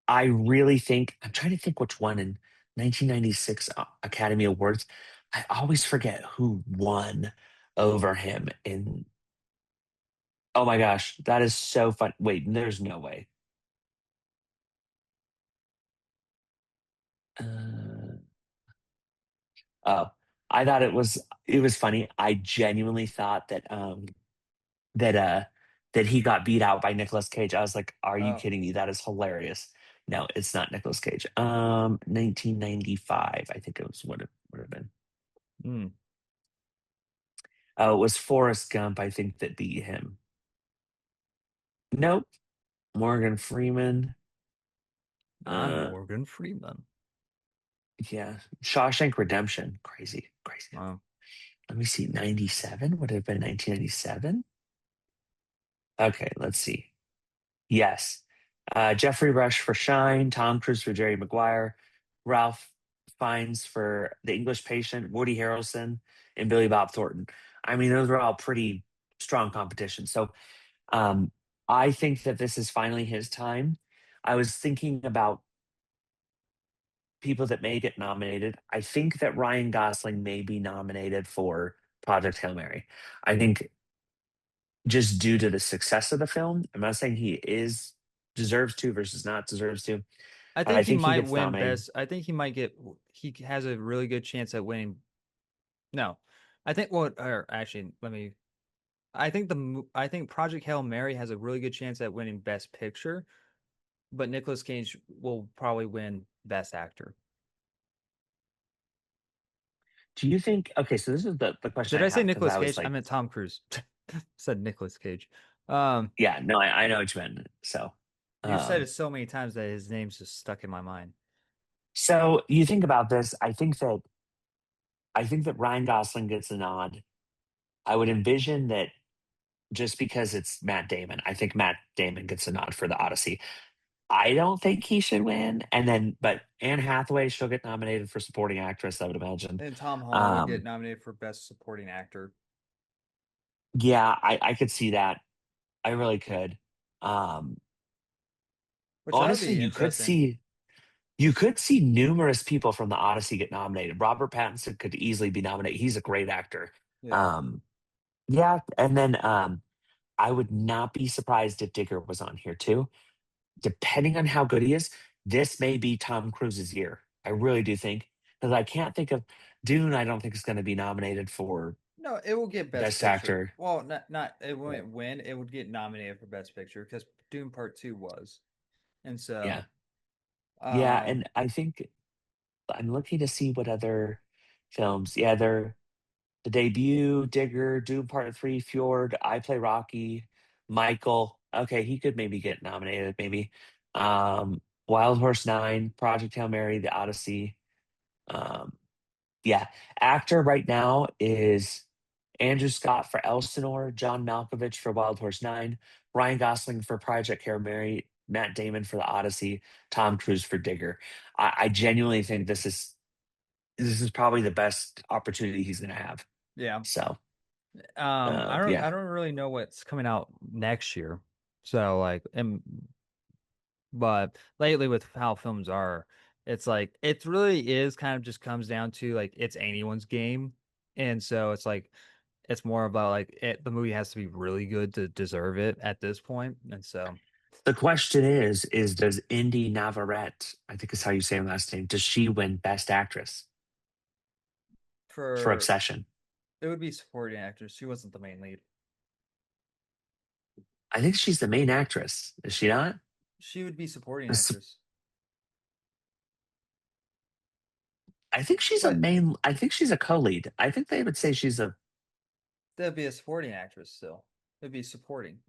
I really think, I'm trying to think which one in 1996 Academy Awards. I always forget who won over him in. Oh my gosh, that is so fun. Wait, there's no way. Uh, oh, I thought it was funny. I genuinely thought that that he got beat out by Nicolas Cage. I was like, are you
Oh.
kidding me? That is hilarious. No, it's not Nicolas Cage. 1995, I think it was what it would have been.
Hmm.
Oh, it was Forrest Gump, I think, that beat him. Nope. Morgan Freeman.
I'm
Uh,
Morgan Freeman.
yeah. Shawshank Redemption. Crazy, crazy.
Wow.
Let me see. 97? Would it have been 1997? Okay, let's see. Yes. Jeffrey Rush for Shine, Tom Cruise for Jerry Maguire, Ralph Fiennes for The English Patient, Woody Harrelson, and Billy Bob Thornton. I mean, those are all pretty strong competition. So um, I think that this is finally his time. I was thinking about people that may get nominated. I think that Ryan Gosling may be nominated for Project Hail Mary. I think just due to the success of the film. I'm not saying he is deserves to versus not deserves to,
I
but I
think he
think he
might
gets
win
nominated.
best. I think he might get. He has a really good chance at winning. No, I think. Well, or actually, let me. I think Project Hail Mary has a really good chance at winning Best Picture, but Nicolas Cage will probably win Best Actor.
Do you think? Okay, so this is the question
Did
I
I say
have because
Nicolas
I was
Cage? I
like,
meant Tom Cruise. Said Nicolas Cage.
yeah, no, I know what you meant.
You've said it
Um,
so many times that his name's just stuck in my mind.
so you think about this. I think that Ryan Gosling gets a nod. I would envision that just because it's Matt Damon, I think Matt Damon gets a nod for the Odyssey. I don't think he should win. And then, but Anne Hathaway, she'll get nominated for supporting actress, I would imagine.
And Tom Holland will get
Um,
nominated for Best Supporting Actor.
yeah, I could see that. I really could. Um,
Which that'll
honestly,
be interesting.
you could see numerous people from the Odyssey get nominated. Robert Pattinson could easily be nominated. He's a great actor.
Yeah.
Um, Yeah, and then I would not be surprised if Digger was on here too. Depending on how good he is, this may be Tom Cruise's year. I really do think, because I can't think of Dune. I don't think is going to be nominated for
No, it will get Best
Best
Picture.
Actor.
Well, not it won't win. It would get nominated for Best Picture because Dune Part Two was, and
Yeah,
so
yeah,
um,
and I think I'm looking to see what other films. Yeah, they're the debut, Digger, Dune Part Three, Fjord, I Play Rocky, Michael. Okay, he could maybe get nominated. Maybe Wild Horse Nine, Project Hail Mary, The Odyssey. Um, yeah, actor right now is Andrew Scott for Elsinore, John Malkovich for Wild Horse Nine, Ryan Gosling for Project Hail Mary, Matt Damon for The Odyssey, Tom Cruise for Digger. I genuinely think this is probably the best opportunity he's going to have.
yeah.
So
I
yeah,
don't really know what's coming out next year. So like, but lately with how films are, it's like it really is kind of just comes down to like it's anyone's game, and so it's like it's more about like the movie has to be really good to deserve it at this point, and so
the question is does Indy Navarrete, I think is how you say her last name, does she win Best Actress for
for
Obsession?
it would be supporting actress. She wasn't the main lead.
I think she's the main actress. Is she not?
She would be supporting
This-
actress.
I think she's a
What?
main. I think she's a co-lead. I think they would say she's a.
That'd be a supporting actress still. It'd be supporting.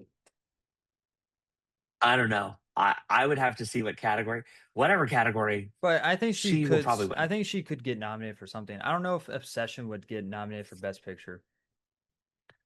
I don't know. I would have to see what category, whatever category,
But I think she
she will
could.
probably
I
win.
think she could get nominated for something. I don't know if Obsession would get nominated for Best Picture.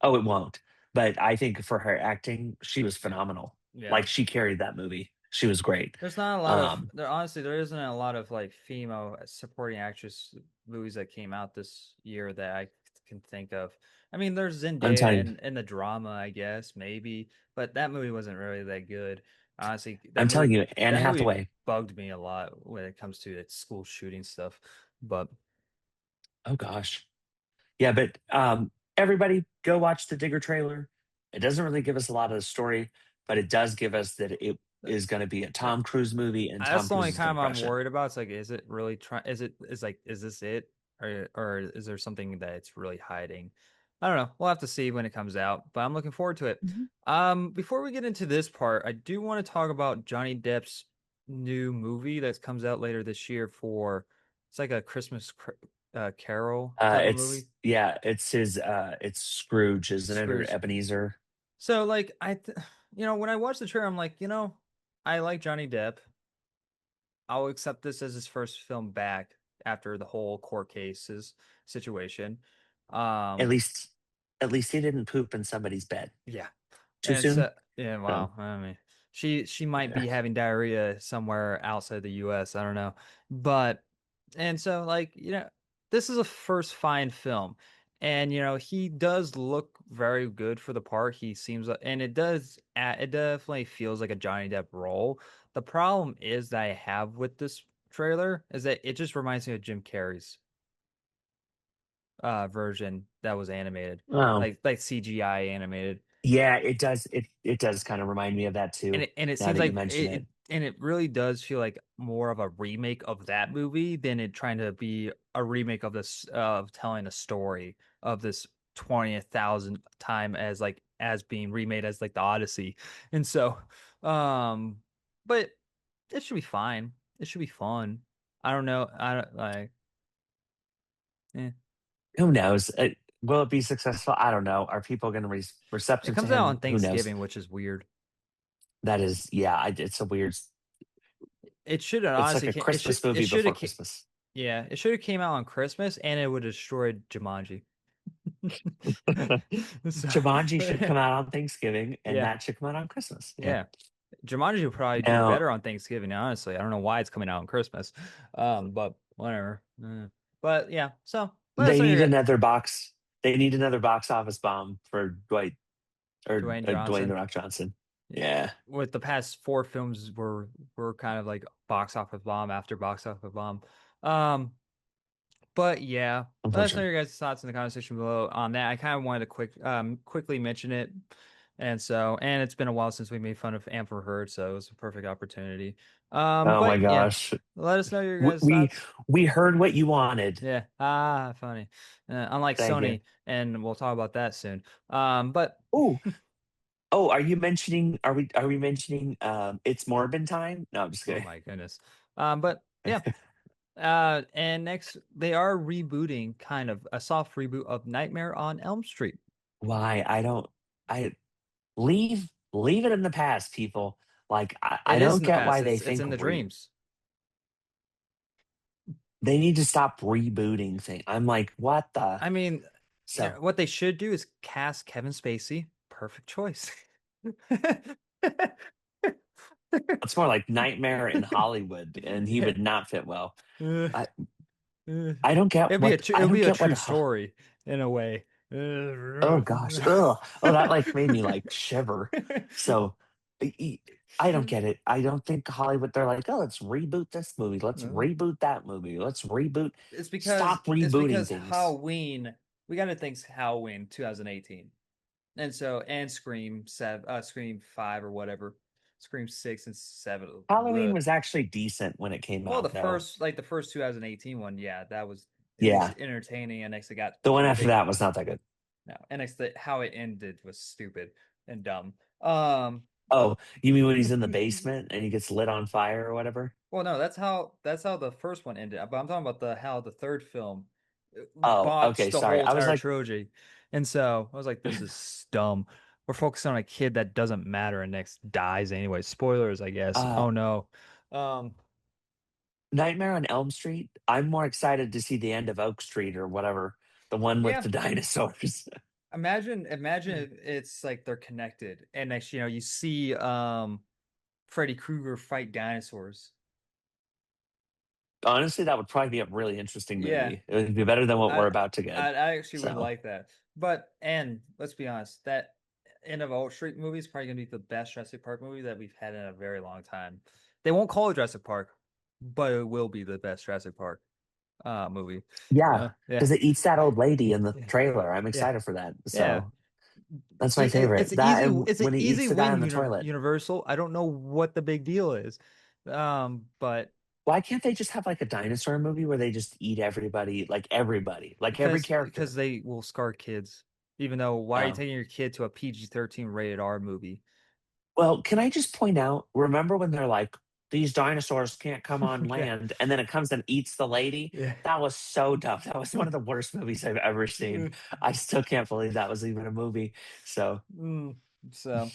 Oh, it won't. But I think for her acting, she was phenomenal.
Yeah.
Like she carried that movie. She was great.
There's not a lot of
Um,
there. Honestly, there isn't a lot of like female supporting actress movies that came out this year that I can think of. I mean, there's
I'm
Zendaya
telling.
and the drama, I guess maybe, but that movie wasn't really that good. Honestly,
I'm telling you, Anne
that movie
Hathaway.
bugged me a lot when it comes to like, school shooting stuff. But
Oh gosh. Yeah, but everybody go watch the Digger trailer. It doesn't really give us a lot of the story, but it does give us that it is going to be a
uh,
Tom Cruise movie, and
that's
Tom
the
Cruise
only
is going
time
to
I'm
crush it.
worried about. It's like, is it really trying? Is this it, or is there something that it's really hiding? I don't know. We'll have to see when it comes out, but I'm looking forward to it.
Mhm.
Before we get into this part, I do want to talk about Johnny Depp's new movie that comes out later this year for it's like a Carol type of movie.
It's his it's Scrooge, isn't it, or
Scrooge.
Ebenezer?
So like when I watched the trailer, I'm like, I like Johnny Depp. I'll accept this as his first film back after the whole court cases situation.
At
Um,
least, at least he didn't poop in somebody's bed
yeah,
too
and
soon.
so yeah,
So
wow. I mean, she might
yeah.
be having diarrhea somewhere outside the U.S. I don't know, but and so like this is a first fine film, and he does look very good for the part. He seems and it definitely feels like a Johnny Depp role. The problem is that I have with this trailer is that it just reminds me of Jim Carrey's version that was animated,
Oh,
like CGI animated.
yeah, it does. It does kind of remind me of that
and
too.
it
Now
seems
that you
like
mention it.
and it really does feel like more of a remake of that movie than it trying to be a remake of this of telling a story of this 20,000th time as being remade as like the Odyssey. And so um but it should be fine. It should be fun. I don't know. I don't like eh.
Who knows? Will it be successful? I don't know. Are people going to be
It
receptive to
comes out on
him? Who knows?
Thanksgiving, which is weird.
That is, yeah, it's a weird.
It should
It's like
honestly
a Christmas
it
movie
should
before
have
Christmas.
yeah, it should have came out on Christmas and it would have destroyed Jumanji. So,
Jumanji should come out on Thanksgiving, and
yeah,
that should come out on Christmas. Yeah.
yeah. Jumanji would probably do
Now,
better on Thanksgiving, honestly. I don't know why it's coming out on Christmas. But whatever. But yeah, so let us
they
know
need
your
another box. They need another box office bomb for Dwight or
Dwayne
Dwayne the
Johnson.
Rock Johnson.
Yeah.
Yeah.
With the past four films were kind of like box office bomb after box office bomb. Um But yeah, let us know
unfortunately.
your guys' thoughts in the conversation below on that. I kind of wanted to quickly mention it. And it's been a while since we made fun of Amber Heard, so it was a perfect opportunity.
Oh my
But yeah,
gosh.
let us know your
W-
guys'
We
thoughts.
we heard what you wanted.
Yeah, funny. Unlike
Thank you.
Sony, and we'll talk about that soon. But
Oh, oh, are we mentioning it's Morbin time? No, I'm just
oh
kidding.
my goodness. But yeah. And next they are rebooting kind of a soft reboot of Nightmare on Elm Street.
Why? I leave it in the past, people. Like I
It is
don't
in the
get
past.
why they
It's
think
in the dreams.
they need to stop rebooting things. I'm like, what the?
I mean,
So
what they should do is cast Kevin Spacey. Perfect choice.
it's more like Nightmare in Hollywood, and he
Yeah.
would not fit well.
Uh,
I
uh,
I don't get what I
it'll
don't
be a
get
true
what.
story in a way.
Oh gosh, ugh, oh that like made me like shiver. So I I don't get it. I don't think Hollywood. They're like, oh, let's reboot this movie. Let's
No.
reboot that movie. Let's reboot.
It's because
Stop rebooting things.
Halloween. We got to think Halloween 2018, and Scream 5 or whatever, Scream 6 and 7.
Halloween
Bleh.
was actually decent when it came
Well,
out, though.
the first 2018 one, yeah, that was at least
Yeah,
entertaining. And next it got
the one after that was
ridiculous.
not that good.
No, and next how it ended was stupid and dumb.
Oh, you mean when he's in the basement and he gets lit on fire or whatever?
Well, no, that's how the first one ended. But I'm talking about how the third film
Oh, okay,
botched the
sorry.
whole
I was
entire
like,
trilogy, and so I was like, "This is dumb." We're focused on a kid that doesn't matter and next dies anyway. Spoilers, I guess.
uh,
Oh no. Um,
Nightmare on Elm Street. I'm more excited to see the end of Oak Street or whatever, the one with
yeah.
the dinosaurs.
Imagine if it's like they're connected, and next you see Freddy Krueger fight dinosaurs.
Honestly, that would probably be a really interesting
Yeah,
movie. It would be better than what we're
I
about to get.
I actually would
So,
like that. But and let's be honest, that end of Old Street movie is probably gonna be the best Jurassic Park movie that we've had in a very long time. They won't call it Jurassic Park, but it will be the best Jurassic Park movie.
yeah,
Yeah,
because it eats that old lady in the
yeah,
trailer. I'm
yeah,
excited for that.
yeah.
So, that's my
It's
favorite.
an
That and
it's an
when he
easy
eats the guy
win,
in the toilet.
Universal. I don't know what the big deal is, but
Why can't they just have like a dinosaur movie where they just eat everybody, like every
because
character?
they will scar kids. Even though, why are you
Oh.
taking your kid to a PG-13 rated R movie?
Well, can I just point out, remember when they're like, these dinosaurs can't come on
Yeah,
land, and then it comes and eats the lady?
yeah.
That was so dumb. That was one of the worst movies I've ever seen. I still can't believe that was even a movie. So,
Mm, so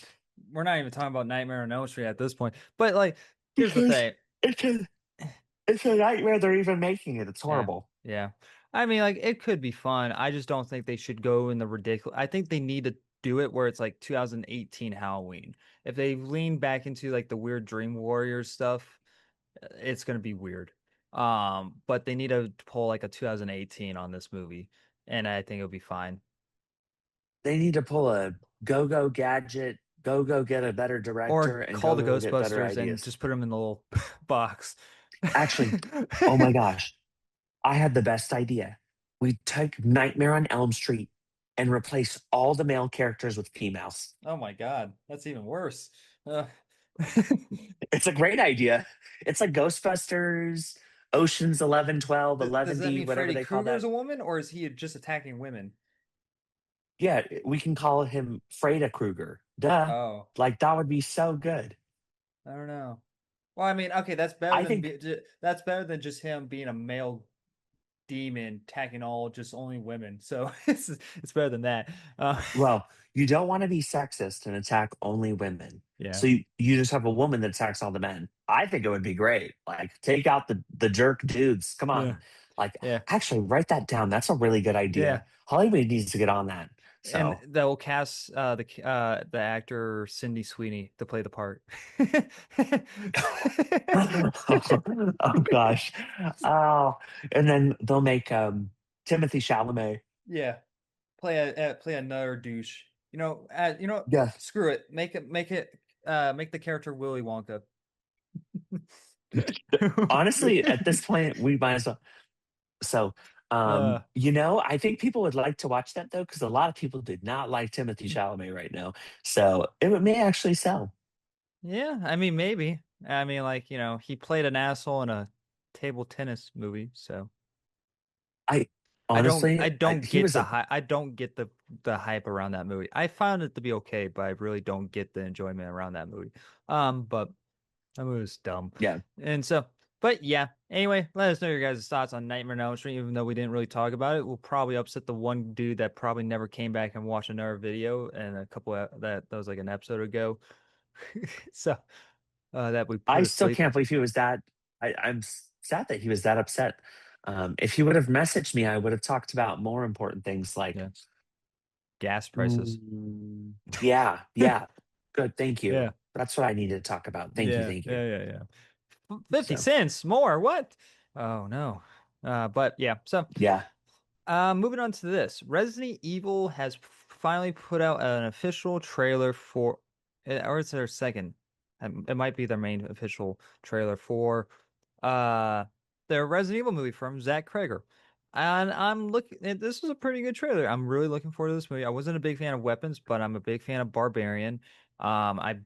we're not even talking about Nightmare on Elm Street at this point. But like, here's the
because
thing.
it's a, it's a nightmare they're even making it. It's
Yeah,
horrible.
yeah. I mean, like, it could be fun. I just don't think they should go in the ridiculous. I think they need to do it where it's like 2018 Halloween. If they lean back into like the weird Dream Warriors stuff, it's gonna be weird. But they need to pull like a 2018 on this movie, and I think it'll be fine.
They need to pull a go gadget, go get a better
Or
director, and
call the
go get better
Ghostbusters and
ideas.
just put them in the little box.
Actually, oh my gosh, I had the best idea. We take Nightmare on Elm Street and replace all the male characters with females.
Oh my God, that's even worse. Uh,
It's a great idea. It's like Ghostbusters, Oceans 11, 12,
does
11
that
D,
mean
whatever
Freddy
they call
Krueger's
that.
a woman, or is he just attacking women?
Yeah, we can call him Freda Krueger. Duh.
Oh,
Like that would be so good.
I don't know. Well, I mean, okay,
I think
that's better than just him being a male demon attacking just only women. So it's better than that.
Well, you don't want to be sexist and attack only women.
Yeah,
So you just have a woman that attacks all the men. I think it would be great. Like take out the jerk dudes. Come
yeah,
on. Like
yeah,
actually write that down. That's a really good
yeah.
idea. Hollywood needs to get on that.
And
So
they'll cast the actor Cindy Sweeney to play the part.
oh gosh. Oh, and then they'll make Timothy Chalamet.
Yeah, play another douche.
Yeah.
Screw it. Make the character Willy Wonka.
Honestly, at this point, we might as well. So I think people would like to watch that though, because a lot of people did not like Timothy Chalamet right now. So may actually sell.
Yeah, I mean, maybe. I mean, like, he played an asshole in a table tennis movie, so
I
I don't
honestly,
I don't
he
get
was
the
a
hype. I don't get the hype around that movie. I found it to be okay, but I really don't get the enjoyment around that movie. But that movie was dumb.
yeah.
And so, but yeah. Anyway, let us know your guys' thoughts on Nightmare on Elm Street. Even though we didn't really talk about it, we'll probably upset the one dude that probably never came back and watched another video, and a couple that was like an episode ago. So that we put
I
to
still
sleep.
can't believe he was that. I'm sad that he was that upset. If he would have messaged me, I would have talked about more important things like,
Yeah, gas prices.
mm, yeah, yeah, good, thank you.
Yeah,
That's what I needed to talk about. Thank you,
yeah,
thank you.
yeah, yeah, yeah. 50
So,
cents more. What? Oh no. But yeah. So
yeah,
moving on to this. Resident Evil has finally put out an official trailer for, or it's their second. It might be their main official trailer for uh their Resident Evil movie from Zach Kreger. And I'm looking, this was a pretty good trailer. I'm really looking forward to this movie. I wasn't a big fan of Weapons, but I'm a big fan of Barbarian. I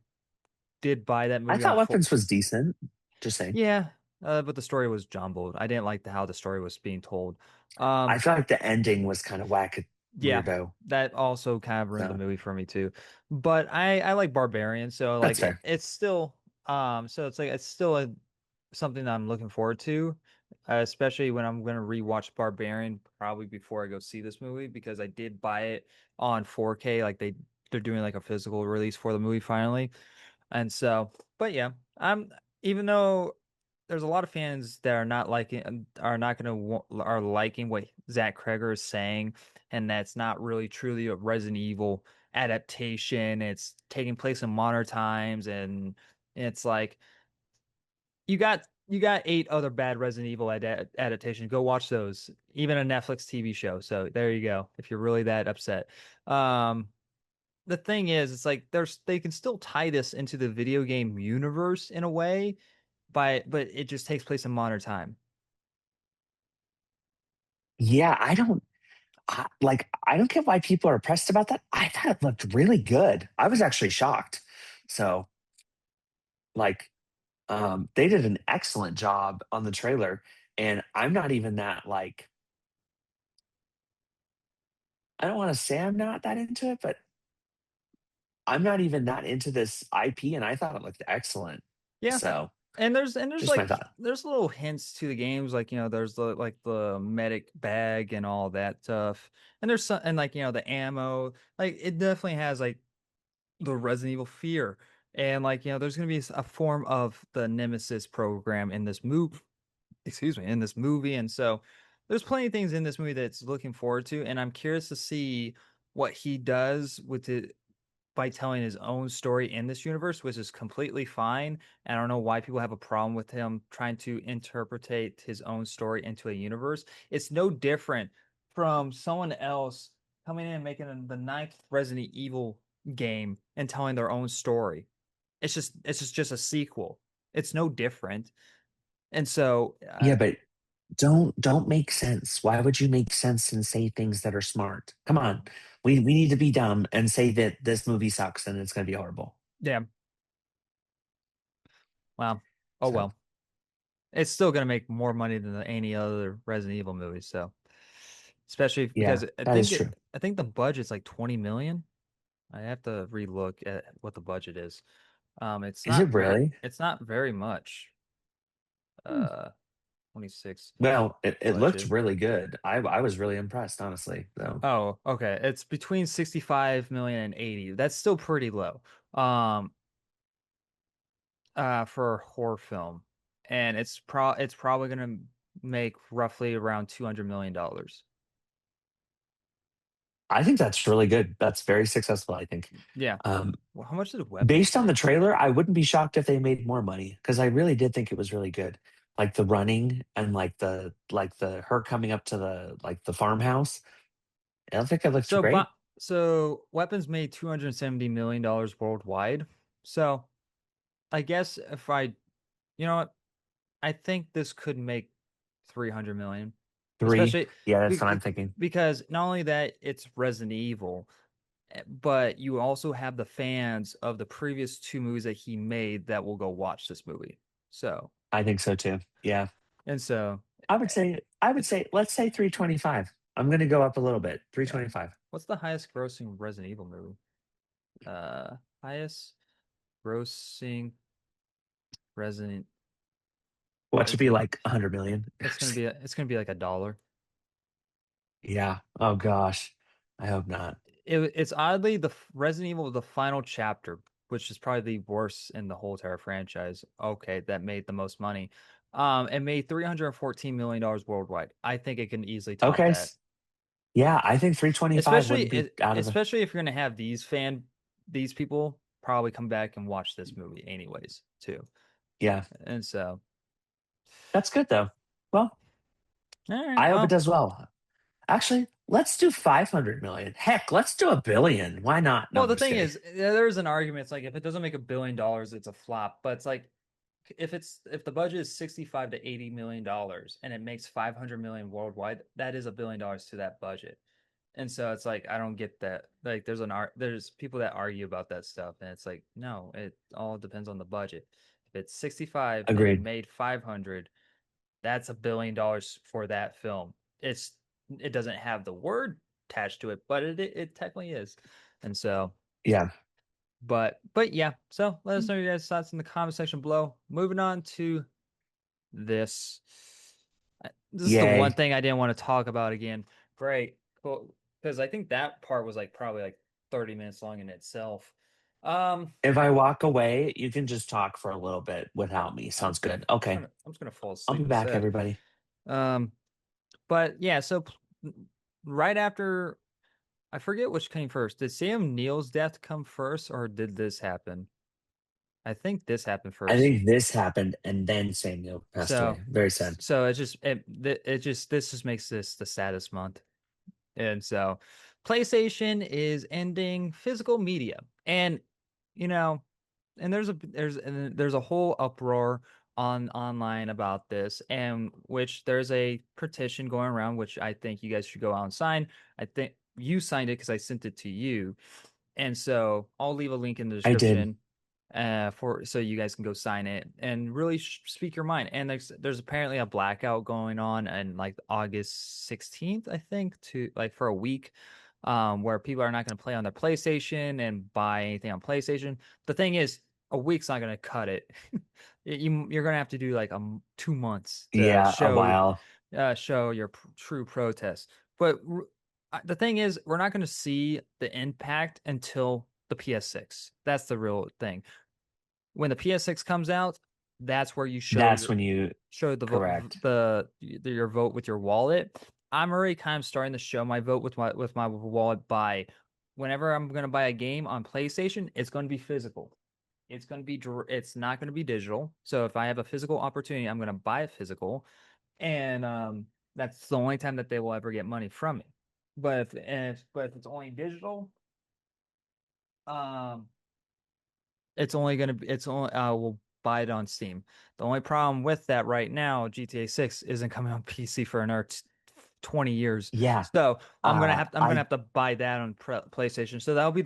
did buy that
I
movie on
thought
full.
Weapons was decent. Just saying.
Yeah, but the story was jumbled. I didn't like how the story was being told.
I
Um,
feel like the ending was kind of whack,
Yeah,
weirdo.
that also kind of ruined the
So
movie for me too. But I like Barbarian, so
that's
like
fair.
it's still so it's like it's still something that I'm looking forward to, especially when I'm gonna rewatch Barbarian probably before I go see this movie because I did buy it on 4K, like they're doing like a physical release for the movie finally. And so, but yeah, I'm even though there's a lot of fans that are not liking are not gonna are liking what Zach Kreger is saying, and that's not really truly a Resident Evil adaptation. It's taking place in modern times, and it's like you got 8 other bad Resident Evil adaptations. Go watch those, even a Netflix TV show. So there you go. If you're really that upset. Um, the thing is, it's like they can still tie this into the video game universe in a way, but it just takes place in modern time.
Yeah, I don't get why people are pressed about that. I thought it looked really good. I was actually shocked. So, like, they did an excellent job on the trailer, and I'm not even that like. I don't want to say I'm not that into it, but I'm not even that into this IP, and I thought it looked excellent.
Yeah.
So,
And there's
just my
like
thought.
there's little hints to the games, like there's the medic bag and all that stuff, and there's some and like the ammo, like it definitely has like the Resident Evil fear, and like there's gonna be a form of the Nemesis program in this move, excuse me, in this movie, and so there's plenty of things in this movie that's looking forward to, and I'm curious to see what he does with it by telling his own story in this universe, which is completely fine. And I don't know why people have a problem with him trying to interpretate his own story into a universe. It's no different from someone else coming in and making the ninth Resident Evil game and telling their own story. It's just a sequel. It's no different. And so
Yeah, but don't make sense. Why would you make sense and say things that are smart? Come on, we need to be dumb and say that this movie sucks and it's going to be horrible.
yeah, well, oh
So
well. It's still gonna make more money than any other Resident Evil movie. So, especially
yeah,
because I
that is
think
true.
I think the budget's like 20 million. I have to relook at what the budget is. It's
Is
not
it
very
really?
it's not very much.
Hmm.
Uh, 26
Well, it looked
budget.
really good. I was really impressed, honestly. So
Oh, okay. It's between 65 million and 80. That's still pretty low. Um, for a horror film, and it's probably gonna make roughly around $200 million.
I think that's really good. That's very successful, I think.
Yeah.
Um,
Well, how much did Weapons
Based on the
make?
trailer, I wouldn't be shocked if they made more money because I really did think it was really good. Like the running and like the her coming up to the farmhouse. I think it looked
So,
great.
so Weapons made $270 million worldwide. So, I guess you know what, I think this could make 300 million.
3.
especially
Yeah, that's what
be-
I'm thinking.
because not only that it's Resident Evil, but you also have the fans of the previous 2 movies that he made that will go watch this movie. So,
I think so too. Yeah.
and so
I would say let's say 325. I'm going to go up a little bit.
yeah.
325.
What's the highest grossing Resident Evil movie? Highest grossing Resident
What should be
Resident
like 100 million?
it's gonna be like $1.
Yeah. Oh gosh. I hope not.
It's oddly Resident Evil the final chapter, which is probably the worst in the whole entire franchise. Okay, that made the most money. It made $314 million worldwide. I think it can easily top
Okay.
that.
Yeah, I think 325 wouldn't be out of the.
Especially if you're gonna have these people probably come back and watch this movie anyways, too.
Yeah.
And so
That's good though. Well,
all right,
I hope
well,
it does well. Actually, let's do 500 million. Heck, let's do 1 billion. Why not? No,
well,
I'm
the
just
thing
kidding.
is, there's an argument. It's like if it doesn't make $1 billion, it's a flop. But it's like if the budget is 65 to 80 million dollars and it makes 500 million worldwide, that is $1 billion to that budget. And so it's like I don't get that. Like there's people that argue about that stuff, and it's like no, it all depends on the budget. If it's 65 and it
Agreed.
made 500, that's $1 billion for that film. It doesn't have the word attached to it, but it technically is. And so
Yeah.
but yeah, so let us know your guys' thoughts in the comment section below. Moving on to this. This is the one
Yay.
thing I didn't want to talk about again. Great, cool, because I think that part was like probably like 30 minutes long in itself.
If I walk away, you can just talk for a little bit without me. Sounds good. Okay.
I'm just gonna fall
I'll
asleep
be back,
instead.
everybody.
But yeah, so right after, I forget which came first. Did Sam Neill's death come first, or did this happen? I think this happened first.
I think this happened and then Samuel passed away. Very sad.
So it just this just makes this the saddest month. And so PlayStation is ending physical media. And you know, and there's a whole uproar online about this, and which there's a petition going around, which I think you guys should go out and sign. I think you signed it because I sent it to you. And so I'll leave a link in the
I did.
description for so you guys can go sign it and really speak your mind. And there's apparently a blackout going on and like August 16th, I think, to like for a week, where people are not going to play on their PlayStation and buy anything on PlayStation. The thing is, a week's not going to cut it. You're going to have to do like 2 months to
Yeah, a while.
show your true protest. But the thing is, we're not going to see the impact until the PS6. That's the real thing. When the PS6 comes out, that's where you
That's when you
show the
correct.
your vote with your wallet. I'm already kind of starting to show my vote with my wallet by whenever I'm going to buy a game on PlayStation, it's going to be physical. It's not going to be digital. So if I have a physical opportunity, I'm going to buy it physical, and that's the only time that they will ever get money from me. But if it's only digital, it's only gonna be we'll buy it on Steam. The only problem with that right now, GTA 6 isn't coming on PC for another 20 years.
Yeah.
So I'm gonna have to buy that on PlayStation. So that'll be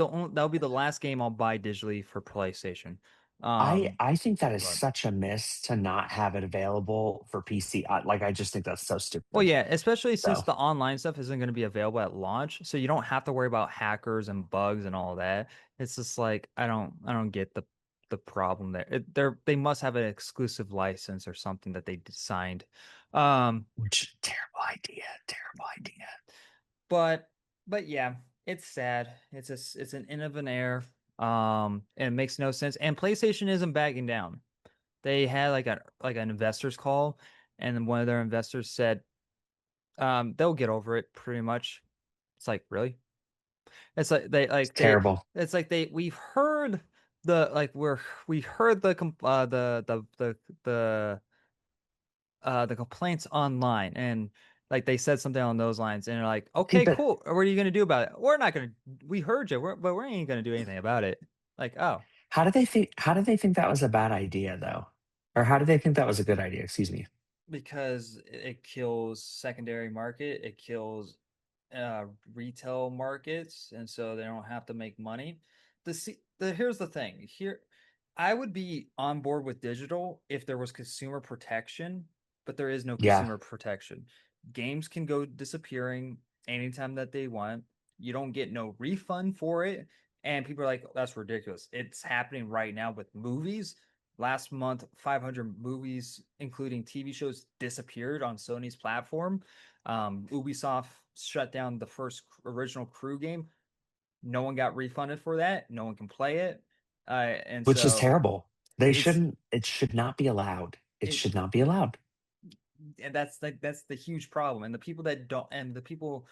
the last game I'll buy digitally for PlayStation.
I think that is
but-
such a miss to not have it available for PC. I just think that's so stupid.
Well, yeah, especially since
So.
the online stuff isn't going to be available at launch, so you don't have to worry about hackers and bugs and all that. It's just like I don't get the problem there. They must have an exclusive license or something that they signed.
Which terrible idea.
But yeah, it's sad. It's an end of an era. And it makes no sense. And PlayStation isn't backing down. They had like an investors call, and one of their investors said, they'll get over it pretty much. It's like, really? It's like
It's terrible.
It's like we've heard we heard the complaints online, and like they said something on those lines, and they're like, okay, cool. What are you gonna do about it? We heard you, but we ain't gonna do anything about it. Like, oh.
How do they think that was a bad idea though? Or how do they think that was a good idea? Excuse me.
because it kills secondary market, it kills retail markets, and so they don't have to make money. Here's the thing. Here, I would be on board with digital if there was consumer protection, but there is no
Yeah,
consumer protection. Games can go disappearing anytime that they want. You don't get no refund for it, and people are like, "That's ridiculous." It's happening right now with movies. Last month, 500 movies, including TV shows, disappeared on Sony's platform. Ubisoft shut down the first original Crew game. No one got refunded for that. No one can play it, and
which is
so
terrible. They
it's
shouldn't. It should not be allowed. It
it,
should not be allowed.
and that's the huge problem. And the people that don't, and the people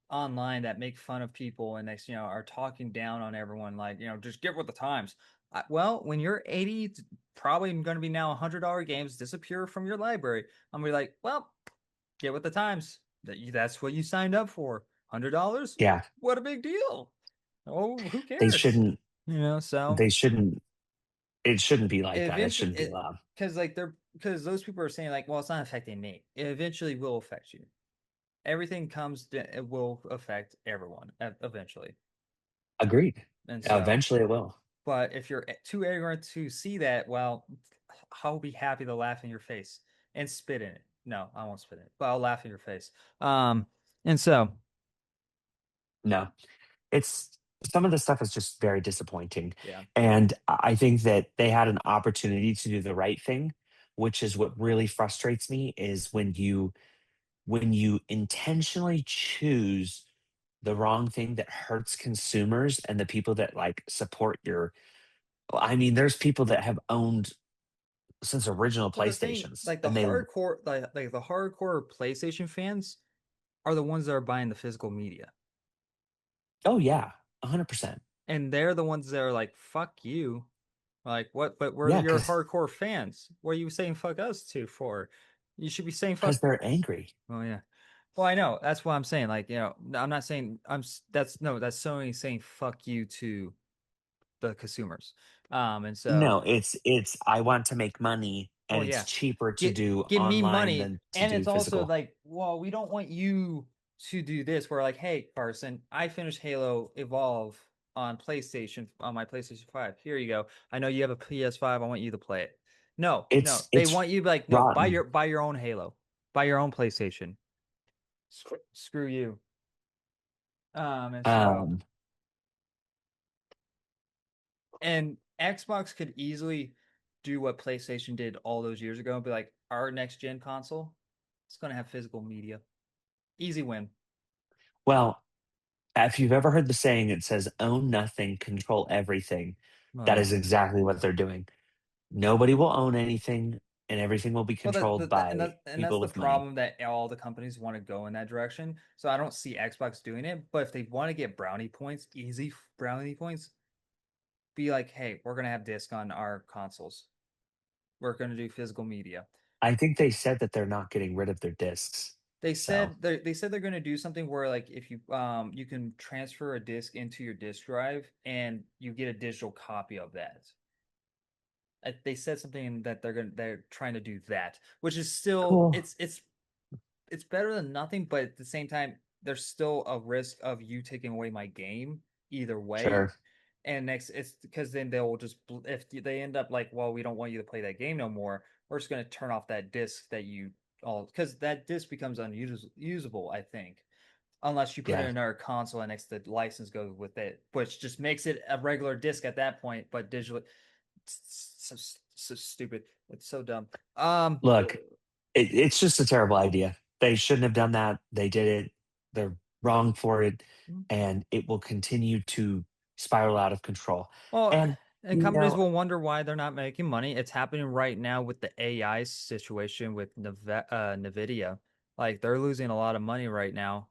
online that make fun of people and they are talking down on everyone, like just get with the times. Well, when you're 80, it's probably going to be now $100 games disappear from your library. I'm gonna be like, well, get with the times. That's what you signed up for. $100.
Yeah,
What a big deal. Oh, who
they
cares?
shouldn't.
So
They shouldn't. It shouldn't be like that. It
eventually,
shouldn't be allowed.
because those people are saying like, well, it's not affecting me. It eventually will affect you. Everything it will affect everyone eventually.
Agreed.
And so,
Eventually, it will.
but if you're too ignorant to see that, well, I'll be happy to laugh in your face and spit in it. No, I won't spit in it, but I'll laugh in your face. And so,
No, it's some of the stuff is just very disappointing.
yeah.
And I think that they had an opportunity to do the right thing, which is what really frustrates me is when you intentionally choose the wrong thing that hurts consumers and the people that like support your I mean, there's people that have owned since original
But the thing,
PlayStations
like
and they
the hardcore PlayStation fans are the ones that are buying the physical media,
oh yeah, 100%.
and they're the ones that are like, "Fuck you." Like, what? But we're
Yeah,
your hardcore fans. What are you saying fuck us to for? You should be saying fuck.
because they're angry.
Oh yeah. Well, I know. That's what I'm saying. Like, I'm not saying that's no, that's Sony saying fuck you to the consumers. And so,
No, it's I want to make money and
well,
it's
yeah,
cheaper to
get
do
give me
online
money,
than to
and
do
it's also
physical.
like, well, we don't want you to do this. We're like, hey, Carson, I finished Halo Evolve on PlayStation on my PlayStation 5. Here you go. I know you have a PS5. I want you to play it. No, no, they
It's
want you to be like, no,
rotten.
buy your own Halo, buy your own PlayStation. Screw you. And so,
Um,
and Xbox could easily do what PlayStation did all those years ago and be like, our next gen console, it's gonna have physical media. Easy win.
well, if you've ever heard the saying, it says own nothing, control everything.
Oh
That
yeah.
is exactly what they're doing. Nobody will own anything and everything will be
Well,
controlled by
and that's
people
the
with money.
problem that all the companies want to go in that direction. So I don't see Xbox doing it. But if they want to get brownie points, easy brownie points, be like, hey, we're gonna have disc on our consoles. We're gonna do physical media.
I think they said that they're not getting rid of their discs. So,
They said they're going to do something where like if you can transfer a disc into your disk drive and you get a digital copy of that. They said something that they're trying to do that, which is still
cool.
it's better than nothing, but at the same time there's still a risk of you taking away my game either way.
Sure.
And next it's because then they'll just if they end up like, well, we don't want you to play that game no more, we're just going to turn off that disc that you all because that disc becomes unusable, I think, unless you put it
Yeah.
in another console and next the license goes with it, which just makes it a regular disc at that point, but digitally. So, so stupid. It's so dumb.
Look, it's just a terrible idea. They shouldn't have done that. They did it. They're wrong for it. And it will continue to spiral out of control.
Well,
And,
and
you
companies
know,
will wonder why they're not making money. It's happening right now with the AI situation with Nvidia. Like they're losing a lot of money right now.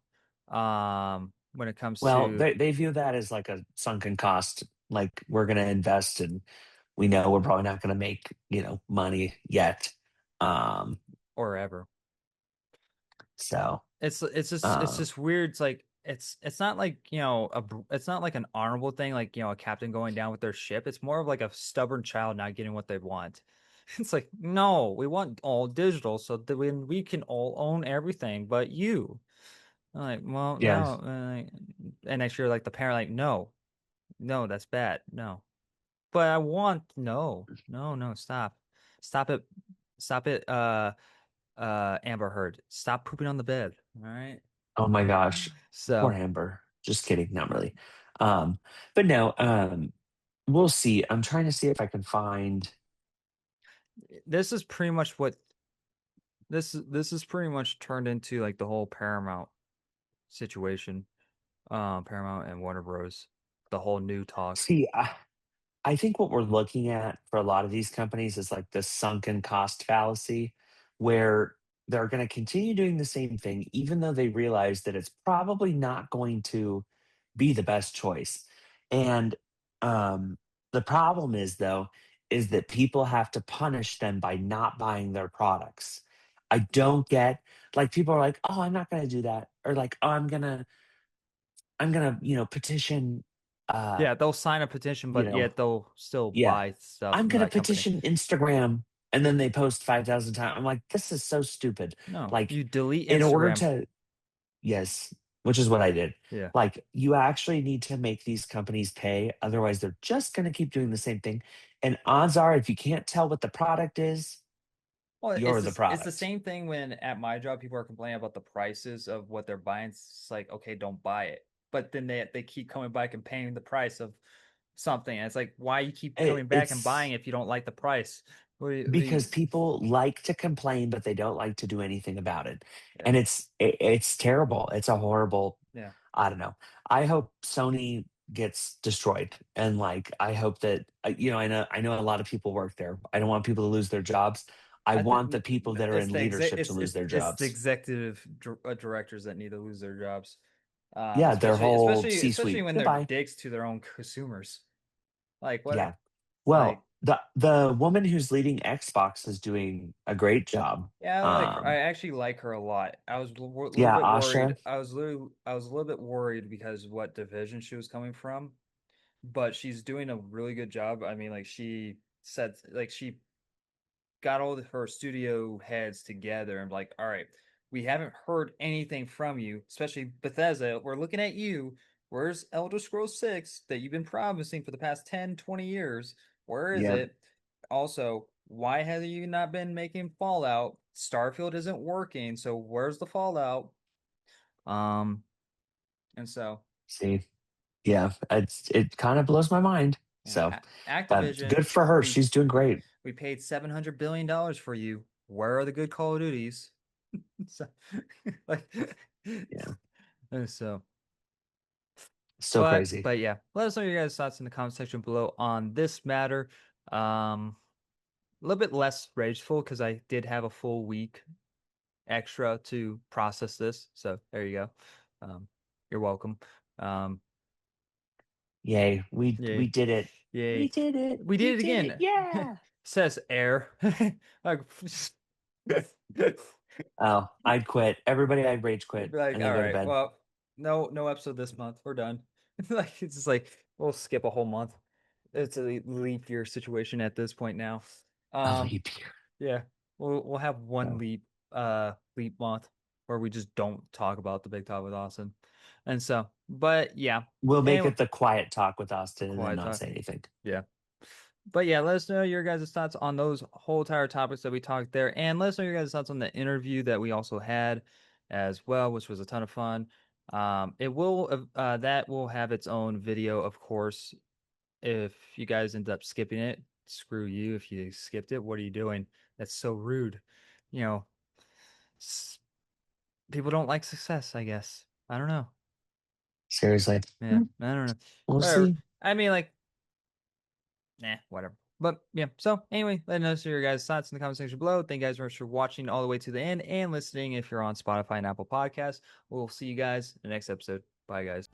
When it comes
well,
to
they view that as like a sunken cost. Like we're going to invest and we know we're probably not going to make, money yet. Um,
or ever.
so,
It's
um,
just weird. It's like it's not like it's not like an honorable thing like a captain going down with their ship. It's more of like a stubborn child not getting what they want, It's like, no, we want all digital so that we can all own everything but you. I'm like, well,
Yeah.
no. And next year, like the parent, like, no, that's bad. No. But I want no, stop. Stop it, Amber Heard. Stop pooping on the bed. All right.
Oh my gosh. Poor
So
Amber. Just kidding. Not really. Um, but no, we'll see. I'm trying to see if I can find.
this is pretty much what this is pretty much turned into like the whole Paramount situation. Paramount and Warner Bros. The whole new talk.
See, I think what we're looking at for a lot of these companies is like the sunken cost fallacy, where they're going to continue doing the same thing, even though they realize that it's probably not going to be the best choice. And um, the problem is, though, is that people have to punish them by not buying their products. I don't get like people are like, oh, I'm not going to do that, or like, oh, I'm gonna, petition, uh,
Yeah, they'll sign a petition,
you
but
know,
yet they'll still
yeah,
buy stuff
I'm
from
gonna
that company.
petition Instagram, and then they post 5,000 times. I'm like, this is so stupid.
No,
Like,
you delete
in order
Instagram.
to, yes, which is what I did.
Yeah.
Like, you actually need to make these companies pay. Otherwise, they're just gonna keep doing the same thing. And odds are, if you can't tell what the product is,
Well,
you're the
it's the
product.
same thing when at my job people are complaining about the prices of what they're buying. It's like, okay, don't buy it. But then they keep coming back and paying the price of something. And it's like, why you keep coming back and
It's
buying if you don't like the price? What do
because
you,
people like to complain, but they don't like to do anything about it.
yeah.
And it's terrible. It's a horrible.
Yeah.
I don't know. I hope Sony gets destroyed, and like I hope that I know a lot of people work there. I don't want people to lose their jobs. I
I think
want the people that are
it's
in
the
leadership to lose their
it's the
jobs.
executive directors that need to lose their jobs.
Yeah, their whole
Especially
C-suite.
when they're
Goodbye.
dicks to their own consumers. Like what?
Yeah.
Like
Well, the woman who's leading Xbox is doing a great job.
yeah, I like her. I actually like her a lot. I was a little
Yeah,
bit worried.
Asha.
I was a little bit worried because of what division she was coming from, but she's doing a really good job. I mean, like she said, like she got all of her studio heads together and like, all right, we haven't heard anything from you, especially Bethesda. We're looking at you. Where's Elder Scrolls 6 that you've been promising for the past 10, 20 years? Where is
Yeah.
it? Also, why have you not been making Fallout? Starfield isn't working, so where's the Fallout? Um, and so
See. Yeah, it kind of blows my mind.
yeah,
So,
Activision,
good for her.
we
She's doing great.
we paid $700 billion for you. Where are the good Call of Duties? So, like,
Yeah,
so,
so crazy.
but yeah, let us know your guys' thoughts in the comment section below on this matter. A little bit less rageful because I did have a full week extra to process this. So there you go. You're welcome.
Yay, we
Yay.
did it.
Yay.
We did it.
We did it again.
Yeah.
Says air. Like,
Oh, I'd quit. Everybody, I'd rage quit
be like,
and then
all
go to
right,
bed.
well, no episode this month. We're done. Like it's just like we'll skip a whole month. It's a leap year situation at this point now.
A leap year.
Yeah. We'll have one
So,
leap month where we just don't talk about the big talk with Austin. And so, but yeah.
we'll make
Anyway,
it the quiet talk with Austin and then
quiet
not
talk.
say anything.
Yeah. But yeah, let us know your guys' thoughts on those whole entire topics that we talked there. And let us know your guys' thoughts on the interview that we also had as well, which was a ton of fun. It will that will have its own video, of course. If you guys end up skipping it, screw you. If you skipped it, what are you doing? That's so rude. You know, people don't like success, I guess. I don't know.
Seriously.
Yeah, I don't know.
We'll
Whatever.
see.
I mean, like, whatever. But yeah, so anyway, let us know your guys' thoughts in the comment section below. Thank you guys very much for watching all the way to the end and listening if you're on Spotify and Apple Podcasts. We'll see you guys in the next episode. Bye, guys.